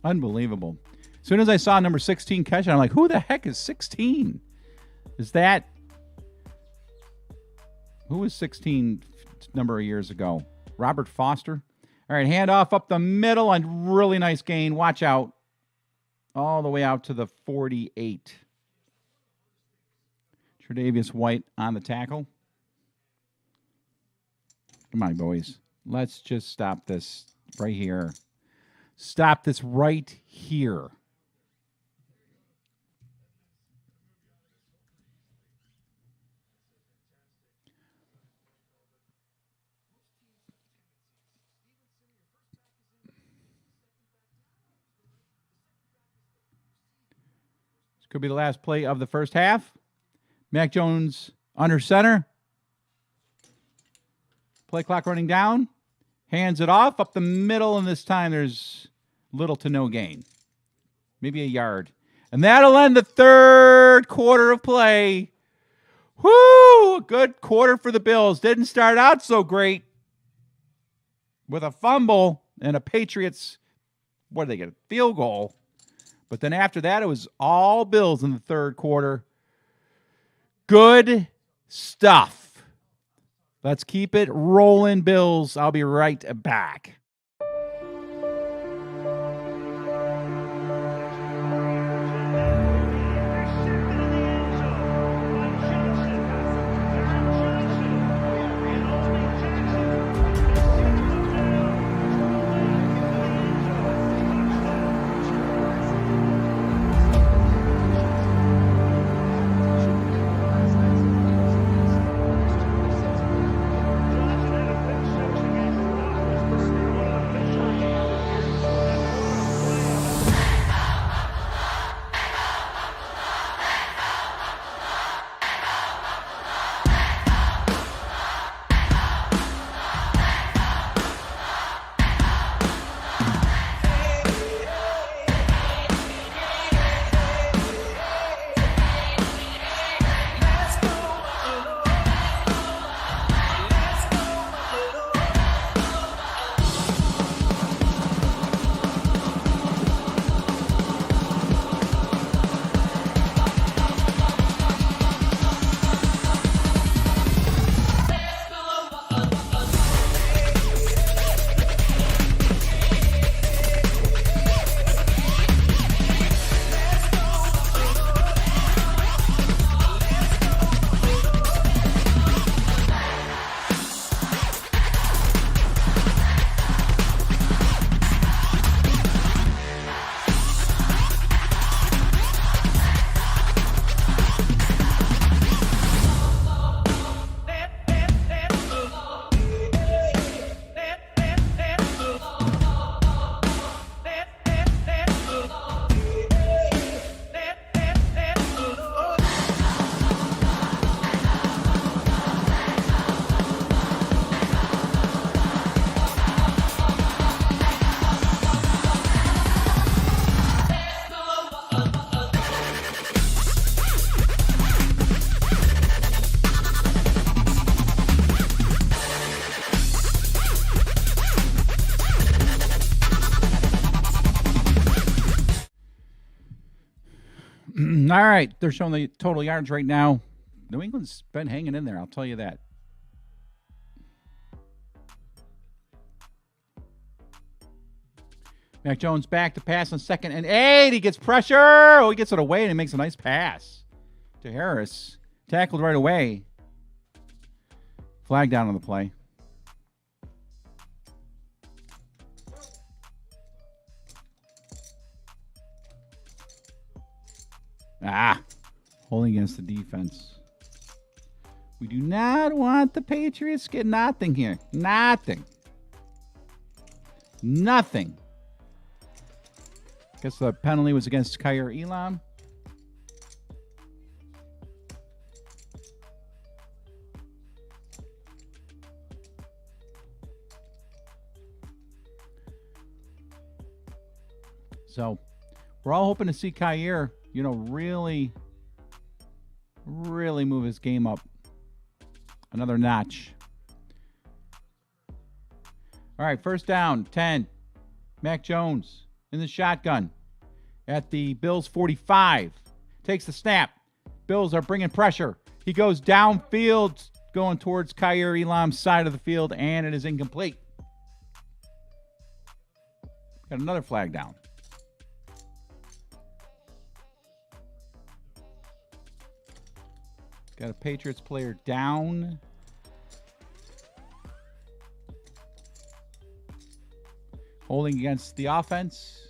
Unbelievable. As soon as I saw number 16 catch it, I'm like, who the heck is 16? Is that... Who was 16 a number of years ago? Robert Foster? All right, handoff up the middle and really nice gain. Watch out. All the way out to the 48. Tre'Davious White on the tackle. Come on, boys. Let's just stop this right here. Stop this right here. This could be the last play of the first half. Mac Jones under center. Play clock running down. Hands it off up the middle, and this time there's little to no gain. Maybe a yard. And that'll end the third quarter of play. Whoo! A good quarter for the Bills. Didn't start out so great with a fumble and a Patriots, what did they get? A field goal. But then after that, it was all Bills in the third quarter. Good stuff. Let's keep it rolling, Bills. I'll be right back. All right, they're showing the total yards right now. New England's been hanging in there, I'll tell you that. Mac Jones back to pass on 2nd and 8. He gets pressure. Oh, he gets it away, and he makes a nice pass to Harris. Tackled right away. Flag down on the play. Holding against the defense. We do not want the Patriots to get nothing here. Nothing. Guess the penalty was against Kyer Elam. So we're all hoping to see Kyer, really move his game up another notch. All right, first down, 10. Mac Jones in the shotgun at the Bills 45. Takes the snap. Bills are bringing pressure. He goes downfield, going towards Kyer Elam's side of the field, and it is incomplete. Got another flag down. Got a Patriots player down. Holding against the offense.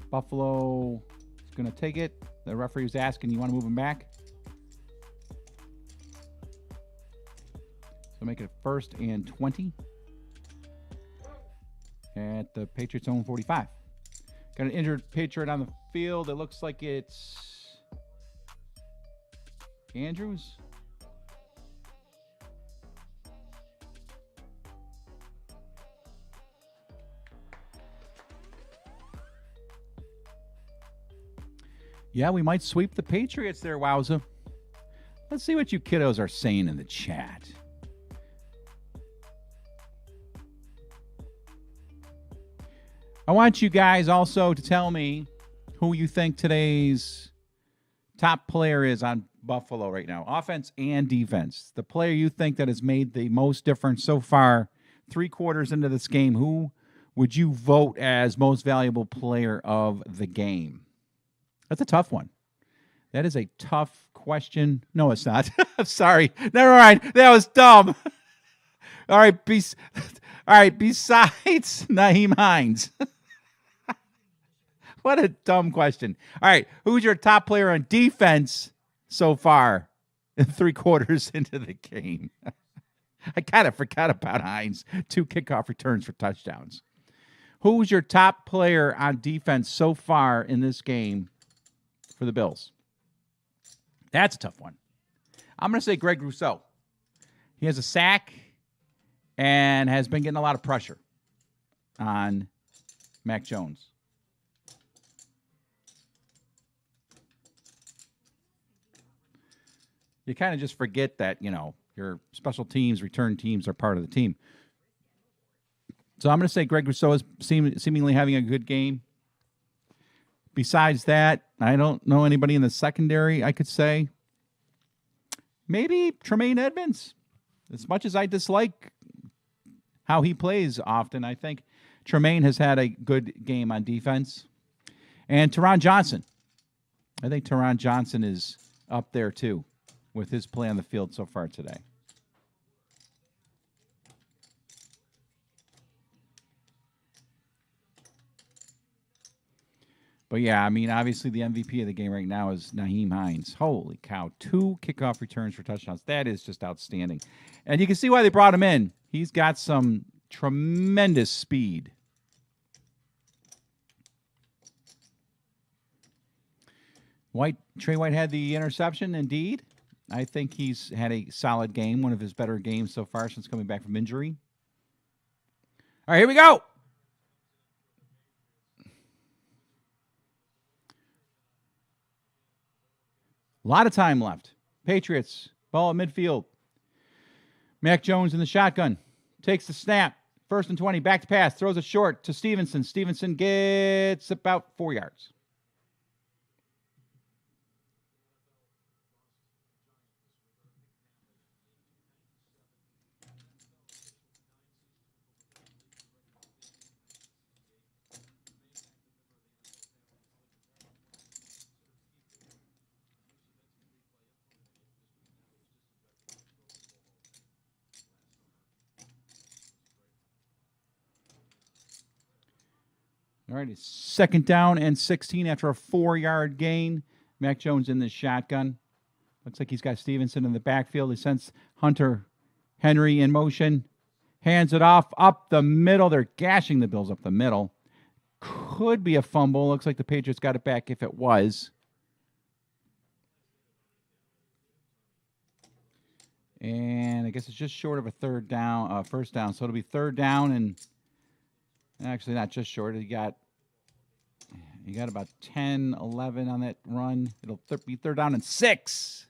Buffalo is going to take it. The referee was asking, you want to move him back? So make it 1st and 20 at the Patriots' own 45. Got an injured Patriot on the field. It looks like it's Andrews. Yeah, we might sweep the Patriots there, Wowza. Let's see what you kiddos are saying in the chat. I want you guys also to tell me who you think today's top player is on Buffalo right now, offense and defense. The player you think that has made the most difference so far, 3 quarters into this game, who would you vote as most valuable player of the game? That's a tough one. That is a tough question. No, it's not. I'm sorry. Never mind. That was dumb. All right. Besides Nyheim Hines. What a dumb question. All right. Who's your top player on defense so far in 3 quarters into the game? I kind of forgot about Hines. 2 kickoff returns for touchdowns. Who's your top player on defense so far in this game for the Bills? That's a tough one. I'm going to say Greg Rousseau. He has a sack and has been getting a lot of pressure on Mac Jones. You kind of just forget that, your special teams, return teams are part of the team. So I'm going to say Greg Rousseau is seemingly having a good game. Besides that, I don't know anybody in the secondary I could say. Maybe Tremaine Edmonds. As much as I dislike how he plays often, I think Tremaine has had a good game on defense. And Teron Johnson. I think Teron Johnson is up there too with his play on the field so far today. But yeah, I mean, obviously the MVP of the game right now is Nyheim Hines. Holy cow. 2 kickoff returns for touchdowns. That is just outstanding. And you can see why they brought him in. He's got some tremendous speed. Trey White had the interception, indeed. I think he's had a solid game, one of his better games so far since coming back from injury. All right, here we go. A lot of time left. Patriots, ball at midfield. Mac Jones in the shotgun. Takes the snap. 1st and 20, back to pass. Throws it short to Stevenson. Stevenson gets about 4 yards. All right, it's 2nd down and 16 after a 4-yard gain. Mac Jones in the shotgun. Looks like he's got Stevenson in the backfield. He sends Hunter Henry in motion. Hands it off up the middle. They're gashing the Bills up the middle. Could be a fumble. Looks like the Patriots got it back if it was. And I guess it's just short of a first down. So it'll be 3rd down and actually not just short. You got about 10, 11 on that run. It'll be 3rd down and 6.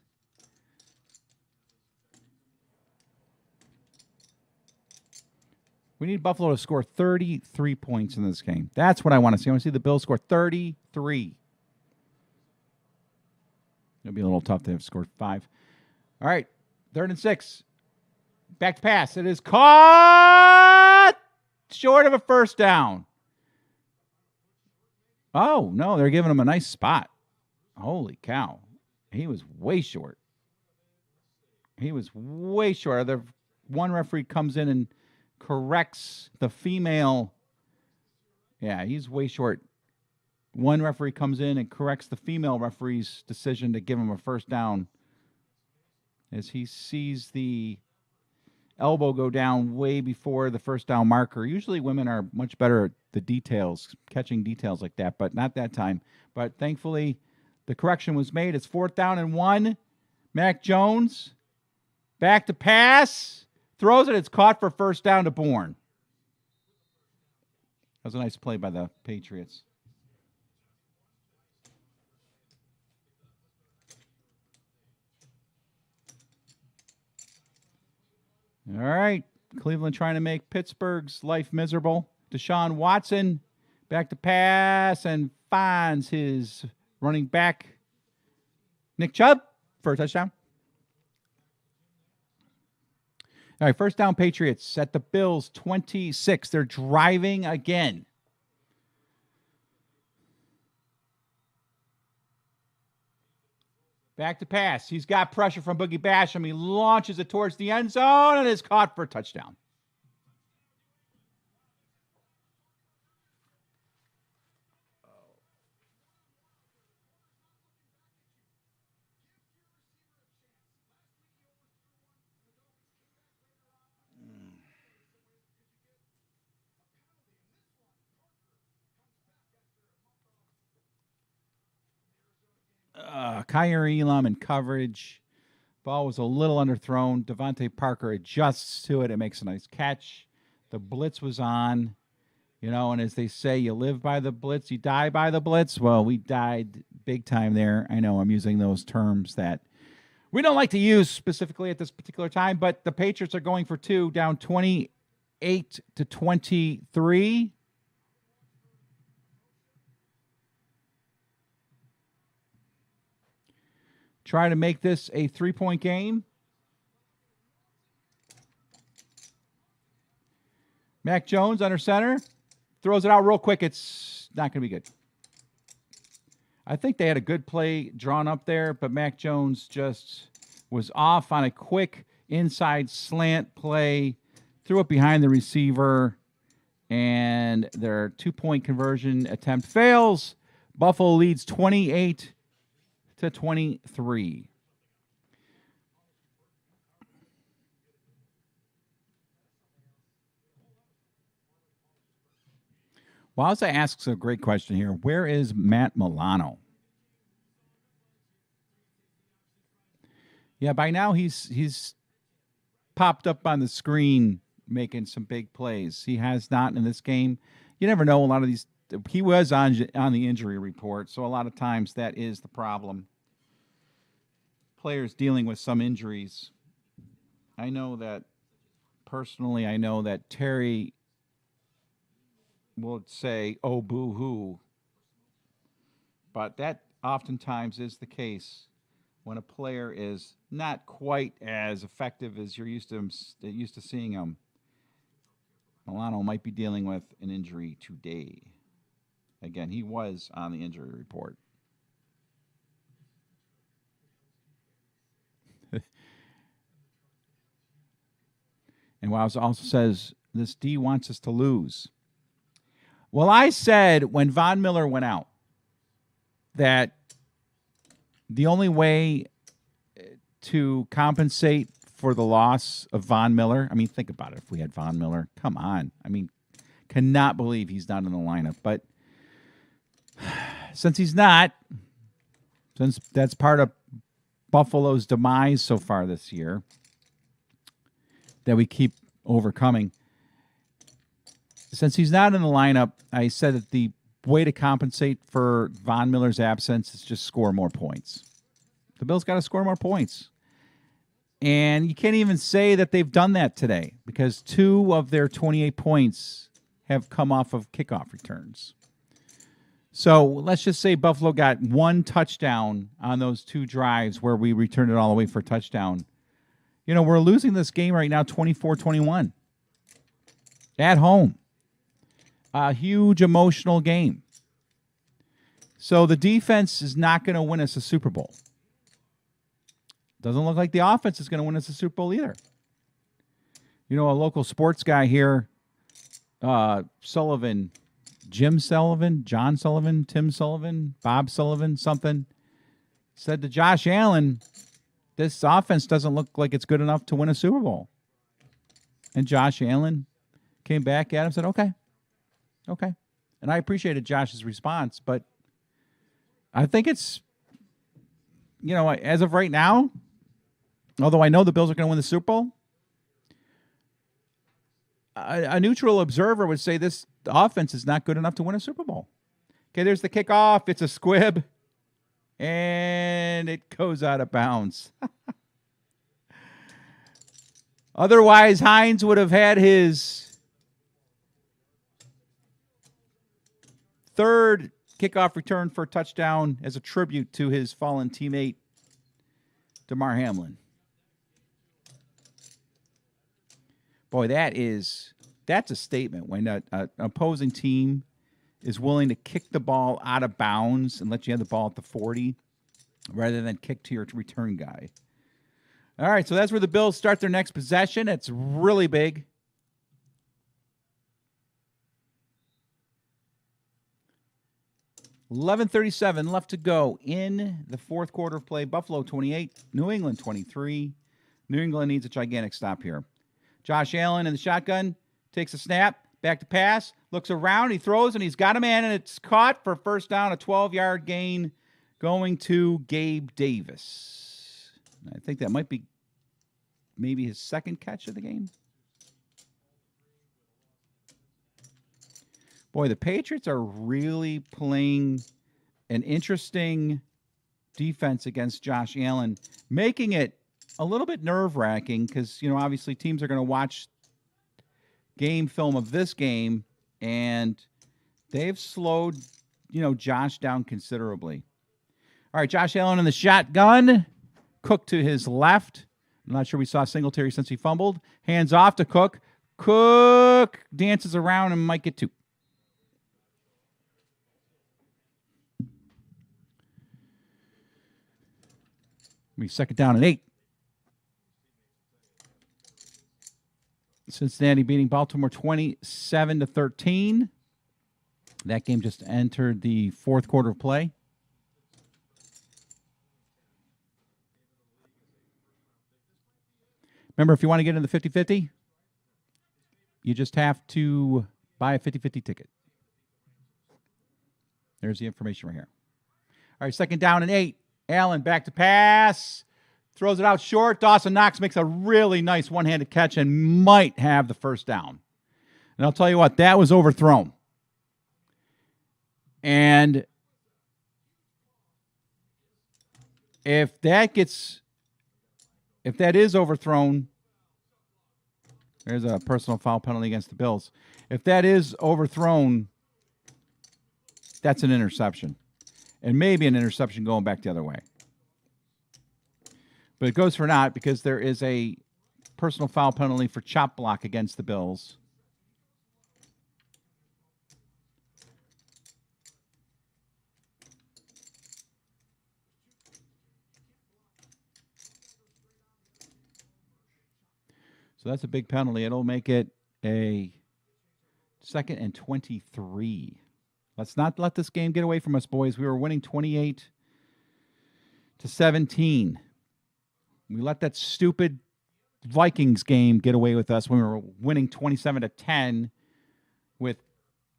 We need Buffalo to score 33 points in this game. That's what I want to see. I want to see the Bills score 33. It'll be a little tough to have scored 5. All right, 3rd and 6. Back to pass. It is caught short of a first down. Oh, no, they're giving him a nice spot. Holy cow. He was way short. The one referee comes in and corrects the female. Yeah, he's way short. One referee comes in and corrects the female referee's decision to give him a first down as he sees the elbow go down way before the first down marker. Usually women are much better at the details, catching details like that, but not that time. But thankfully, the correction was made. It's 4th down and 1. Mac Jones, back to pass. Throws it. It's caught for first down to Bourne. That was a nice play by the Patriots. All right. Cleveland trying to make Pittsburgh's life miserable. Deshaun Watson back to pass and finds his running back, Nick Chubb, for a touchdown. All right, 1st down Patriots at the Bills 26. They're driving again. Back to pass. He's got pressure from Boogie Basham. He launches it towards the end zone and is caught for a touchdown. Kyer Elam in coverage. Ball was a little underthrown. Devontae Parker adjusts to it. It makes a nice catch. The blitz was on. And as they say, you live by the blitz, you die by the blitz. Well, we died big time there. I know I'm using those terms that we don't like to use specifically at this particular time, but the Patriots are going for 2, down 28-23. Try to make this a 3-point game. Mac Jones under center. Throws it out real quick. It's not going to be good. I think they had a good play drawn up there, but Mac Jones just was off on a quick inside slant play. Threw it behind the receiver, and their 2-point conversion attempt fails. Buffalo leads 28-23. Wowza asks a great question here. Where is Matt Milano? Yeah, by now he's popped up on the screen making some big plays. He has not in this game. You never know. A lot of these, he was on the injury report, so a lot of times that is the problem. Players dealing with some injuries. I know that Terry will say, "Oh, boo-hoo," but that oftentimes is the case when a player is not quite as effective as you're used to seeing him. Milano might be dealing with an injury today. Again, he was on the injury report. And Wowza also says, this D wants us to lose. Well, I said when Von Miller went out that the only way to compensate for the loss of Von Miller, I mean, think about it. If we had Von Miller, come on. I mean, cannot believe he's not in the lineup. But since he's not, since that's part of Buffalo's demise so far this year that we keep overcoming, since he's not in the lineup, I said that the way to compensate for Von Miller's absence is just score more points. The Bills got to score more points. And you can't even say that they've done that today because 2 of their 28 points have come off of kickoff returns. So let's just say Buffalo got 1 touchdown on those 2 drives where we returned it all the way for a touchdown. You know, we're losing this game right now 24-21 at home. A huge emotional game. So the defense is not going to win us a Super Bowl. Doesn't look like the offense is going to win us a Super Bowl either. You know, a local sports guy here, Sullivan, Jim Sullivan, John Sullivan, Tim Sullivan, Bob Sullivan, something, said to Josh Allen, this offense doesn't look like it's good enough to win a Super Bowl. And Josh Allen came back at him and said, okay. And I appreciated Josh's response, but I think it's, you know, as of right now, although I know the Bills are going to win the Super Bowl, a neutral observer would say this offense is not good enough to win a Super Bowl. Okay, there's the kickoff. It's a squib, and it goes out of bounds. Otherwise, Hines would have had his 3rd kickoff return for a touchdown as a tribute to his fallen teammate, Damar Hamlin. Boy, that's a statement when an opposing team is willing to kick the ball out of bounds and let you have the ball at the 40 rather than kick to your return guy. All right, so that's where the Bills start their next possession. It's really big. 11:37 left to go in the 4th quarter of play. Buffalo 28, New England 23. New England needs a gigantic stop here. Josh Allen in the shotgun takes a snap, back to pass, looks around, he throws, and he's got a man, and it's caught for first down, a 12-yard gain going to Gabe Davis. I think that might be maybe his 2nd catch of the game. Boy, the Patriots are really playing an interesting defense against Josh Allen, making it a little bit nerve-wracking because, you know, obviously teams are going to watch game film of this game, and they've slowed, you know, Josh down considerably. All right, Josh Allen in the shotgun. Cook to his left. I'm not sure we saw Singletary since he fumbled. Hands off to Cook. Cook dances around and might get 2. Be 2nd down and 8. Cincinnati beating Baltimore 27-13. That game just entered the 4th quarter of play. Remember, if you want to get in the 50-50, you just have to buy a 50-50 ticket. There's the information right here. All right, 2nd down and 8. Allen back to pass. Throws it out short. Dawson Knox makes a really nice one-handed catch and might have the first down. And I'll tell you what, that was overthrown. And if that is overthrown, there's a personal foul penalty against the Bills. If that is overthrown, that's an interception. And maybe an interception going back the other way. But it goes for naught because there is a personal foul penalty for chop block against the Bills. So that's a big penalty. It'll make it a 2nd and 23. Let's not let this game get away from us, boys. We were winning 28-17. We let that stupid Vikings game get away with us when we were winning 27-10 with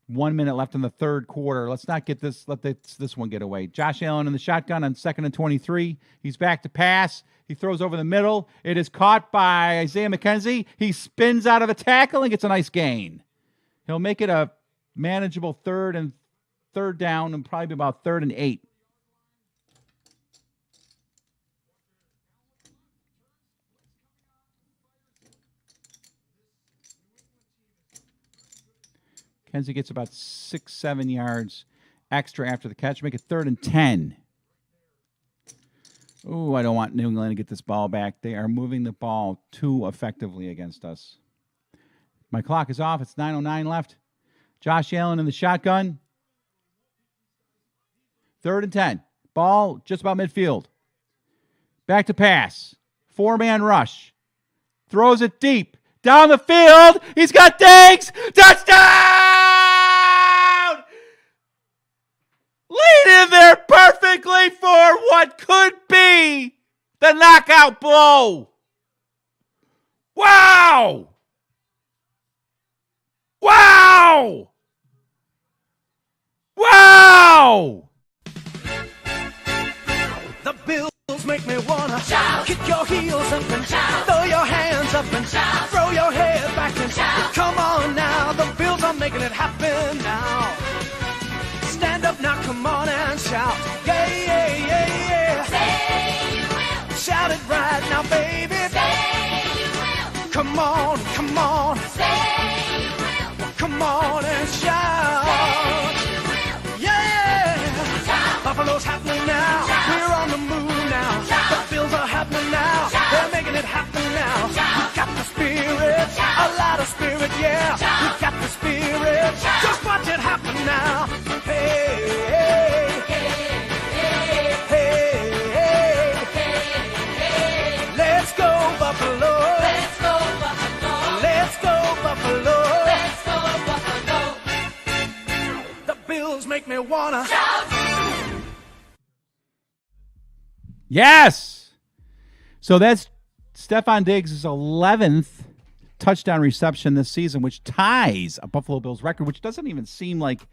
1 minute left in the third quarter. Let's not let this one get away. Josh Allen in the shotgun on 2nd and 23. He's back to pass. He throws over the middle. It is caught by Isaiah McKenzie. He spins out of the tackle and gets a nice gain. He'll make it a manageable third down and probably be about 3rd and 8. Kenzie gets about 6-7 yards extra after the catch. Make it 3rd and 10. Ooh, I don't want New England to get this ball back. They are moving the ball too effectively against us. My clock is off. It's 9:09 left. Josh Allen in the shotgun. 3rd and 10. Ball just about midfield. Back to pass. 4-man rush. Throws it deep. Down the field. He's got Diggs. Touchdown! Lead in there perfectly for what could be the knockout blow. Wow! Wow! Wow! The Bills make me wanna Shout. kick your heels up and Shout. throw your hands up and Shout. throw your head back and Shout. come on now. The Bills are making it happen now. Stand up now, come on and shout. Yeah, yeah, yeah, yeah. Say you will. Shout it right now, baby. Say you will. Come on, come on, Say you will. come on and shout. Say you will. Yeah. Shout. Buffalo's happening now. Shout. We're on the move now. Shout. The Bills are happening now. Shout. They're making it happen now. Shout. We got the spirit, Shout. a lot of spirit, yeah. Shout. We got the spirit. Shout. Just watch it happen now. Hey, hey, hey, hey. Let's go Buffalo. Let's go Buffalo. Let's go Buffalo. Let's go Buffalo. The Bills make me wanna Shout. Yes. So that's Stephon Diggs' 11th touchdown reception this season, which ties a Buffalo Bills record, which doesn't even seem like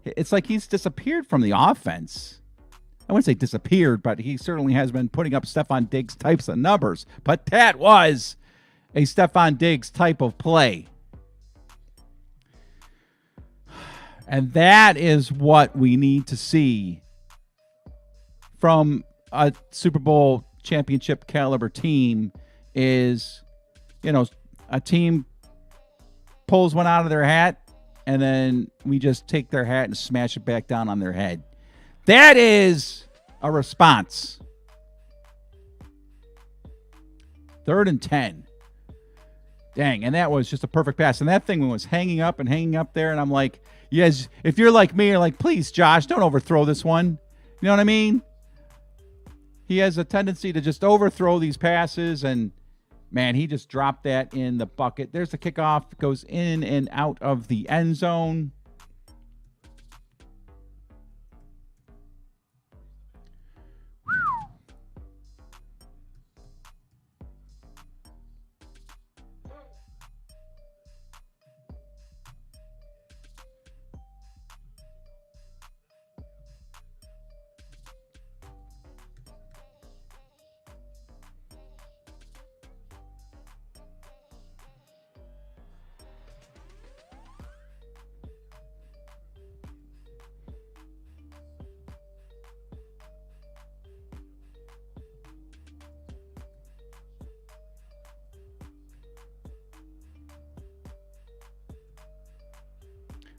it's like he's disappeared from the offense. I wouldn't say disappeared, but he certainly has been putting up Stephon Diggs types of numbers. But that was a Stephon Diggs type of play. And that is what we need to see from a Super Bowl championship caliber team is, a team pulls one out of their hat and then we just take their hat and smash it back down on their head. That is a response. 3rd and 10. Dang, and that was just a perfect pass. And that thing was hanging up there, and I'm like, yes, if you're like me, you're like, please, Josh, don't overthrow this one. You know what I mean? He has a tendency to just overthrow these passes, and man, he just dropped that in the bucket. There's the kickoff. It goes in and out of the end zone.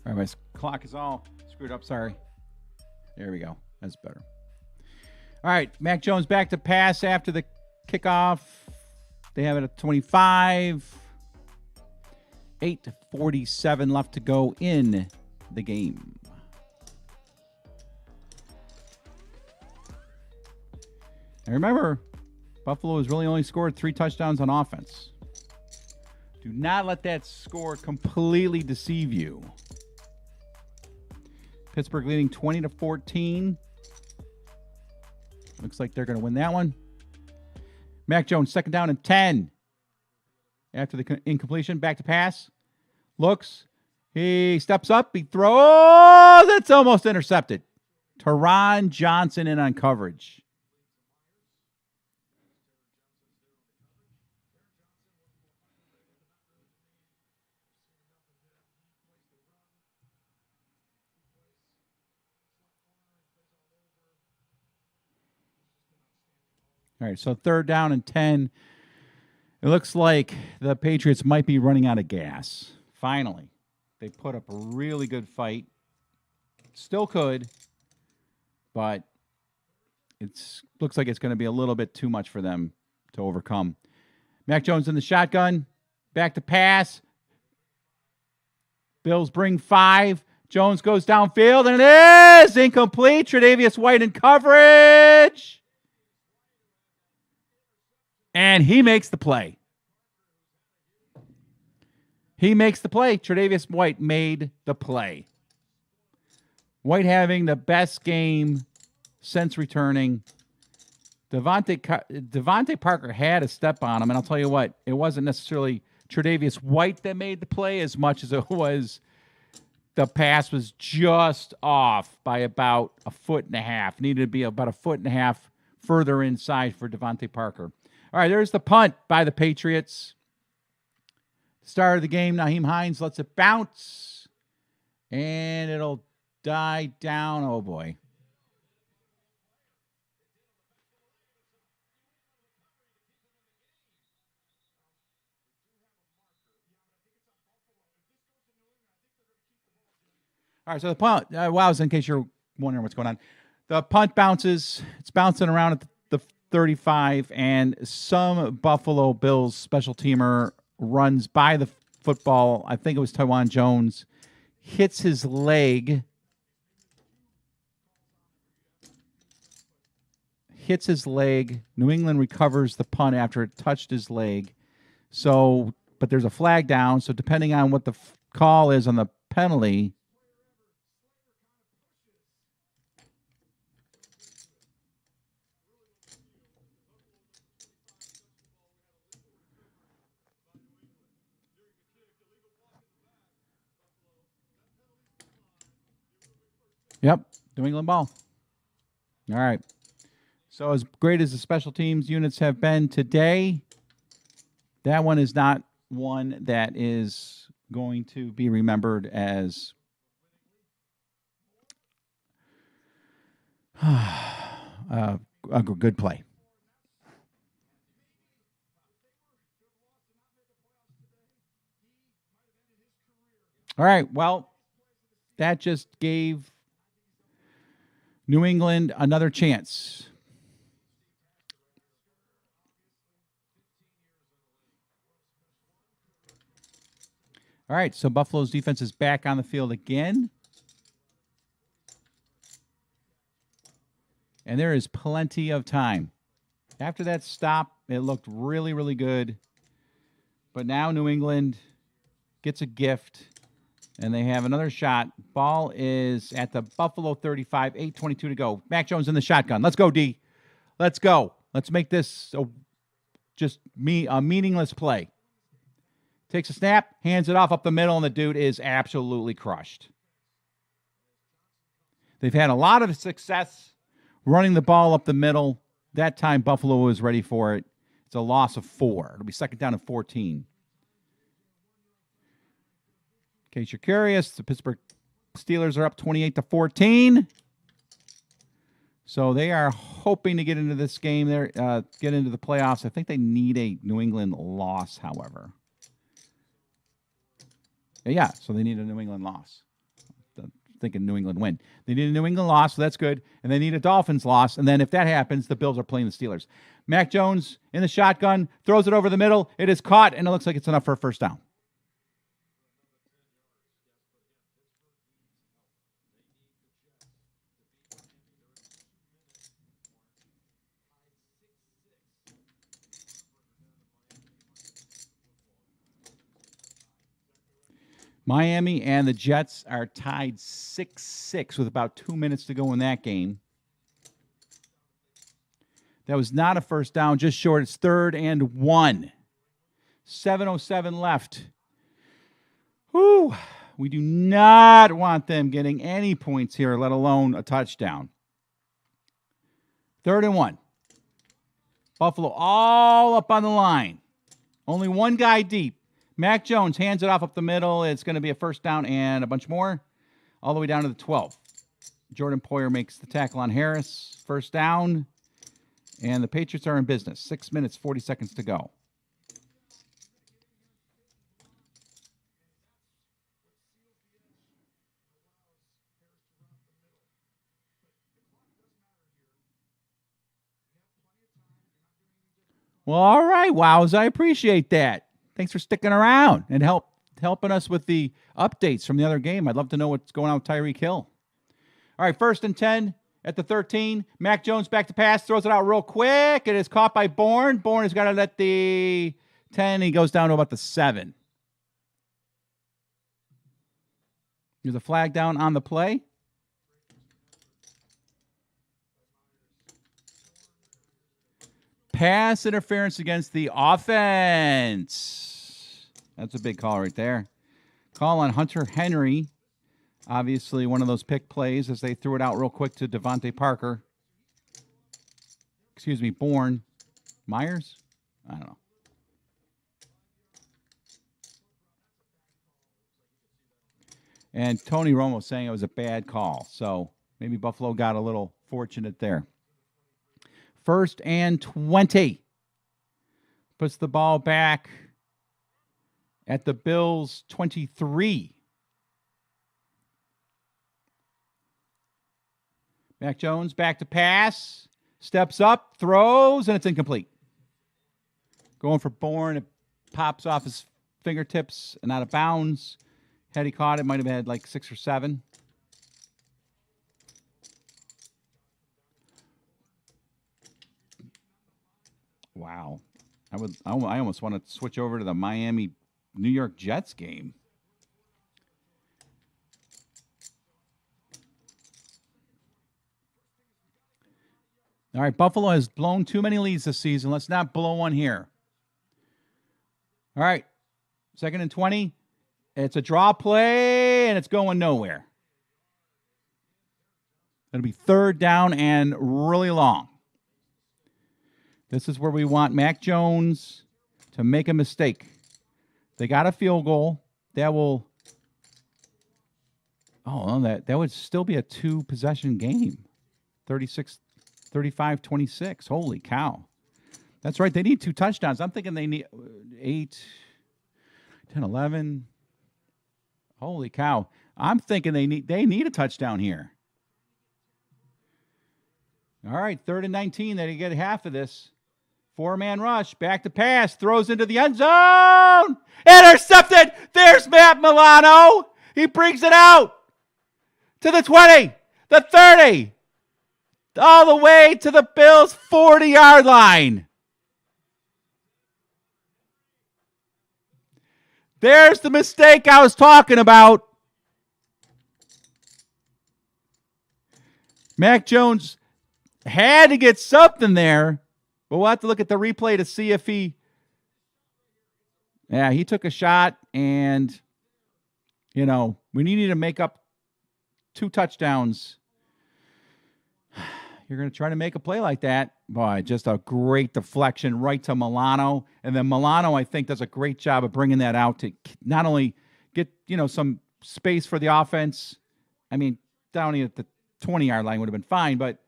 All right, my clock is all screwed up. Sorry. There we go. That's better. All right, Mac Jones back to pass after the kickoff. They have it at 25. 8:47 left to go in the game. And remember, Buffalo has really only scored 3 touchdowns on offense. Do not let that score completely deceive you. Pittsburgh leading 20-14. Looks like they're going to win that one. Mac Jones, second down and 10. After the incompletion, back to pass. Looks. He steps up. He throws. It's almost intercepted. Teron Johnson in on coverage. All right, so third down and 10. It looks like the Patriots might be running out of gas. Finally, they put up a really good fight. Still could, but it looks like it's going to be a little bit too much for them to overcome. Mac Jones in the shotgun. Back to pass. Bills bring 5. Jones goes downfield, and it is incomplete. Tre'Davious White in coverage. And he makes the play. He makes the play. Tre'Davious White made the play. White having the best game since returning. Devontae Parker had a step on him, and I'll tell you what, it wasn't necessarily Tre'Davious White that made the play as much as it was the pass was just off by about a foot and a half. Needed to be about a foot and a half further inside for Devontae Parker. All right, there's the punt by the Patriots. Start of the game, Nyheim Hines lets it bounce, and it'll die down. Oh, boy. All right, so the punt, in case you're wondering what's going on. The punt bounces. It's bouncing around at the 35, and some Buffalo Bills special teamer runs by the football. I think it was Tywan Jones. Hits his leg. New England recovers the punt after it touched his leg. So, but there's a flag down. So depending on what the call is on the penalty, yep, New England ball. All right. So as great as the special teams units have been today, that one is not one that is going to be remembered as a good play. All right. Well, that just gave New England another chance. All right, so Buffalo's defense is back on the field again. And there is plenty of time. After that stop, it looked really, really good. But now New England gets a gift, and they have another shot. Ball is at the Buffalo 35, 8:22 to go. Mac Jones in the shotgun. Let's go, D. Let's go. Let's make this a meaningless play. Takes a snap, hands it off up the middle, and the dude is absolutely crushed. They've had a lot of success running the ball up the middle. That time, Buffalo was ready for it. It's a loss of 4. It'll be second down and 14. In case you're curious, the Pittsburgh Steelers are up 28-14. So they are hoping to get into this game there, get into the playoffs. I think they need a New England loss, however. Yeah, so they need a New England loss. I'm thinking New England win. They need a New England loss, so that's good. And they need a Dolphins loss. And then if that happens, the Bills are playing the Steelers. Mac Jones in the shotgun, throws it over the middle. It is caught, and it looks like it's enough for a first down. Miami and the Jets are tied 6-6 with about 2 minutes to go in that game. That was not a first down, just short. It's 3rd and 1. 7:07 left. Whew. We do not want them getting any points here, let alone a touchdown. 3rd and 1. Buffalo all up on the line. Only one guy deep. Mac Jones hands it off up the middle. It's going to be a first down and a bunch more, all the way down to the 12. Jordan Poyer makes the tackle on Harris. First down, and the Patriots are in business. 6 minutes, 40 seconds to go. Well, all right, Wows. I appreciate that. Thanks for sticking around and helping us with the updates from the other game. I'd love to know what's going on with Tyreek Hill. All right, 1st and 10 at the 13. Mac Jones back to pass, throws it out real quick. It is caught by Bourne. Bourne has got it at the 10. He goes down to about the 7. There's a flag down on the play. Pass interference against the offense. That's a big call right there. Call on Hunter Henry. Obviously, one of those pick plays as they threw it out real quick to Devontae Parker. Excuse me, Bourne. Myers? I don't know. And Tony Romo saying it was a bad call. So maybe Buffalo got a little fortunate there. 1st and 20. Puts the ball back at the Bills' 23. Mac Jones back to pass. Steps up, throws, and it's incomplete. Going for Bourne. It pops off his fingertips and out of bounds. Had he caught it, might have had like 6 or 7. Wow. I almost want to switch over to the Miami New York Jets game. All right, Buffalo has blown too many leads this season. Let's not blow one here. All right, 2nd and 20. It's a draw play, and it's going nowhere. It'll be 3rd down and really long. This is where we want Mac Jones to make a mistake. They got a field goal. That will... Oh, that would still be a 2-possession game. 35-26. Holy cow. That's right. They need 2 touchdowns. I'm thinking they need 8, 10, 11. Holy cow. I'm thinking they need a touchdown here. All right, 3rd and 19. They get half of this. 4-man rush. Back to pass. Throws into the end zone. Intercepted. There's Matt Milano. He brings it out to the 20, the 30, all the way to the Bills' 40-yard line. There's the mistake I was talking about. Mac Jones had to get something there, but we'll have to look at the replay to see if he took a shot, and, we needed to make up 2 touchdowns. You're going to try to make a play like that. Boy, just a great deflection right to Milano. And then Milano, I think, does a great job of bringing that out to not only get, some space for the offense. I mean, down at the 20-yard line would have been fine, but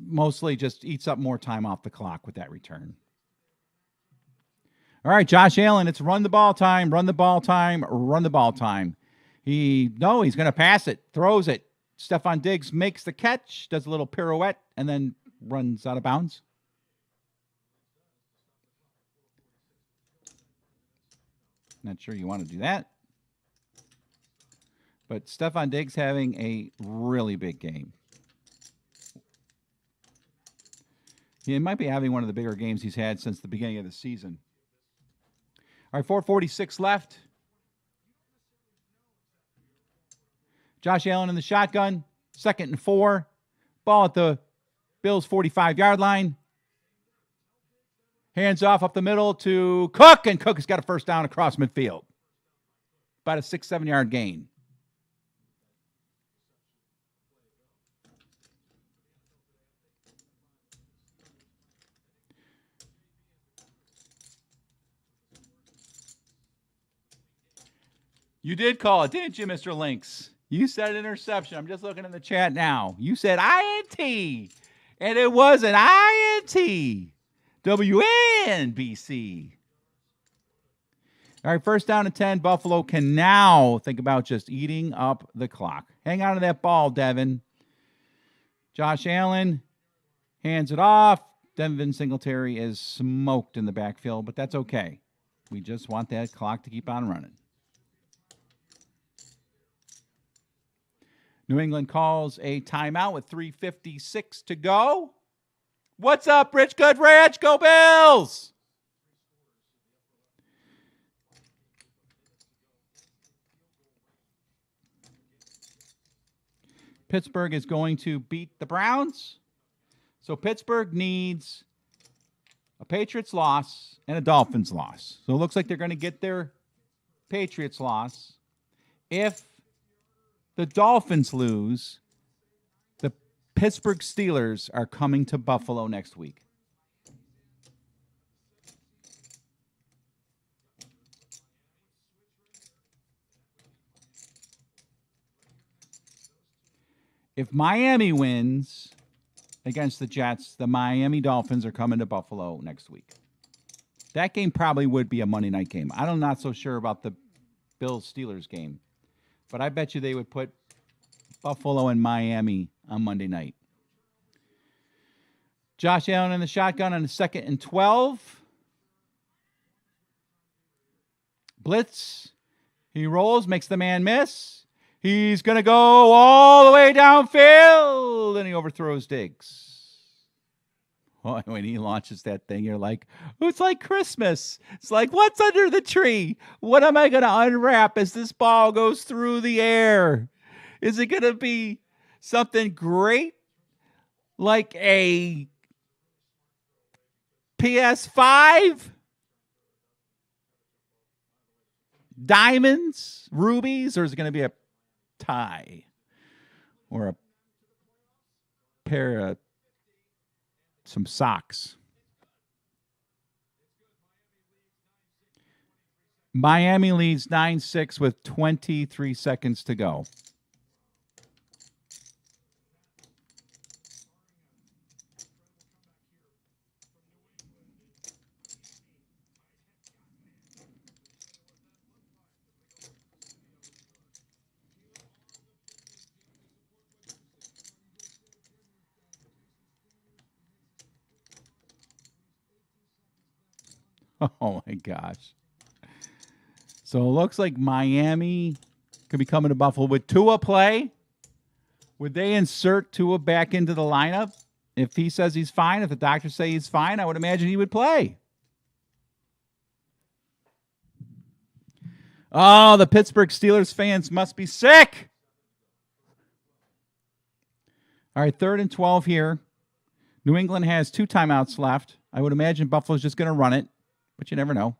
mostly just eats up more time off the clock with that return. All right, Josh Allen, it's run the ball time, run the ball time, run the ball time. He's going to pass it, throws it. Stephon Diggs makes the catch, does a little pirouette, and then runs out of bounds. Not sure you want to do that. But Stephon Diggs having a really big game. He might be having one of the bigger games he's had since the beginning of the season. All right, 4:46 left. Josh Allen in the shotgun, 2nd and 4. Ball at the Bills' 45-yard line. Hands off up the middle to Cook, and Cook has got a first down across midfield. About a 6-7 yard gain. You did call it, didn't you, Mr. Lynx? You said interception. I'm just looking in the chat now. You said INT, and it was an INT. WNBC. All right, first down and 10. Buffalo can now think about just eating up the clock. Hang on to that ball, Devin. Josh Allen hands it off. Devin Singletary is smoked in the backfield, but that's okay. We just want that clock to keep on running. New England calls a timeout with 3:56 to go. What's up, Rich Goodrich? Go Bills! Pittsburgh is going to beat the Browns. So Pittsburgh needs a Patriots loss and a Dolphins loss. So it looks like they're going to get their Patriots loss. If the Dolphins lose, the Pittsburgh Steelers are coming to Buffalo next week. If Miami wins against the Jets, the Miami Dolphins are coming to Buffalo next week. That game probably would be a Monday night game. I'm not so sure about the Bills-Steelers game, but I bet you they would put Buffalo and Miami on Monday night. Josh Allen in the shotgun on the 2nd and 12. Blitz. He rolls, makes the man miss. He's going to go all the way downfield, and he overthrows Diggs. Oh, when he launches that thing, you're like, oh, it's like Christmas. It's like, what's under the tree? What am I going to unwrap as this ball goes through the air? Is it going to be something great like a PS5? Diamonds? Rubies? Or is it going to be a tie or a pair of some socks? Miami leads 9-6 with 23 seconds to go. Oh, my gosh. So it looks like Miami could be coming to Buffalo. Would Tua play? Would they insert Tua back into the lineup? If he says he's fine, if the doctors say he's fine, I would imagine he would play. Oh, the Pittsburgh Steelers fans must be sick. All right, 3rd and 12 here. New England has 2 timeouts left. I would imagine Buffalo's just going to run it, but you never know.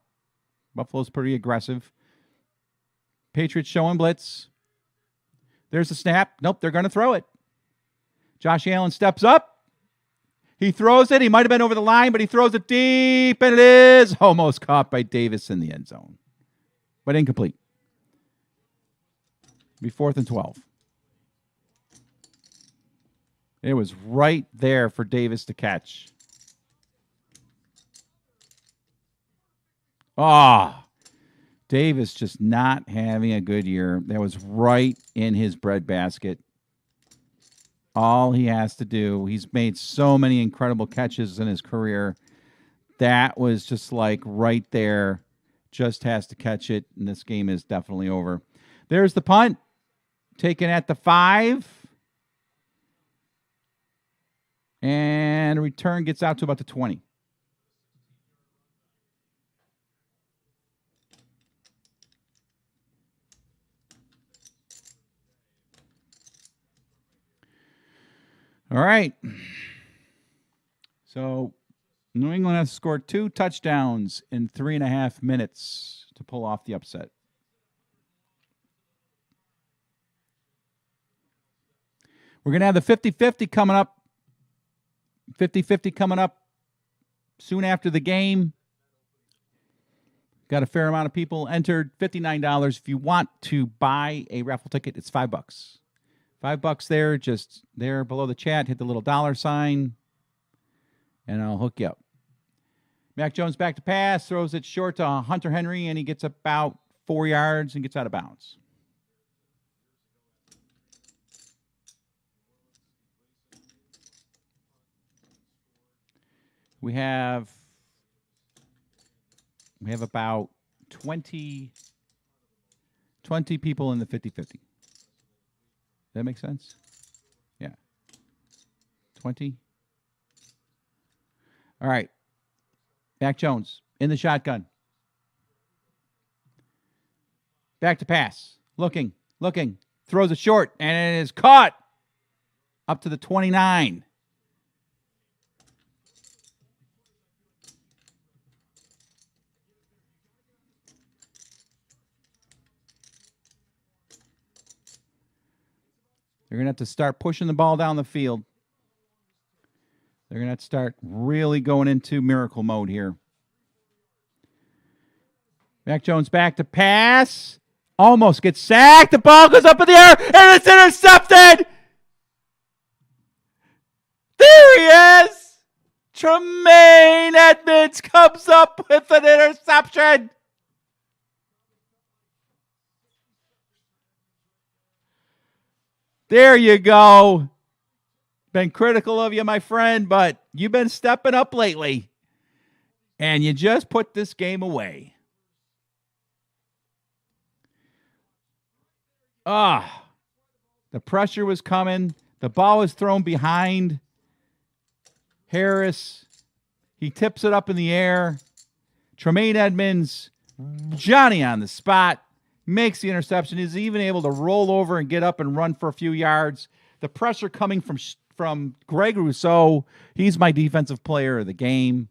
Buffalo's pretty aggressive. Patriots showing blitz. There's a snap. Nope, they're going to throw it. Josh Allen steps up. He throws it. He might have been over the line, but he throws it deep, and it is almost caught by Davis in the end zone. But incomplete. Be 4th and 12. It was right there for Davis to catch. Davis just not having a good year. That was right in his breadbasket. All he has to do, he's made so many incredible catches in his career. That was just like right there. Just has to catch it, and this game is definitely over. There's the punt. Taken at the 5. And a return gets out to about the 20. All right. So New England has scored 2 touchdowns in 3.5 minutes to pull off the upset. We're going to have the 50-50 coming up. 50-50 coming up soon after the game. Got a fair amount of people entered. $59. If you want to buy a raffle ticket, it's $5. $5 there, just there below the chat. Hit the little $sign, and I'll hook you up. Mac Jones back to pass, throws it short to Hunter Henry, and he gets about 4 yards and gets out of bounds. We have about 20 people in the 50-50. That make sense? Yeah. 20. All right. Mac Jones in the shotgun. Back to pass. Looking. Throws it short, and it is caught up to the 29. They're going to have to start pushing the ball down the field. They're going to have to start really going into miracle mode here. Mac Jones back to pass. Almost gets sacked. The ball goes up in the air, and it's intercepted. There he is. Tremaine Edmonds comes up with an interception. There you go. Been critical of you, my friend, but you've been stepping up lately. And you just put this game away. The pressure was coming. The ball was thrown behind Harris. He tips it up in the air. Tremaine Edmonds, Johnny on the spot, makes the interception. He's even able to roll over and get up and run for a few yards. The pressure coming from Greg Rousseau. He's my defensive player of the game.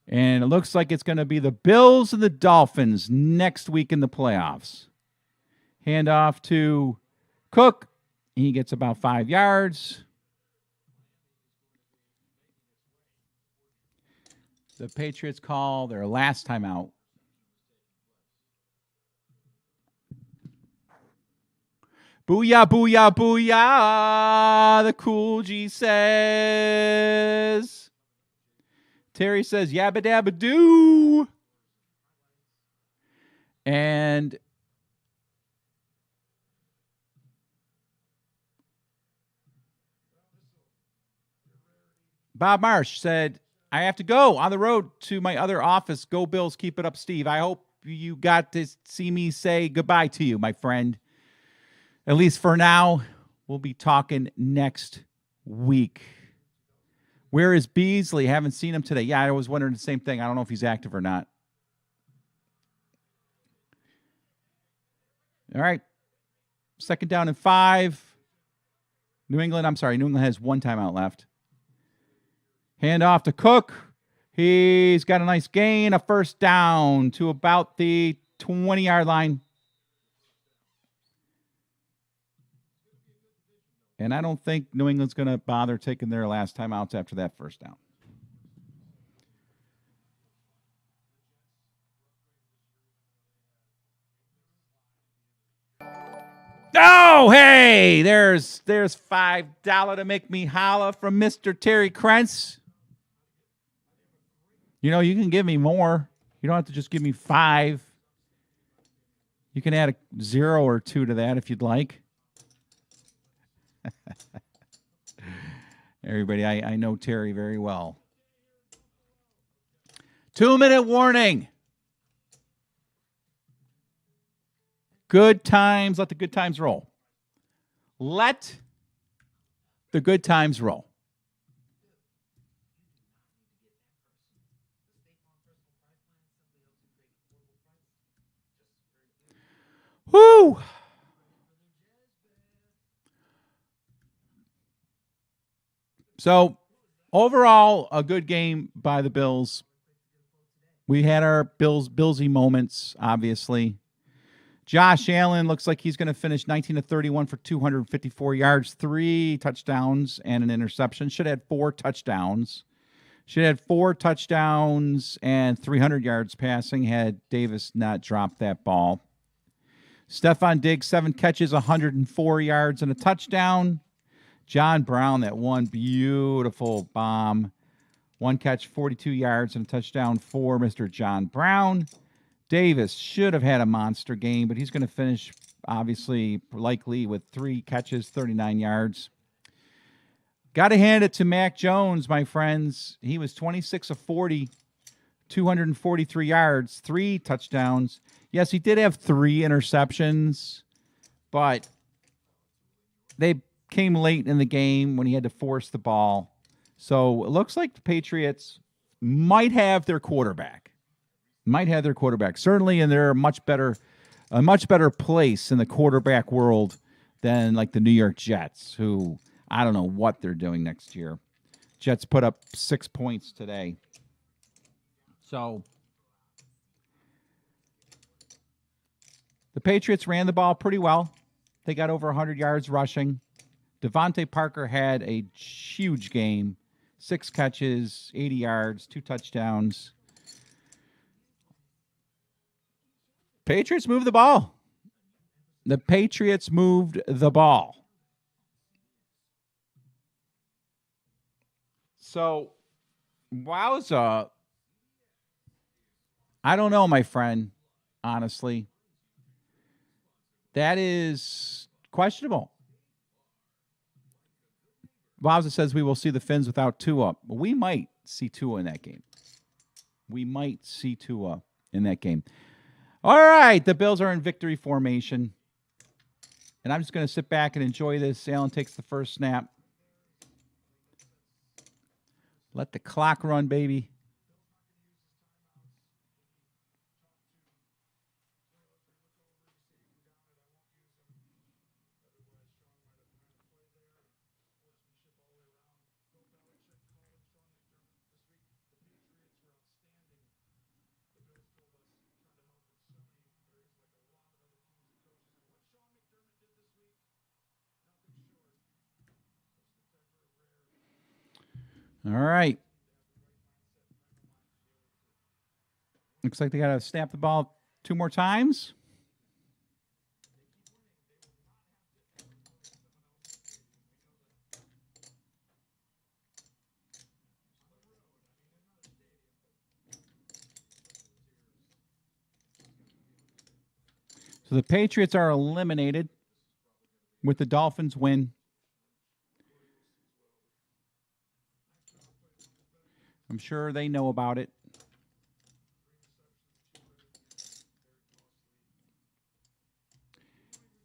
And it looks like it's going to be the Bills and the Dolphins next week in the playoffs. Hand off to Cook. He gets about 5 yards. The Patriots call their last timeout. Booyah, booyah, booyah, the Cool G says. Terry says, yabba dabba doo. And Bob Marsh said, I have to go on the road to my other office. Go Bills, keep it up, Steve. I hope you got to see me say goodbye to you, my friend. At least for now. We'll be talking next week. Where is Beasley? Haven't seen him today. Yeah, I was wondering the same thing. I don't know if he's active or not. All right. 2nd down and 5. New England has 1 timeout left. Hand off to Cook. He's got a nice gain, a 1st down to about the 20-yard line. And I don't think New England's going to bother taking their last timeouts after that 1st down. Oh, hey, there's $5 to make me holla from Mr. Terry Krentz. You know, you can give me more. You don't have to just give me 5. You can add a 0 or 2 to that if you'd like. Everybody, I know Terry very well. 2-minute warning. Good times. Let the good times roll. Let the good times roll. Woo! So, overall, a good game by the Bills. We had our Billsy moments, obviously. Josh Allen looks like he's going to finish 19 of 31 for 254 yards, 3 touchdowns, and an interception. Should have had 4 touchdowns. Should have had 4 touchdowns and 300 yards passing had Davis not dropped that ball. Stephon Diggs, 7 catches, 104 yards, and a touchdown. John Brown, that one beautiful bomb. 1 catch, 42 yards, and a touchdown for Mr. John Brown. Davis should have had a monster game, but he's going to finish, obviously, likely with 3 catches, 39 yards. Got to hand it to Mac Jones, my friends. He was 26 of 40, 243 yards, 3 touchdowns. Yes, he did have 3 interceptions, but they came late in the game when he had to force the ball. So it looks like the Patriots might have their quarterback. Certainly, and they're a much better place in the quarterback world than like the New York Jets, who I don't know what they're doing next year. Jets put up 6 points today. So the Patriots ran the ball pretty well. They got over 100 yards rushing. Devontae Parker had a huge game. 6 catches, 80 yards, 2 touchdowns. Patriots moved the ball. The Patriots moved the ball. So, wowza. I don't know, my friend, honestly. That is questionable. Wowza says we will see the Finns without Tua. We might see Tua in that game. All right, the Bills are in victory formation. And I'm just going to sit back and enjoy this. Allen takes the first snap. Let the clock run, baby. All right. Looks like they got to snap the ball 2 more times. So the Patriots are eliminated with the Dolphins win. I'm sure they know about it.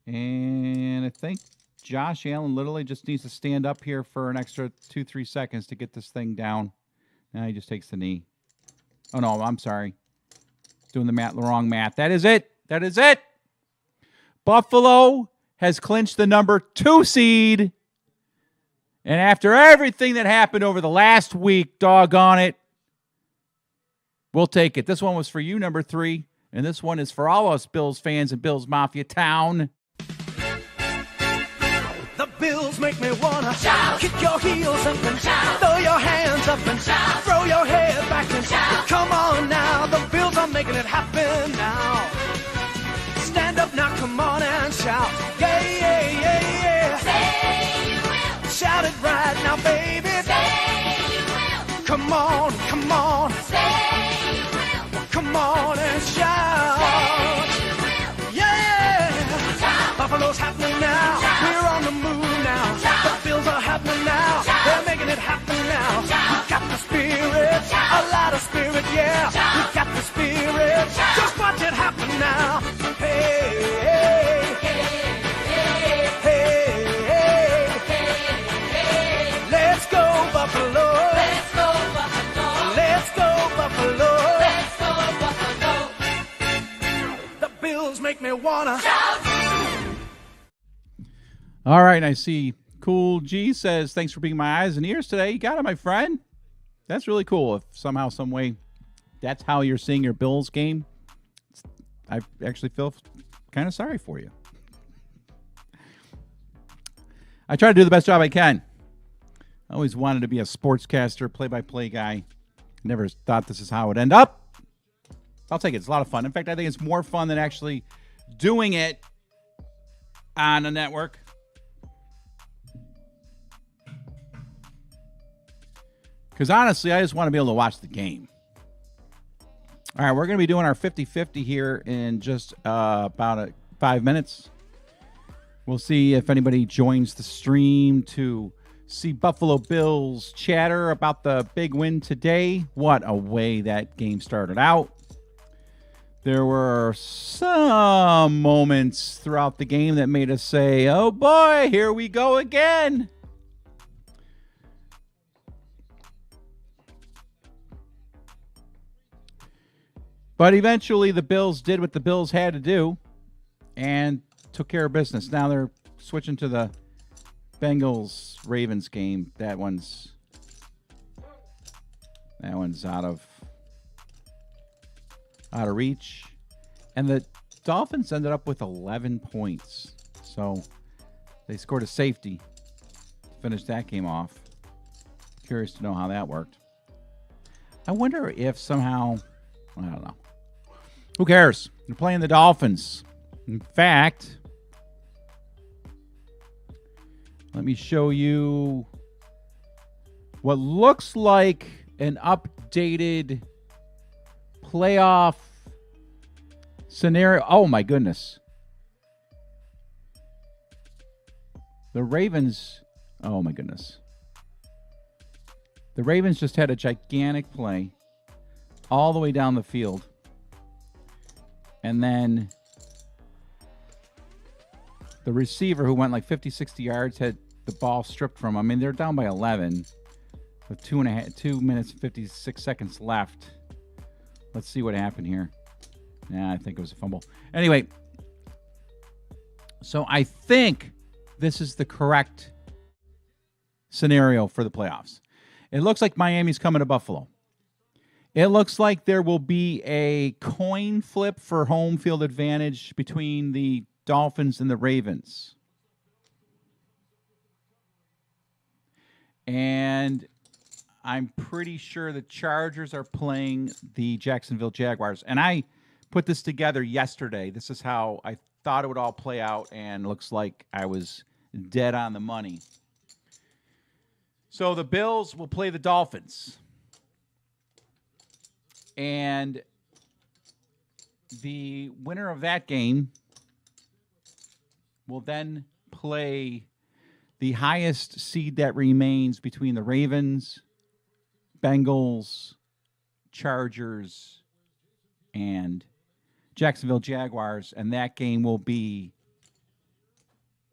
And I think Josh Allen literally just needs to stand up here for an extra 2-3 seconds to get this thing down. Now he just takes the knee. Oh, no, I'm sorry. Doing the wrong math. That is it. Buffalo has clinched the number 2 seed. And after everything that happened over the last week, doggone it, we'll take it. This one was for you, number 3. And this one is for all us Bills fans in Bills Mafia Town. The Bills make me wanna shout, kick your heels up and shout, throw your hands up and shout, throw your head back and shout. Come on now, the Bills are making it happen now. Stand up now, come on and shout. Yeah, yeah, yeah, yeah. Say you will. Shout it right now, baby. Say you will. Come on, come on. Say you will. Come on and shout. Say you will. Yeah. Shout. Buffalo's happening now. Shout. We're on the move now. Shout. The Bills are happening now. Shout. They're making it happen now. Shout. We got the spirit, Shout. a lot of spirit, yeah. Shout. We got the spirit. Shout. Just watch it happen now. Hey, hey, hey, hey, hey. Let's go Buffalo. Let's go Buffalo. Let's go Buffalo. Let's go Buffalo. The Bills make me wanna Shout. All right, and I see Cool G says, thanks for being my eyes and ears today. You got it, my friend. That's really cool. If somehow, some way, that's how you're seeing your Bills game, I actually feel kind of sorry for you. I try to do the best job I can. I always wanted to be a sportscaster, play-by-play guy. Never thought this is how it would end up. I'll take it. It's a lot of fun. In fact, I think it's more fun than actually doing it on a network. Because honestly, I just want to be able to watch the game. All right, we're going to be doing our 50-50 here in just about 5 minutes. We'll see if anybody joins the stream to see Buffalo Bills chatter about the big win today. What a way that game started out. There were some moments throughout the game that made us say, oh boy, here we go again. But eventually the Bills did what the Bills had to do and took care of business. Now they're switching to the Bengals-Ravens game. That one's out of reach. And the Dolphins ended up with 11 points. So they scored a safety to finish that game off. Curious to know how that worked. I wonder if somehow, I don't know. Who cares? They're playing the Dolphins. In fact, let me show you what looks like an updated playoff scenario. Oh, my goodness. The Ravens. Oh, my goodness. The Ravens just had a gigantic play all the way down the field. And then the receiver who went like 50, 60 yards had the ball stripped from him. I mean, they're down by 11 with 2 minutes, 56 seconds left. Let's see what happened here. Yeah, I think it was a fumble. Anyway, so I think this is the correct scenario for the playoffs. It looks like Miami's coming to Buffalo. It looks like there will be a coin flip for home field advantage between the Dolphins and the Ravens. And I'm pretty sure the Chargers are playing the Jacksonville Jaguars. And I put this together yesterday. This is how I thought it would all play out, and looks like I was dead on the money. So the Bills will play the Dolphins. And the winner of that game will then play the highest seed that remains between the Ravens, Bengals, Chargers, and Jacksonville Jaguars, and that game will be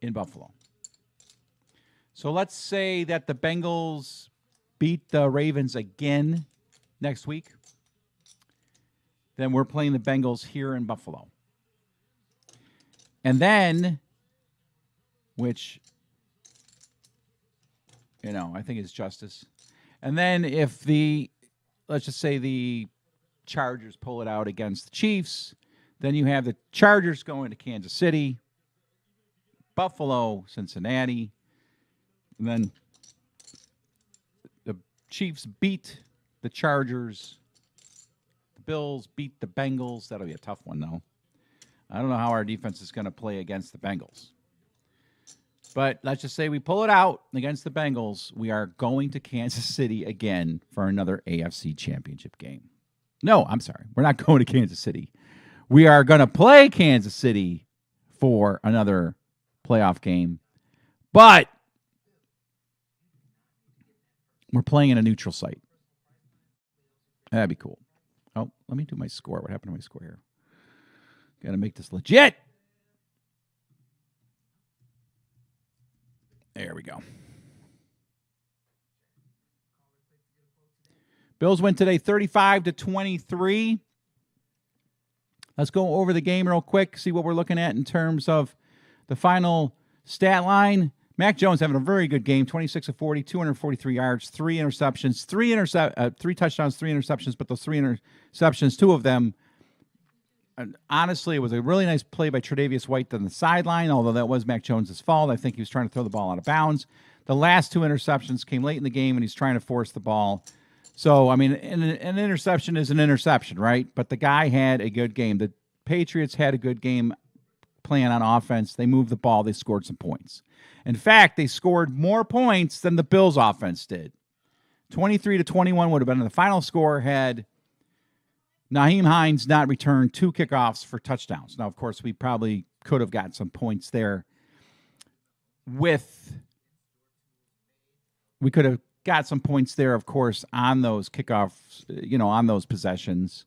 in Buffalo. So let's say that the Bengals beat the Ravens again next week. Then we're playing the Bengals here in Buffalo. And then, which, I think is justice. And then if let's just say the Chargers pull it out against the Chiefs, then you have the Chargers going to Kansas City, Buffalo, Cincinnati, and then the Chiefs beat the Chargers. Bills beat the Bengals. That'll be a tough one, though. I don't know how our defense is going to play against the Bengals. But let's just say we pull it out against the Bengals. We are going to Kansas City again for another AFC Championship game. No, I'm sorry. We're not going to Kansas City. We are going to play Kansas City for another playoff game. But we're playing in a neutral site. That'd be cool. Oh, let me do my score. What happened to my score here? Got to make this legit. There we go. Bills win today 35-23. Let's go over the game real quick, see what we're looking at in terms of the final Stat line, Mac Jones having a very good game, 26 of 40, 243 yards, 3 interceptions, 3 touchdowns, 3 interceptions, but those 3 interceptions, 2 of them, honestly, it was a really nice play by Tre'Davious White on the sideline, although that was Mac Jones' fault. I think he was trying to throw the ball out of bounds. The last 2 interceptions came late in the game, and he's trying to force the ball. So, I mean, an interception is an interception, right? But the guy had a good game. The Patriots had a good game playing on offense. They moved the ball. They scored some points. In fact, they scored more points than the Bills' offense did. 23-21 would have been the final score had Nyheim Hines not returned 2 kickoffs for touchdowns. Now, of course, we probably could have got some points there we could have got some points there, of course, on those kickoffs, on those possessions.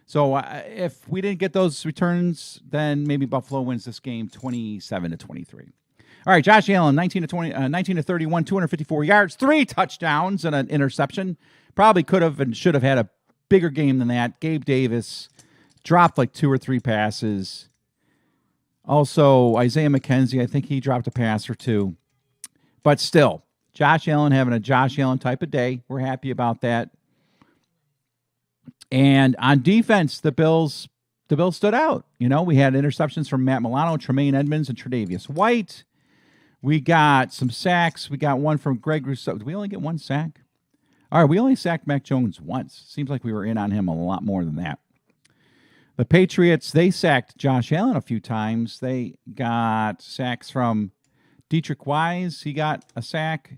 So if we didn't get those returns, then maybe Buffalo wins this game 27-23. All right, Josh Allen, 19 to 31, 254 yards, 3 touchdowns and an interception. Probably could have and should have had a bigger game than that. Gabe Davis dropped like 2 or 3 passes. Also, Isaiah McKenzie, I think he dropped a pass or 2. But still, Josh Allen having a Josh Allen type of day. We're happy about that. And on defense, the Bills stood out. We had interceptions from Matt Milano, Tremaine Edmonds, and Tre'Davious White. We got some sacks. We got one from Greg Rousseau. Did we only get 1 sack? All right, we only sacked Mac Jones once. Seems like we were in on him a lot more than that. The Patriots, they sacked Josh Allen a few times. They got sacks from Dietrich Wise. He got a sack.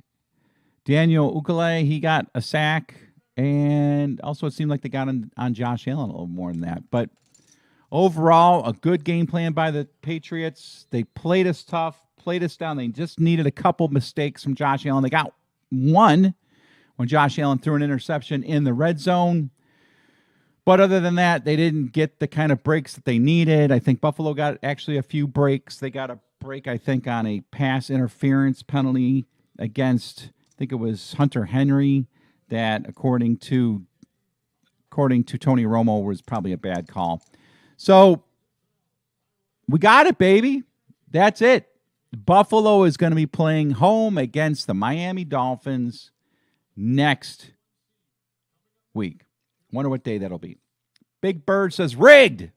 Daniel Ukele, he got a sack. And also it seemed like they got on Josh Allen a little more than that. But overall, a good game plan by the Patriots. They played us tough, played us down. They just needed a couple mistakes from Josh Allen. They got one when Josh Allen threw an interception in the red zone. But other than that, they didn't get the kind of breaks that they needed. I think Buffalo got actually a few breaks. They got a break, I think, on a pass interference penalty against, I think it was Hunter Henry, that according to Tony Romo was probably a bad call. So we got it, baby. That's it. Buffalo is going to be playing home against the Miami Dolphins next week. Wonder what day that'll be. Big Bird says rigged.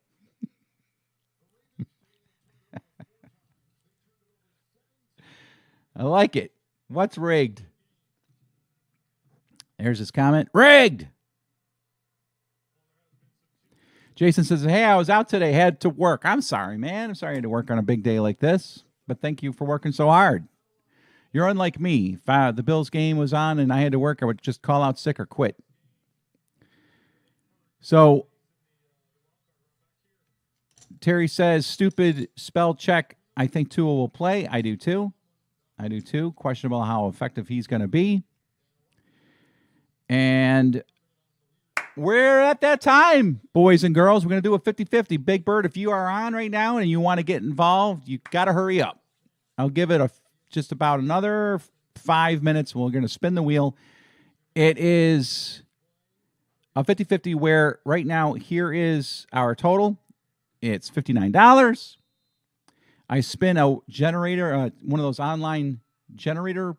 I like it. What's rigged? There's his comment. Rigged. Jason says, hey, I was out today, had to work. I'm sorry, man. I'm sorry you had to work on a big day like this, but thank you for working so hard. You're unlike me. If the Bills game was on and I had to work, I would just call out sick or quit. So Terry says, stupid spell check. I think Tua will play. I do too. Questionable how effective he's going to be. And we're at that time, boys and girls. We're going to do a 50-50. Big Bird, if you are on right now and you want to get involved, you got to hurry up. I'll give it just about another 5 minutes. We're going to spin the wheel. It is a 50-50 where right now here is our total. It's $59. I spin a generator, one of those online generator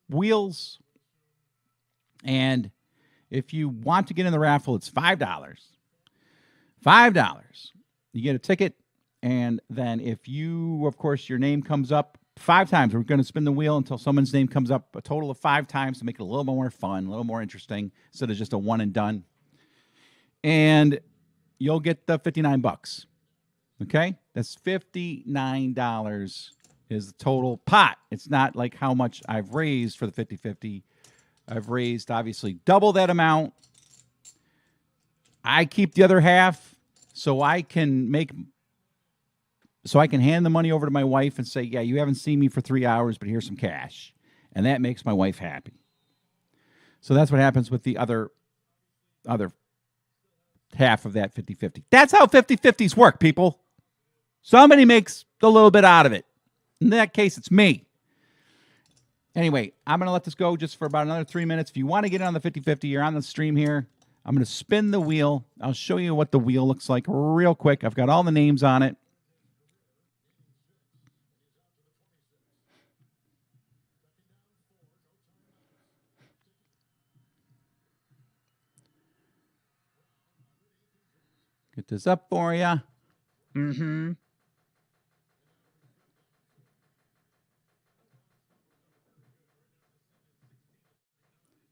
wheels. And if you want to get in the raffle, it's $5. $5. You get a ticket. And then if you, of course, your name comes up 5 times, we're going to spin the wheel until someone's name comes up a total of 5 times to make it a little more fun, a little more interesting, instead of just a one and done. And you'll get the $59. Okay? That's $59 is the total pot. It's not like how much I've raised for the 50-50. I've raised, obviously, double that amount. I keep the other half so I can hand the money over to my wife and say, yeah, you haven't seen me for 3 hours, but here's some cash. And that makes my wife happy. So that's what happens with the other half of that 50-50. That's how 50-50s work, people. Somebody makes a little bit out of it. In that case, it's me. Anyway, I'm going to let this go just for about another 3 minutes. If you want to get on the 50-50, you're on the stream here. I'm going to spin the wheel. I'll show you what the wheel looks like real quick. I've got all the names on it. Get this up for you. Mm-hmm.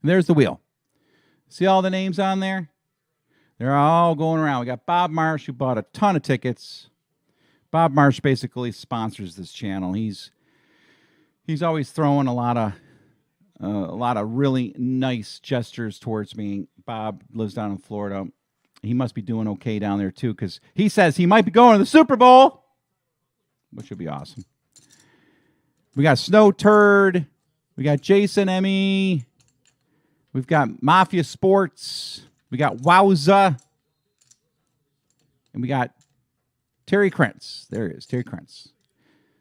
There's the wheel. See all the names on there? They're all going around. We got Bob Marsh, who bought a ton of tickets. Bob Marsh basically sponsors this channel. He's always throwing a lot of really nice gestures towards me. Bob lives down in Florida. He must be doing okay down there too, because he says he might be going to the Super Bowl, which would be awesome. We got Snow Turd. We got Jason Emmy. We've got Mafia Sports. We got Wowza. And we got Terry Krentz. There it is, Terry Krentz.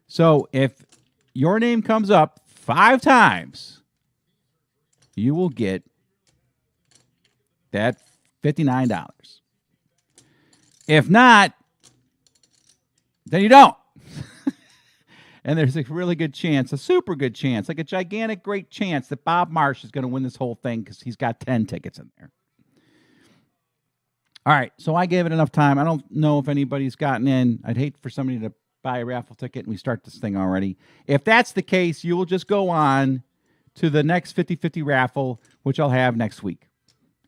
So if your name comes up 5 times, you will get that $59. If not, then you don't. And there's a really good chance, a super good chance, like a gigantic, great chance that Bob Marsh is going to win this whole thing because he's got 10 tickets in there. All right, so I gave it enough time. I don't know if anybody's gotten in. I'd hate for somebody to buy a raffle ticket and we start this thing already. If that's the case, you will just go on to the next 50-50 raffle, which I'll have next week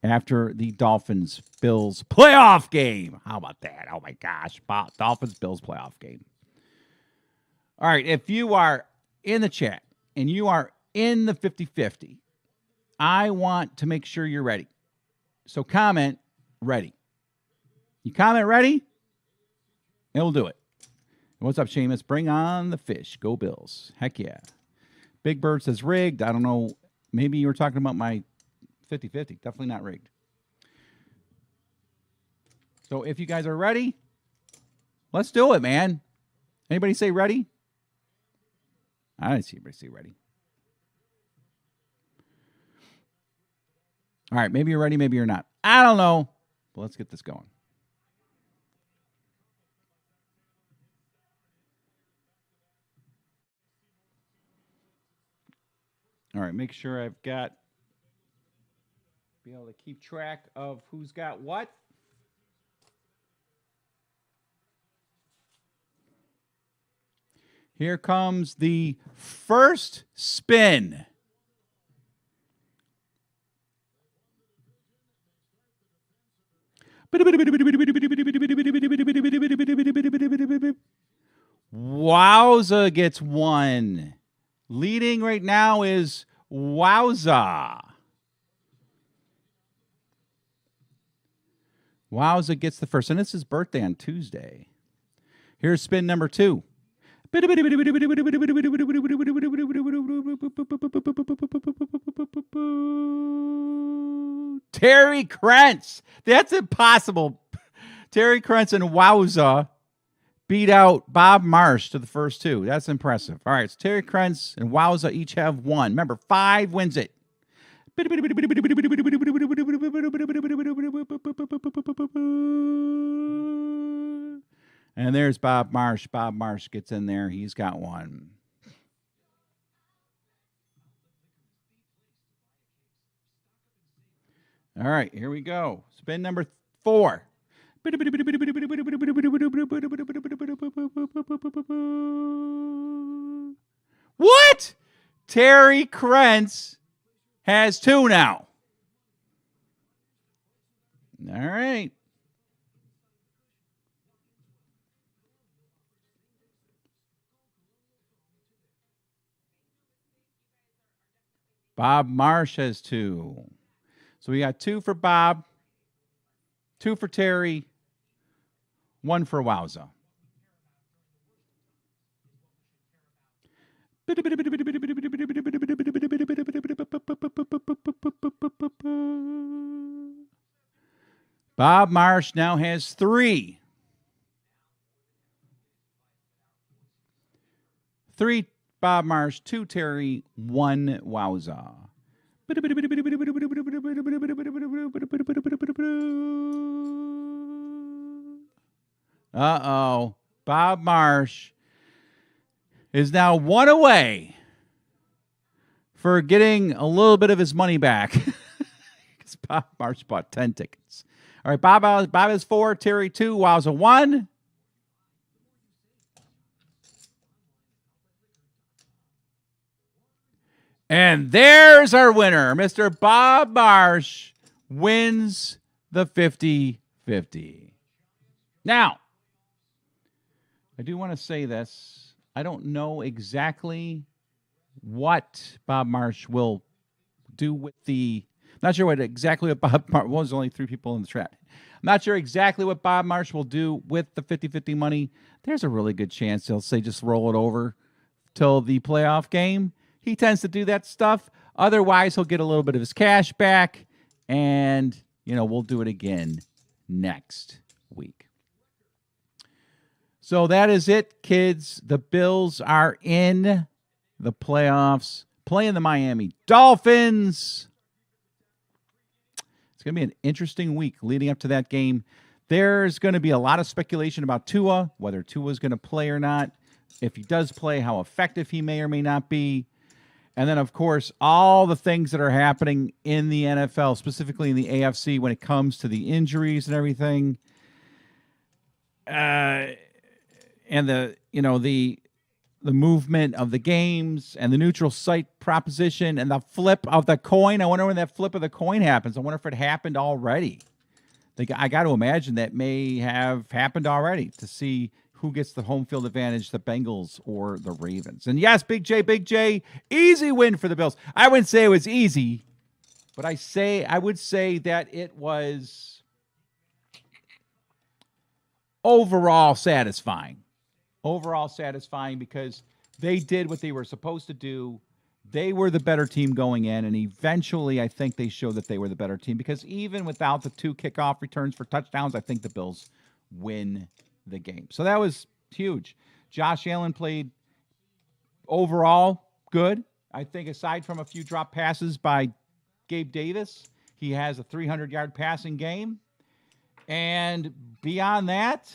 after the Dolphins-Bills playoff game. How about that? Oh, my gosh. Dolphins-Bills playoff game. All right, if you are in the chat and you are in the 50-50, I want to make sure you're ready. So comment ready. You comment ready, and we'll do it. What's up, Seamus? Bring on the fish. Go Bills. Heck yeah. Big Bird says rigged. I don't know. Maybe you were talking about my 50-50. Definitely not rigged. So if you guys are ready, let's do it, man. Anybody say ready? I didn't see anybody say ready. All right, maybe you're ready, maybe you're not. I don't know. But let's get this going. All right, make sure I've got, be able to keep track of who's got what. Here comes the first spin. Wowza gets one. Leading right now is Wowza. Wowza gets the first, and it's his birthday on Tuesday. Here's spin number 2. Terry Krentz. That's impossible. Terry Krentz and Wowza beat out Bob Marsh to the first 2. That's impressive. All right, so Terry Krentz and Wowza each have 1. Remember, 5 wins it. And there's Bob Marsh. Bob Marsh gets in there. He's got 1. All right, here we go. Spin number 4. What? Terry Krentz has 2 now. All right. Bob Marsh has 2. So we got 2 for Bob, 2 for Terry, 1 for Wowza. Bob Marsh now has 3. 3 Bob Marsh, 2 Terry, 1 Wowza. Uh-oh. Bob Marsh is now 1 away for getting a little bit of his money back. Because Bob Marsh bought 10 tickets. All right, Bob is 4, Terry 2, Wowza 1. And there's our winner. Mr. Bob Marsh wins the 50-50. Now, I do want to say this. I don't know exactly what Bob Marsh will do with the... Not sure exactly what Bob Marsh... Well, there's only 3 people in the chat. I'm not sure exactly what Bob Marsh will do with the 50-50 money. There's a really good chance he'll say just roll it over till the playoff game. He tends to do that stuff. Otherwise, he'll get a little bit of his cash back, and, we'll do it again next week. So that is it, kids. The Bills are in the playoffs, playing the Miami Dolphins. It's going to be an interesting week leading up to that game. There's going to be a lot of speculation about Tua, whether Tua is going to play or not. If he does play, how effective he may or may not be. And then, of course, all the things that are happening in the NFL, specifically in the AFC, when it comes to the injuries and everything. And the movement of the games and the neutral site proposition and the flip of the coin. I wonder when that flip of the coin happens. I wonder if it happened already. I got to imagine that may have happened already to see who gets the home field advantage, the Bengals or the Ravens. And yes, Big J, easy win for the Bills. I wouldn't say it was easy, but I would say that it was overall satisfying. Overall satisfying because they did what they were supposed to do. They were the better team going in, and eventually I think they showed that they were the better team because even without the 2 kickoff returns for touchdowns, I think the Bills win the game. So that was huge. Josh Allen played overall good. I think aside from a few drop passes by Gabe Davis, he has a 300-yard passing game. And beyond that,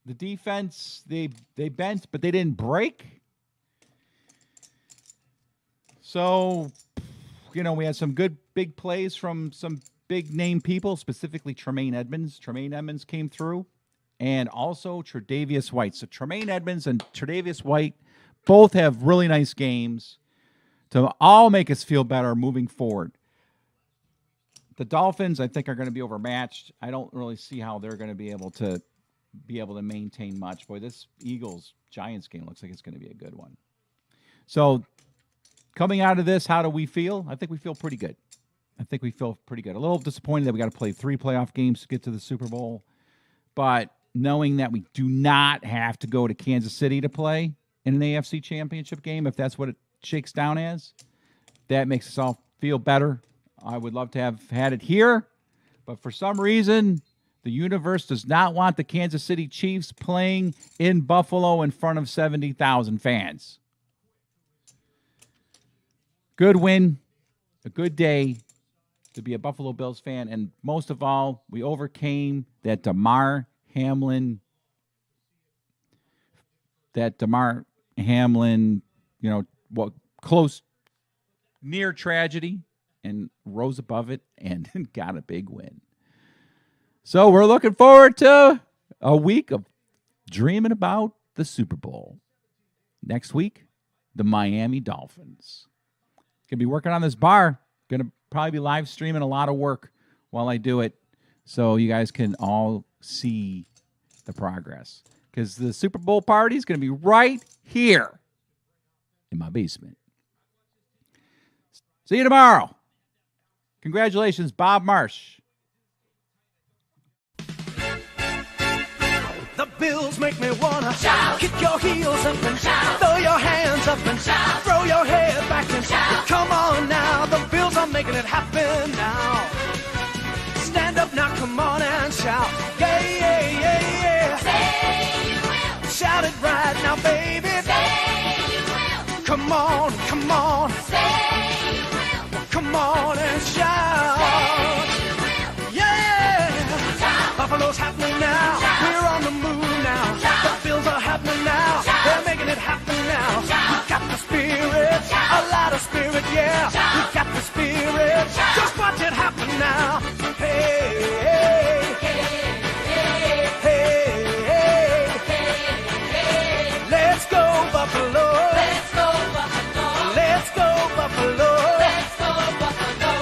the defense, they bent, but they didn't break. So, we had some good big plays from some big-name people, specifically Tremaine Edmonds. Tremaine Edmonds came through, and also Tre'Davious White. So Tremaine Edmonds and Tre'Davious White both have really nice games to all make us feel better moving forward. The Dolphins, I think, are going to be overmatched. I don't really see how they're going to be able to maintain much. Boy, this Eagles-Giants game looks like it's going to be a good one. So coming out of this, how do we feel? I think we feel pretty good. A little disappointed that we got to play 3 playoff games to get to the Super Bowl. But knowing that we do not have to go to Kansas City to play in an AFC championship game, if that's what it shakes down as, that makes us all feel better. I would love to have had it here. But for some reason, the universe does not want the Kansas City Chiefs playing in Buffalo in front of 70,000 fans. Good win. A good day to be a Buffalo Bills fan, and most of all, we overcame that Damar Hamlin, close, near tragedy, and rose above it and got a big win. So we're looking forward to a week of dreaming about the Super Bowl. Next week, the Miami Dolphins. Gonna be working on this bar. Gonna probably be live streaming a lot of work while I do it, so you guys can all see the progress. Because the Super Bowl party is gonna be right here in my basement. See you tomorrow. Congratulations, Bob Marsh. The Bills make me wanna Shout. kick your heels up and Shout. throw your hands up and Shout. throw your head back and Shout. come on now. The Bills are making it happen now. Stand up now, come on and shout. Yeah, yeah, yeah, yeah. Say you will. Shout it right now, baby. Say you will. Come on, come on, Say you will. come on and shout. Say you will. Yeah. Shout. Buffalo's happening now. Shout. We're on the move now. Shout. The Bills are happening now. Shout. They're making it happen now. Shout. We got the spirit, Shout. a lot of spirit, yeah. Shout. We got the spirit. Shout. Just watch it. it happen now. Hey, hey, hey, hey. Let's go Buffalo. Let's go Buffalo. Let's go Buffalo. Let's go Buffalo.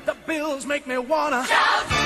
The Bills make me wanna Shout.